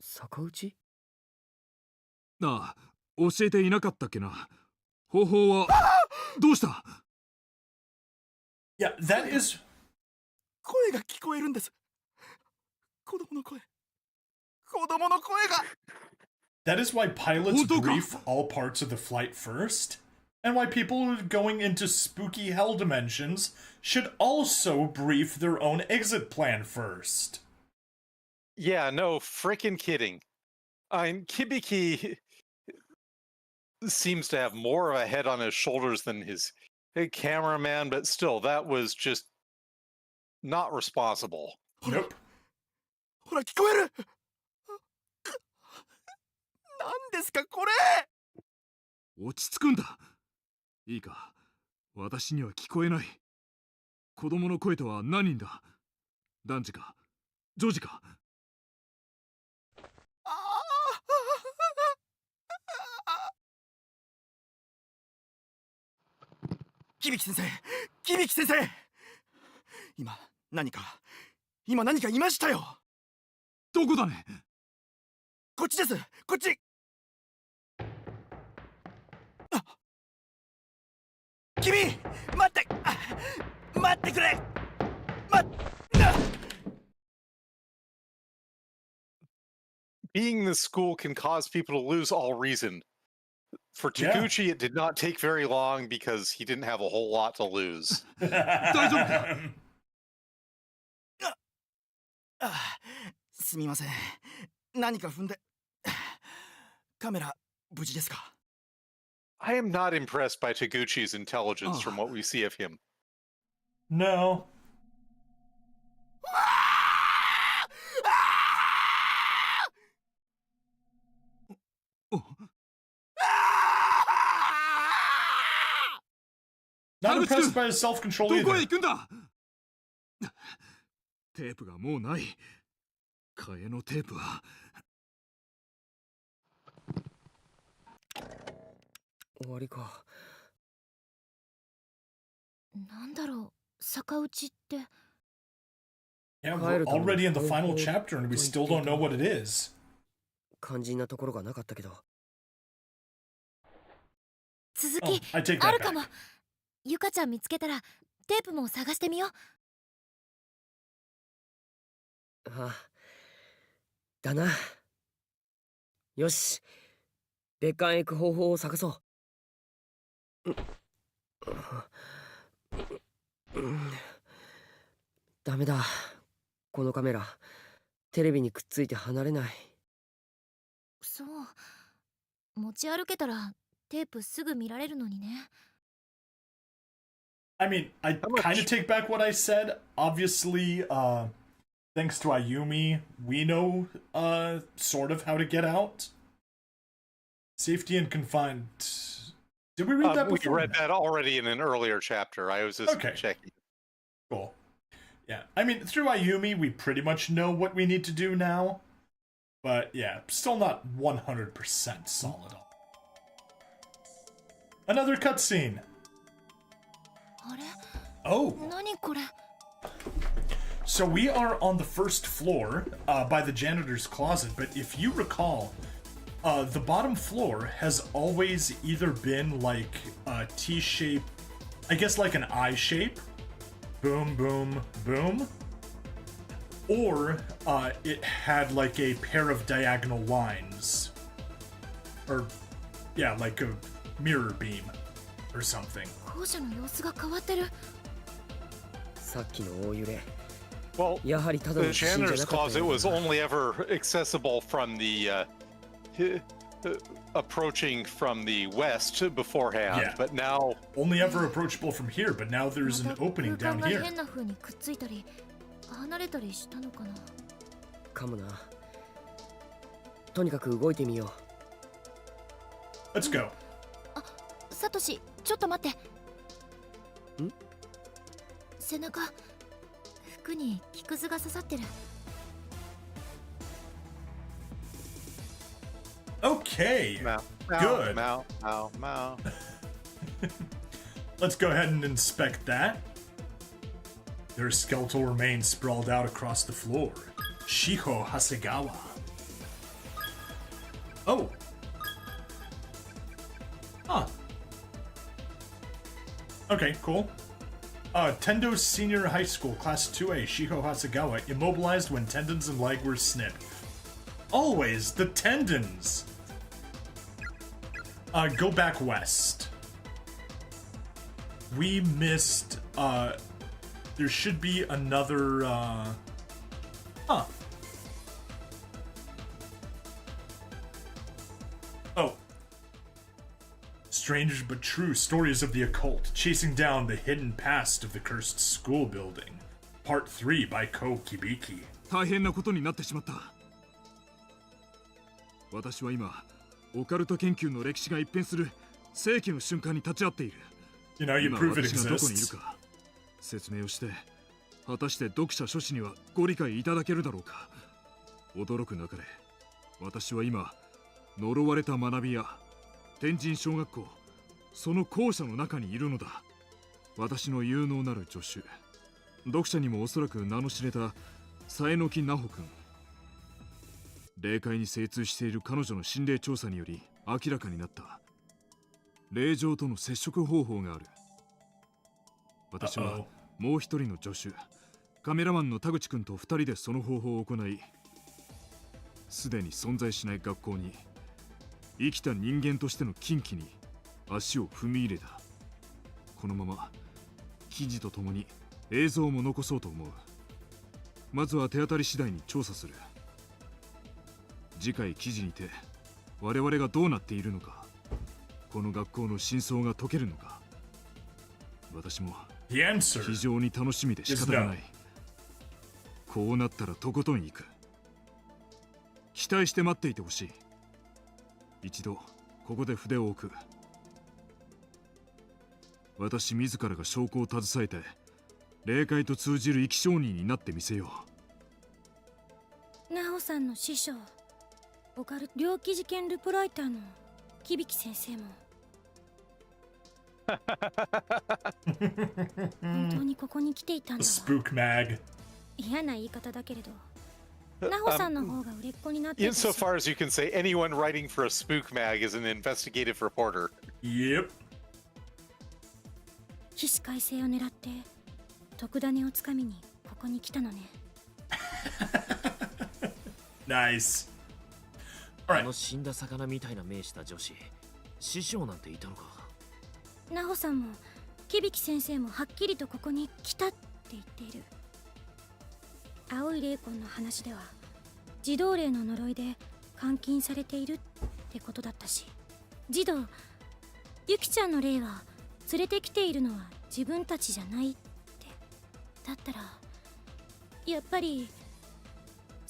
逆打ち？ああ、教えていなかったっけな。方法はどうした？ Yeah, that is 声が聞こえるんです。子供の声。子供の声が。 that is why pilots Hold on. brief all parts of the flight first, and why people going into spooky hell dimensions should also brief their own exit plan first. Yeah, no frickin' kidding. Kibiki seems to have more of a head on his shoulders than his cameraman, but still, that was just not responsible. Nope. ほら聞こえる。何ですかこれ。落ち着くんだ。いいか、私には聞こえない。子供の声とは何人だ？男児か女児か？響先生、響先生。今何かいましたよ。どこだね？こっちです。こっち。あ、君、待ってくれ。Being the school can cause people to lose all reason. For Yeah. Taguchi, it did not take very long because he didn't have a whole lot to lose. 大丈夫か？すみません。何か踏んで。カメラ無事ですか？ I am not impressed by Taguchi's intelligence from what we see of him. No. お Not Taguchi-kun! impressed by his self-control どこへ either. 行くんだ？テープがもうない。替えのテープは。終わりか。なんだろう、逆打ちって。 Yeah, we're already in the final chapter and we still don't know what it is. 肝心なところがなかったけど。続 Oh, き I take あ that るか back. も。ゆかちゃん見つけたらテープも探してみよう。ああ。だな。よし。別館へ行く方法を探そう。ダメだ。このカメラ、テレビにくっついて離れない。そう。持ち歩けたらテープすぐ見られるのにね。I mean, I kind of take back what I said. Obviously, thanks to Ayumi, we know sort of how to get out. Safety and confined. Did we read that before? We read that already in an earlier chapter. I was just checking. Cool. Yeah, I mean, through Ayumi, we pretty much know what we need to do now. But yeah, still not 100% solid. Another cutscene. Oh. So we are on the first floor by the janitor's closet, but if you recall, the bottom floor has always either been like a T-shape, I guess like an I shape, boom, boom, boom, or it had like a pair of diagonal lines, or yeah, like a mirror beam or something. Well, the janitor's closet was only ever accessible from the approaching from the west beforehand, yeah. But now only ever approachable from here, but now there's an opening down here. Let's go. サトシ、ちょっと待って。背中、服に木くずが刺さってる。Okay. Good. Let's go ahead and inspect that. Their skeletal remains sprawled out across the floor. Shiho Hasegawa. Oh. Huh. Okay, cool. Tendo Senior High School, Class 2A, Shiho Hasegawa, immobilized when tendons and leg were snipped. Always the tendons! Go back west. We missed, there should be another, huh. Oh. Strange but true stories of the occult, chasing down the hidden past of the cursed school building. Part 3 by Ko Kibiki. 大変なことになってしまった。私は今、オカルト研究の歴史が一変する世紀の瞬間に立ち会っている。今私がどこにいるか説明をして、果たして読者諸子にはご理解いただけるだろうか。驚くなかれ、私は今、呪われた学び屋、天神小学校、その校舎の中にいるのだ。私の有能なる助手、読者にもおそらく名の知れた佐榎木奈穂君。霊界に精通している彼女の心霊調査により明らかになった霊場との接触方法がある。私はもう一人の助手、カメラマンの田口君と二人でその方法を行い、すでに存在しない学校に生きた人間としての禁忌に足を踏み入れた。このまま記事とともに映像も残そうと思う。まずは手当たり次第に調査する。次回記事にて我々がどうなっているのか、この学校の真相が解けるのか、私も非常に楽しみで仕方がない。こうなったらとことん行く。期待して待っていてほしい。一度ここで筆を置く。私自らが証拠を携えて霊界と通じる生き証人になってみせよう。奈穂さんの師匠、オカルト猟奇事件ルポライターの木引先生も本当にここに来ていたんだ。Spook mag。嫌な言い方だけれど、奈穂さんの方が売れっ子になってるし。Insofar as you can say, anyone writing for a spook mag is an investigative reporter. Yep. 起死回生を狙って特ダネをつかみにここに来たのね。Nice。あの死んだ魚みたいな目した女子、師匠なんていたのか。奈穂さんも木引先生もはっきりとここに来たって言っている。青い霊魂の話では児童霊の呪いで監禁されているってことだったし、児童ゆきちゃんの霊は連れてきているのは自分たちじゃないって。だったらやっぱり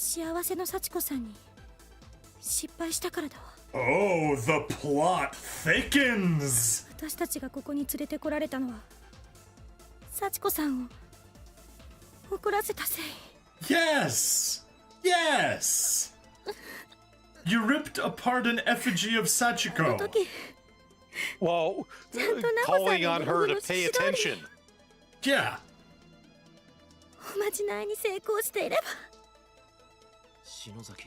幸せの幸子さんに失敗したからだわ。 Oh, the plot thickens! 私たちがここに連れてこられたのは幸子さんを怒らせたせい。 Yes! Yes! You ripped apart an effigy of あの Sachiko. 時 Well, calling on her to pay attention. Yeah. おまじないに成功していれば篠崎。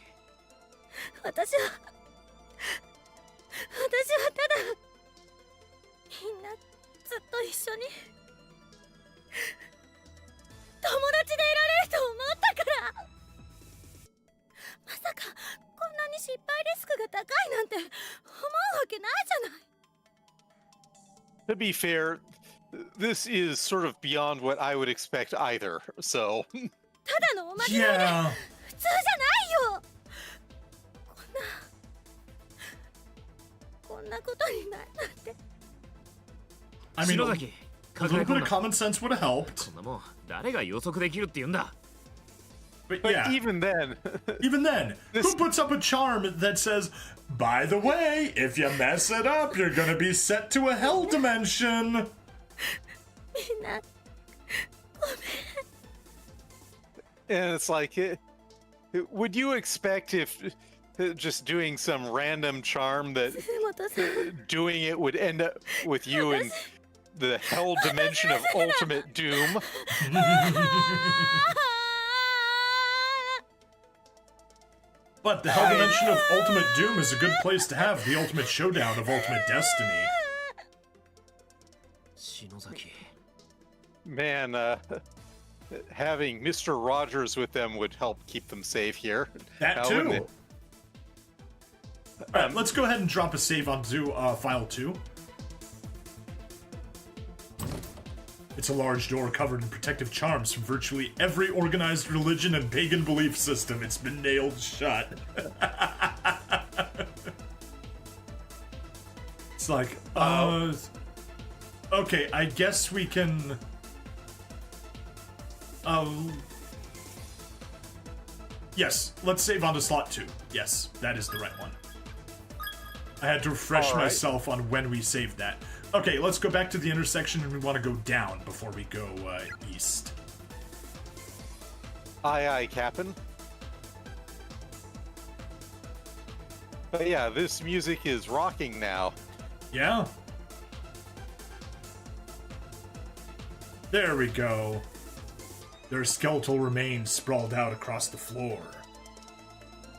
私はただみんなずっと一緒に友達でいられると思ったから。まさかこんなに失敗リスクが高いなんて思うわけないじゃない。 To be fair, this is sort of beyond what I would expect either, so. ただのおまじないで Yeah. 普通じゃないよ。こんなことになるなんて。 I mean, 篠 a 崎。 little bit of common sense would have helped. こんなもん誰が予測できるって言うんだ。 But But yeah, even then, even then, This- who puts up a charm that says, by the way, if you mess it up, you're gonna be set to a hell dimension? みんな and it's like, would you expect if just doing some random charm that 鈴本さん doing it would end up with you in the hell dimension of ultimate doom? But the hell dimension of ultimate doom is a good place to have the ultimate showdown of ultimate destiny. 篠崎。 Man, having Mr. Rogers with them would help keep them safe here. That Now, wouldn't too. it? Alright, let's go ahead and drop a save onto file 2. It's a large door covered in protective charms from virtually every organized religion and pagan belief system. It's been nailed shut. It's like, okay, I guess we can... Yes, let's save onto slot 2. Yes, that is the right one. I had to refresh All right. myself on when we saved that. Okay, let's go back to the intersection, and we want to go down before we go east. Aye, aye, Captain. But yeah, this music is rocking now. Yeah. There we go. Their skeletal remains sprawled out across the floor.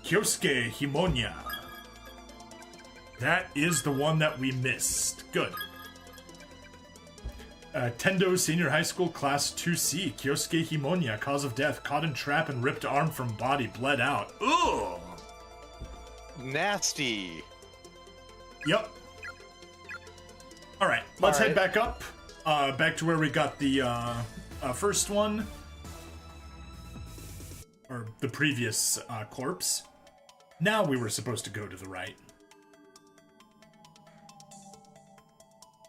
Kyosuke Himonya. That is the one that we missed. Good. Tendo Senior High School Class 2C. Kyosuke Himonya. Cause of death. Caught in trap and ripped arm from body. Bled out. Ugh. Nasty. Yep. Alright, let's head Alright. back up. Back to where we got the first one. Or the previous corpse. Now we were supposed to go to the right.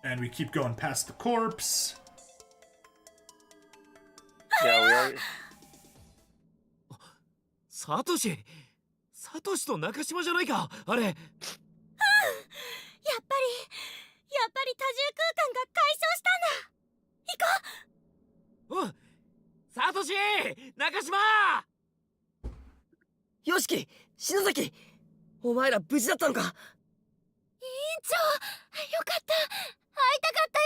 And we keep going past the corpse. Yeah, we are. サトシと中島じゃないかあれ。やっぱり多重空間が解消したんだ。行こう。うん。サトシ、中島。よしき、篠崎、お前ら無事だったのか。委員長、よかった。会いたかったよ。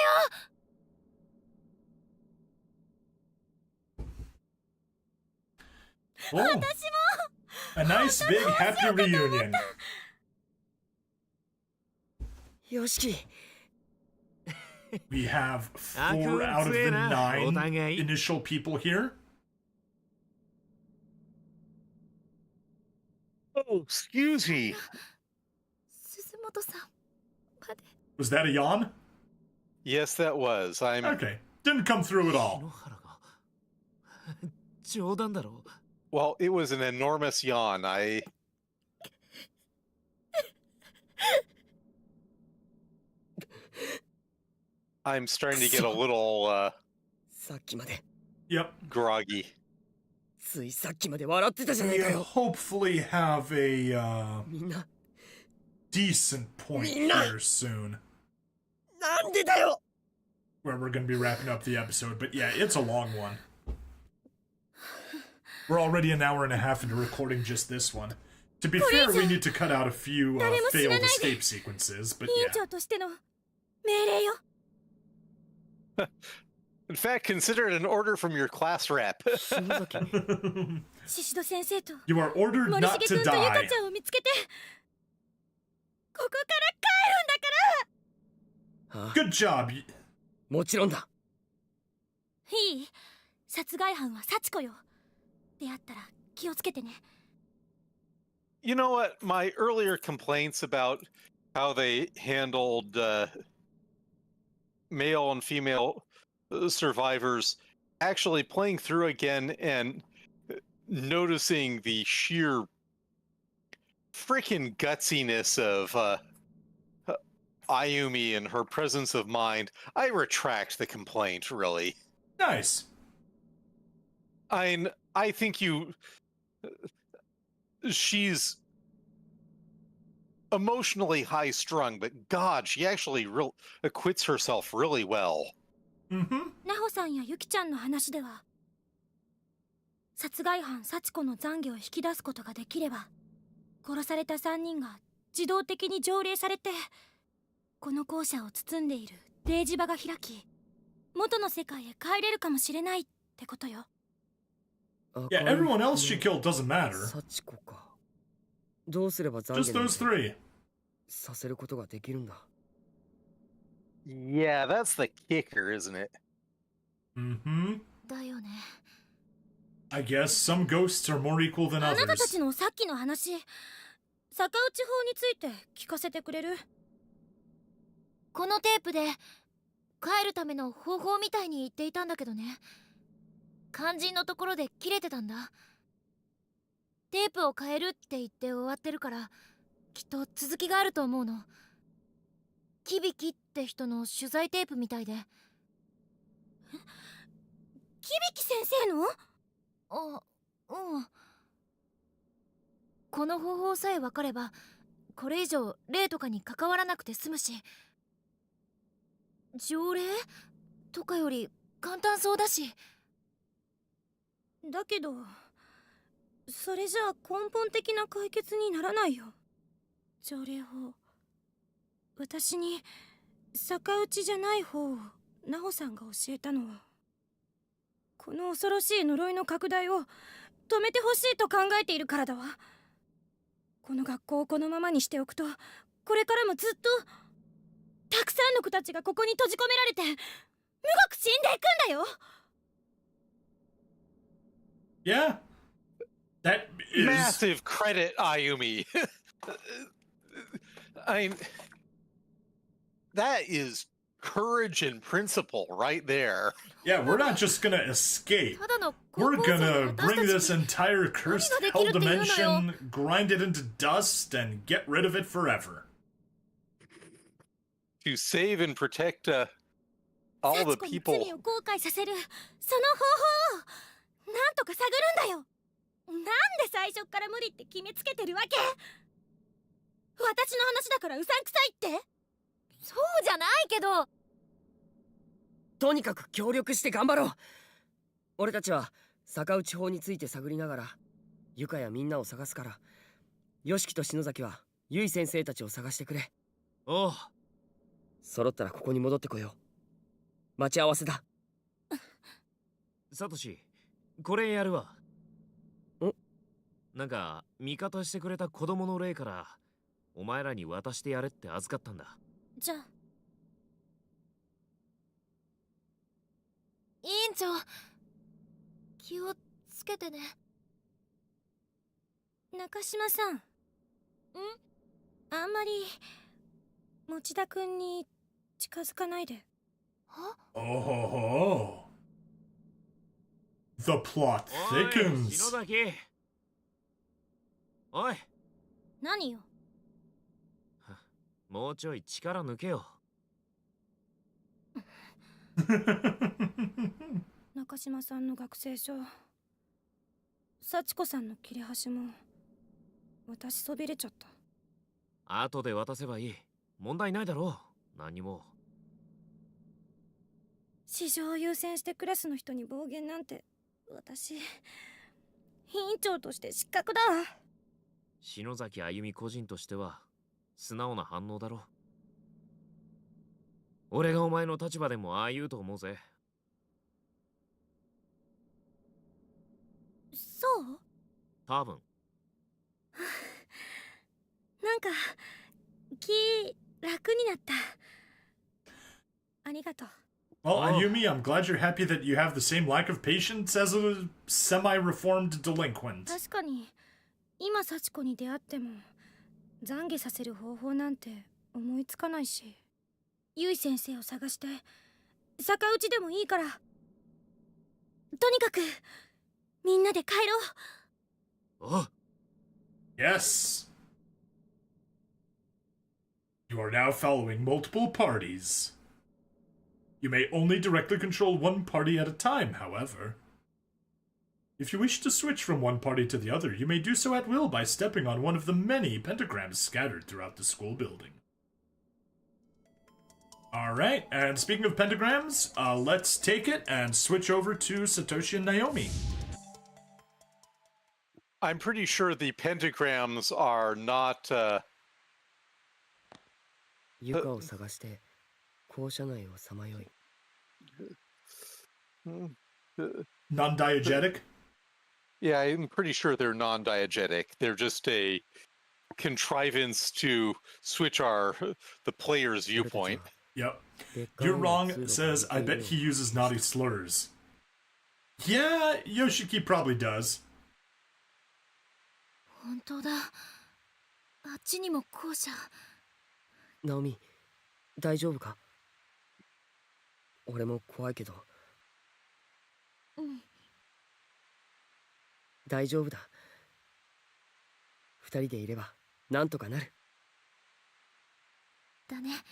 Oh, a nice big happy reunion. よしき、 We have 4 out of the 9 initial people here. Oh, excuse me. 鈴本さんまで。 Was that a yawn? Yes, that was. I'm. Okay. Didn't come through at all. 篠原が。冗談だろ。 Well, it was an enormous yawn. I'm starting to get a little さっきまで Yep. groggy. ついさっきまで笑ってたじゃない We かよ。 hopefully have a みんな decent point here soon なんでだよ。 where we're going to be wrapping up the episode. But yeah, it's a long one. We're already an hour and a half into recording just this one. To be fair, we need to cut out a few failed escape sequences, but 委員 yeah. 長としての命令よ。 In fact, consider it an order from your class rep. 篠崎。宍戸先生と You are ordered 森 not 重 to 君とゆか die. ちゃんを見つけて、ここから帰るんだから。 Good job. もちろんだ。いい？殺害犯は幸子よ。出会ったら気をつけてね。 You know what? My earlier complaints about how they handled male and female survivors, actually playing through again and noticing the sheer freaking gutsiness of Ayumi and her presence of mind, I retract the complaint, really. Nice. I think she's emotionally high strung, but God, she actually acquits herself really well. Mm-hmm. 奈穂さんやゆきちゃんの話では、殺害犯幸子の懺悔を引き出すことができれば、殺された3人が自動的に条例されて、この校舎を包んでいる例示場が開き、元の世界へ帰れるかもしれないってことよ。 Yeah, everyone else she killed doesn't matter. 幸子か。どうすれば懺 Just 悔なん those て three. させることができるんだ。 Yeah, that's the kicker, isn't it? Mm-hmm. だよね。 I guess some ghosts are more equal than あなたた others. ちのさっきの話、逆打ち法について聞かせてくれる？このテープで帰るための方法みたいに言っていたんだけどね。肝心のところで切れてたんだ。テープを変えるって言って終わってるから、きっと続きがあると思うの。キビキって人の取材テープみたいで。キビキ先生の？あ、うん。この方法さえ分かれば、これ以上霊とかに関わらなくて済むし、条例とかより簡単そうだし。だけど、それじゃあ根本的な解決にならないよ。条例法。私に逆打ちじゃない方を奈穂さんが教えたのは、この恐ろしい呪いの拡大を止めてほしいと考えているからだわ。この学校をこのままにしておくと、これからもずっとたくさんの子たちがここに閉じ込められて無ごく死んでいくんだよ。 Yeah. That is... Massive credit, Ayumi. That is courage and principle right there. Yeah, we're not just gonna escape. We're gonna bring this entire cursed hell dimension, grind it into dust, and get rid of it forever. To save and protect all the people. 幸子に罪を後悔させるその方法をなんとか探るんだよ。なんで最初から無理って決めつけてるわけ？私の話だからうさんくさいって？そうじゃないけど。とにかく協力して頑張ろう。俺たちは逆打ち法について探りながらゆかやみんなを探すから、よしきと篠崎はゆい先生たちを探してくれ。おう。揃ったらここに戻ってこよう。待ち合わせだ。サトシ、これやるわ。ん？なんか味方してくれた子供の霊からお前らに渡してやれって預かったんだ。じゃあ委員長、気をつけてね。中島さん、あんまり持田くんに近づかないで。は？ Oh. The plot おい、 thickens. 篠崎。おい。何よ。もうちょい力抜けよ。中島さんの学生証、幸子さんの切れ端も私そびれちゃった。後で渡せばいい。問題ないだろう。何も。市場を優先してクラスの人に暴言なんて、私委員長として失格だ。篠崎あゆみ個人としては素直な反応だろ。俺がお前の立場でもああ言うと思うぜ。そう多分。なんか気楽になった。ありがとう。Well, Ayumi, I'm glad you're happy that you have the same lack of patience as a semi-reformed delinquent. 確かに今幸子に出会っても懺悔させる方法なんて思いつかないし、ゆい先生を探して逆打ちでもいいから、とにかくみんなで帰ろう。あ、Yes. You are now following multiple parties. You may only directly control one party at a time, however. If you wish to switch from one party to the other, you may do so at will by stepping on one of the many pentagrams scattered throughout the school building. Alright, and speaking of pentagrams, let's take it and switch over to Satoshi and Naomi. I'm pretty sure the pentagrams are not, ユカを探して校舎内をさまよい。Non-diegetic? Yeah, I'm pretty sure they're non-diegetic. They're just a contrivance to switch the player's viewpoint. Yep. You're wrong, says, I bet he uses naughty slurs. Yeah, Yoshiki probably does. 本当だ。あっちにも校舎。ナオミ、大丈夫か？俺も怖いけど。うん。大丈夫だ。二人でいればなんとかなる。だね。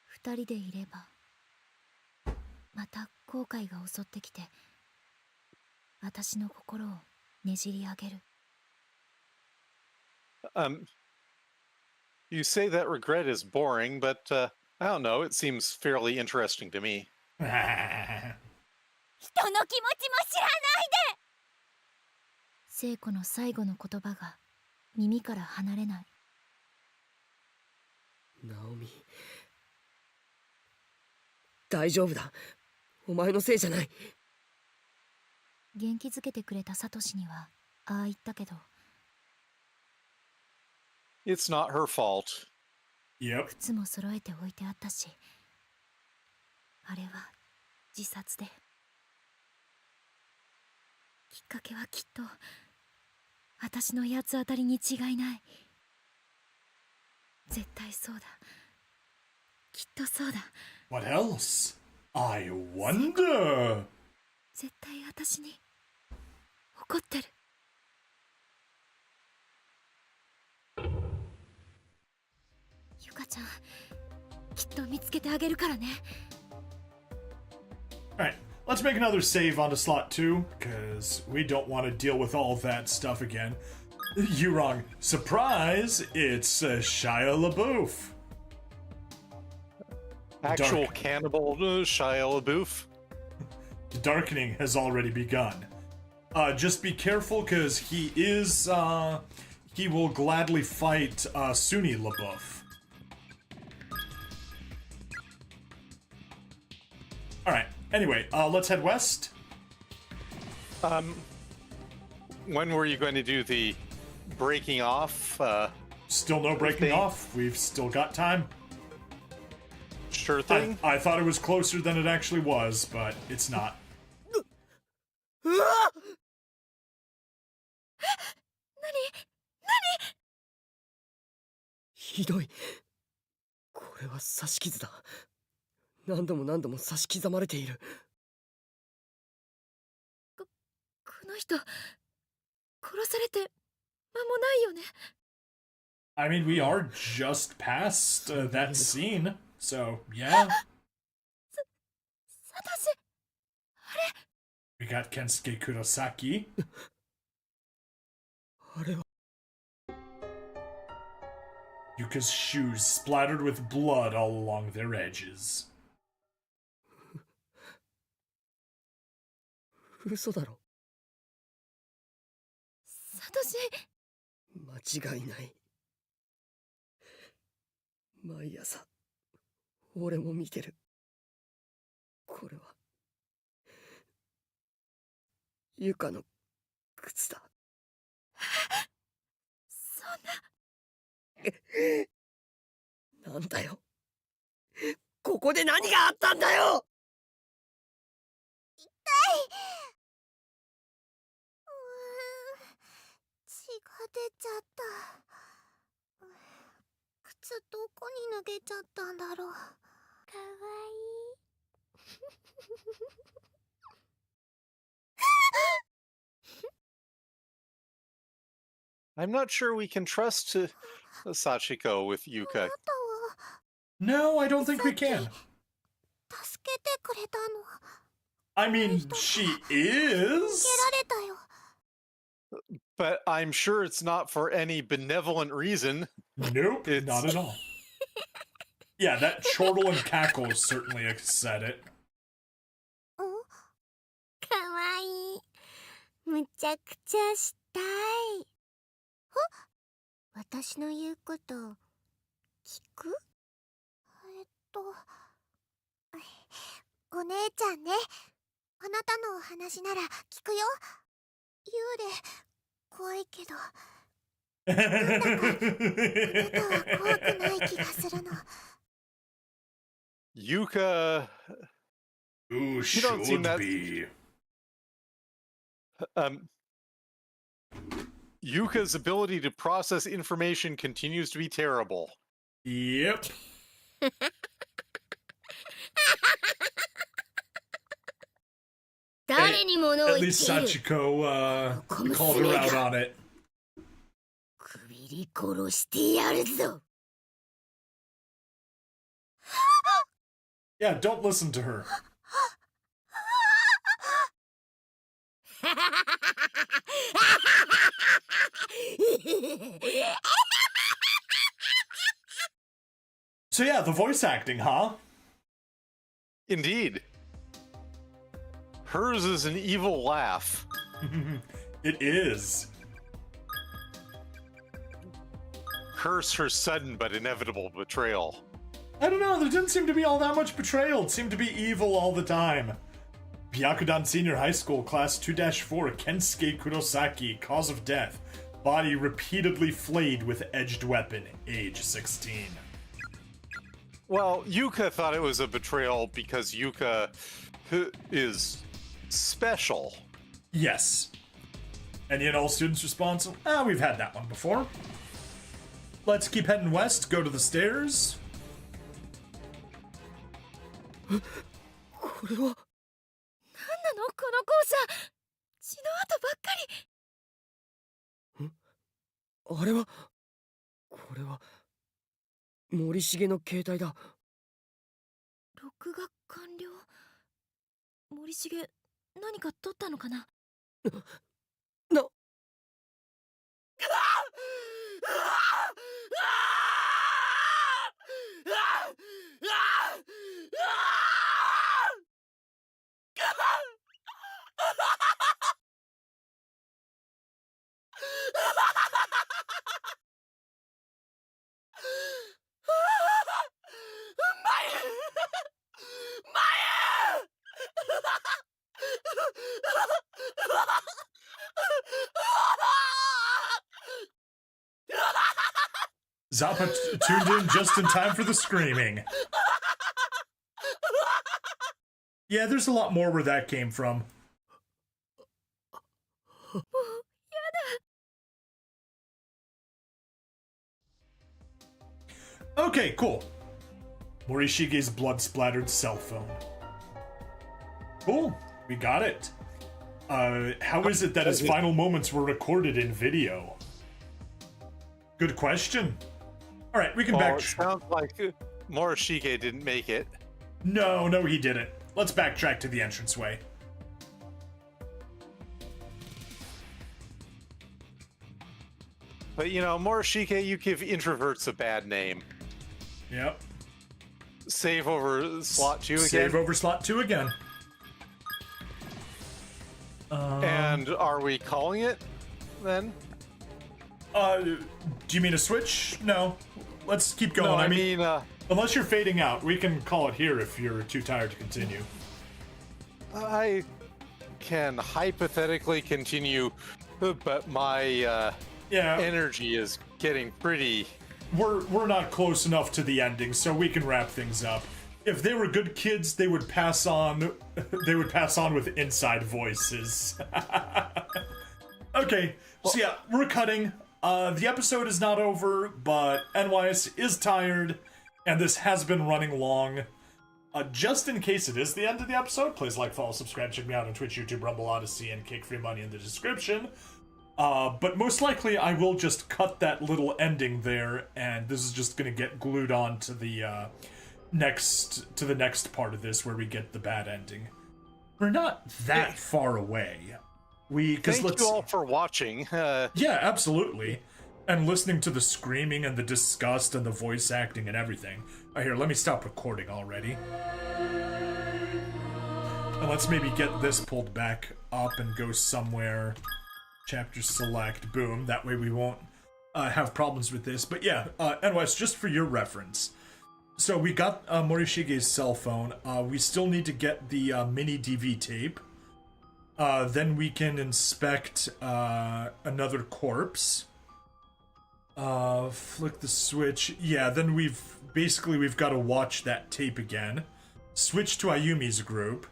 二人でいればまた後悔が襲ってきて、私の心をねじり上げる。You say that regret is boring, but I don't know. It seems fairly interesting to me. 人の気持ちも知らないで。聖子の最後の言葉が耳から離れない。ナオミ、大丈夫だ。お前のせいじゃない。元気づけてくれたサトシにはああ言ったけど、It's not her fault. Yep. 靴も揃えて置いてあったし、あれは自殺で。きっかけはきっと私の八つ当たりに違いない。絶対そうだ。きっとそうだ。What else? I wonder. 絶対私に怒ってる。ゆかちゃん、きっと見つけてあげるからね。Alright, let's make another save onto slot 2, because we don't want to deal with all that stuff again. You wrong. Surprise! It's Shia LaBeouf. Actual Dark. cannibal Shia LaBeouf. The darkening has already begun. Just be careful, because he is, he will gladly fight Suni LaBeouf. Alright, anyway, let's head west. When were you going to do the breaking off? Still no breaking off. We've still got time. Sure thing. I thought it was closer than it actually was, but it's not. ひどい。これは刺し傷だ。何度も何度も刺し刻まれている。この人、殺されて間もないよね。I mean, we are just past that scene, so yeah. サトシ、あれ、We got Kensuke Kurosaki. あれは Yuka's shoes splattered with blood all along their edges. 嘘だろ。サトシ。間違いない。毎朝俺も見てる。これはユカの靴だ。そんな。なんだよ。ここで何があったんだよ。痛い。血が出ちゃった。靴どこに脱げちゃったんだろう。かわいい。I'm not sure we can trust Sachiko with Yuka. No, I don't think we can. 助けてくれたの。 I mean, she is. 蹴られたよ。 But I'm sure it's not for any benevolent reason. Nope, not at all. Yeah, that chortle and cackle certainly said it. かわいい。むちゃくちゃしたい。私の言うこと聞く？お姉ちゃんね。あなたのお話なら聞くよ。幽霊怖いけど。なんだかあなたは怖くない気がするの。Yuka. Ooh, You don't seem should that. be. Yuka's ability to process information continues to be terrible. Yep. At least Sachiko called her out on it. Yeah, don't listen to her. So yeah, the voice acting, huh? Indeed. Hers is an evil laugh. It is. Curse her sudden but inevitable betrayal. I don't know, there didn't seem to be all that much betrayal. It seemed to be evil all the time. Byakudan Senior High School, Class 2-4, Kensuke Kurosaki, cause of death. Body repeatedly flayed with edged weapon, age 16. Well, Yuka thought it was a betrayal because Yuka is special. Yes. And yet all students' response, we've had that one before. Let's keep heading west, go to the stairs. これは何なのこの校舎。血の跡ばっかり。あれはこれは森重の携帯だ。録画完了。森重何か撮ったのかな。なZappa tuned in just in time for the screaming. Yeah, there's a lot more where that came from. Okay, cool. Morishige's blood-splattered cell phone. Cool, we got it. How is it that his final moments were recorded in video? Good question. All right, we can It sounds like Morishige didn't make it. No, he didn't. Let's backtrack to the entranceway. But you know, Morishige, you give introverts a bad name. Yep. Save over slot 2 again. Save over slot 2 again. And are we calling it then? Do you mean a switch? No. Let's keep going. No, I mean unless you're fading out, we can call it here if you're too tired to continue. I can hypothetically continue, but my energy is getting pretty. We're not close enough to the ending, so we can wrap things up. If they were good kids, they would pass on. They would pass on with inside voices. Okay, so yeah, we're cutting. The episode is not over, but Nweis is tired, and this has been running long. Just in case it is the end of the episode, please like, follow, subscribe, check me out on Twitch, YouTube, Rumble, Odyssey, and Cake Free Money in the description. But most likely I will just cut that little ending there, and this is just gonna get glued on to the next part of this where we get the bad ending. We're not that far away. Thank you all for watching. Yeah, absolutely. And listening to the screaming and the disgust and the voice acting and everything. Here, let me stop recording already. And let's maybe get this pulled back up and go somewhere. Chapter select, boom. That way we won't have problems with this. But yeah, Nweis, just for your reference. So we got Morishige's cell phone. We still need to get the mini DV tape. Then we can inspect another corpse. Flick the switch. Yeah, then we've got to watch that tape again. Switch to Ayumi's group.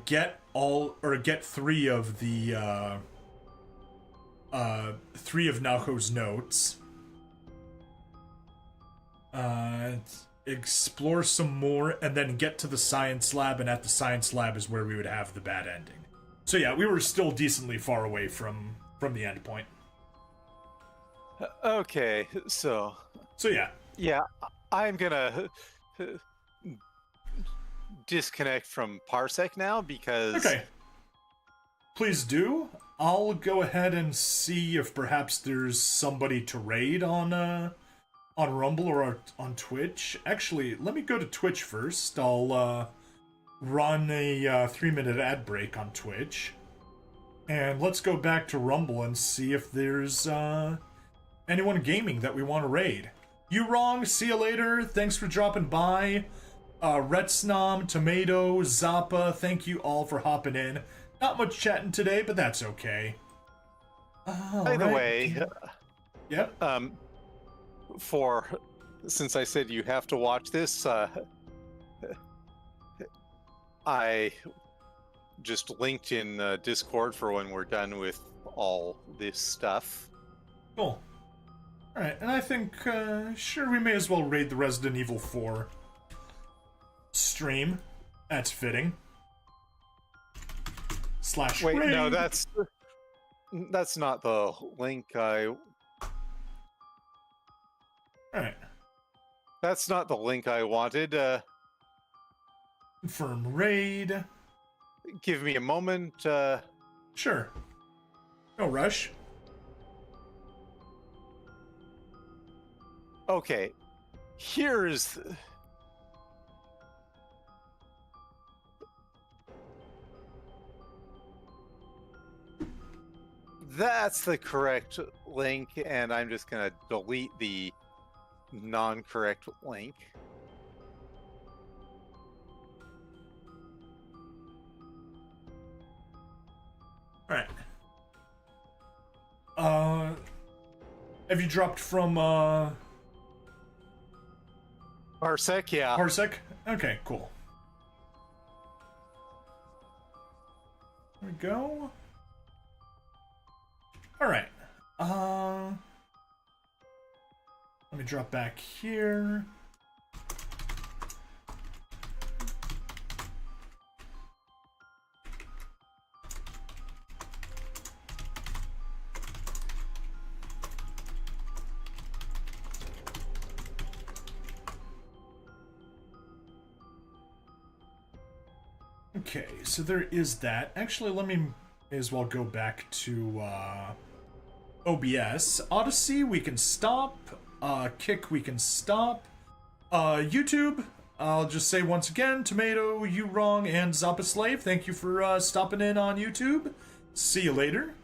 Get 3 of the 3 of Naoko's notes. Explore some more, and then get to the science lab, and at the science lab is where we would have the bad ending. So yeah, we were still decently far away from the end point. Okay, so yeah, I'm gonna disconnect from Parsec now because... Okay. Please do. I'll go ahead and see if perhaps there's somebody to raid on Rumble or on Twitch. Actually, let me go to Twitch first. I'll run a 3-minute ad break on Twitch. And let's go back to Rumble and see if there's anyone gaming that we want to raid. You wrong, see you later. Thanks for dropping by. Retsnom, Tomato, Zappa, thank you all for hopping in. Not much chatting today, but that's okay. By the way, yep. Since I said you have to watch this, I just linked in Discord for when we're done with all this stuff. Cool. Alright, and I think, sure, we may as well raid the Resident Evil 4 stream. That's fitting. / Wait, raid. no, that's not the link I... Alright. That's not the link I wanted. Confirm raid. Give me a moment. Sure. No rush. Okay. Here's... That's the correct link, and I'm just gonna delete the non-correct link. Alright. Have you dropped from, Parsec, yeah. Parsec? Okay, cool. There we go. Alright. Let me drop back here. Okay, so there is that. Actually, let me may as well go back to, OBS. Odyssey, we can stop. Kick, we can stop. YouTube, I'll just say once again, Tomato, You Wrong, and Zappa Slave, thank you for stopping in on YouTube. See you later.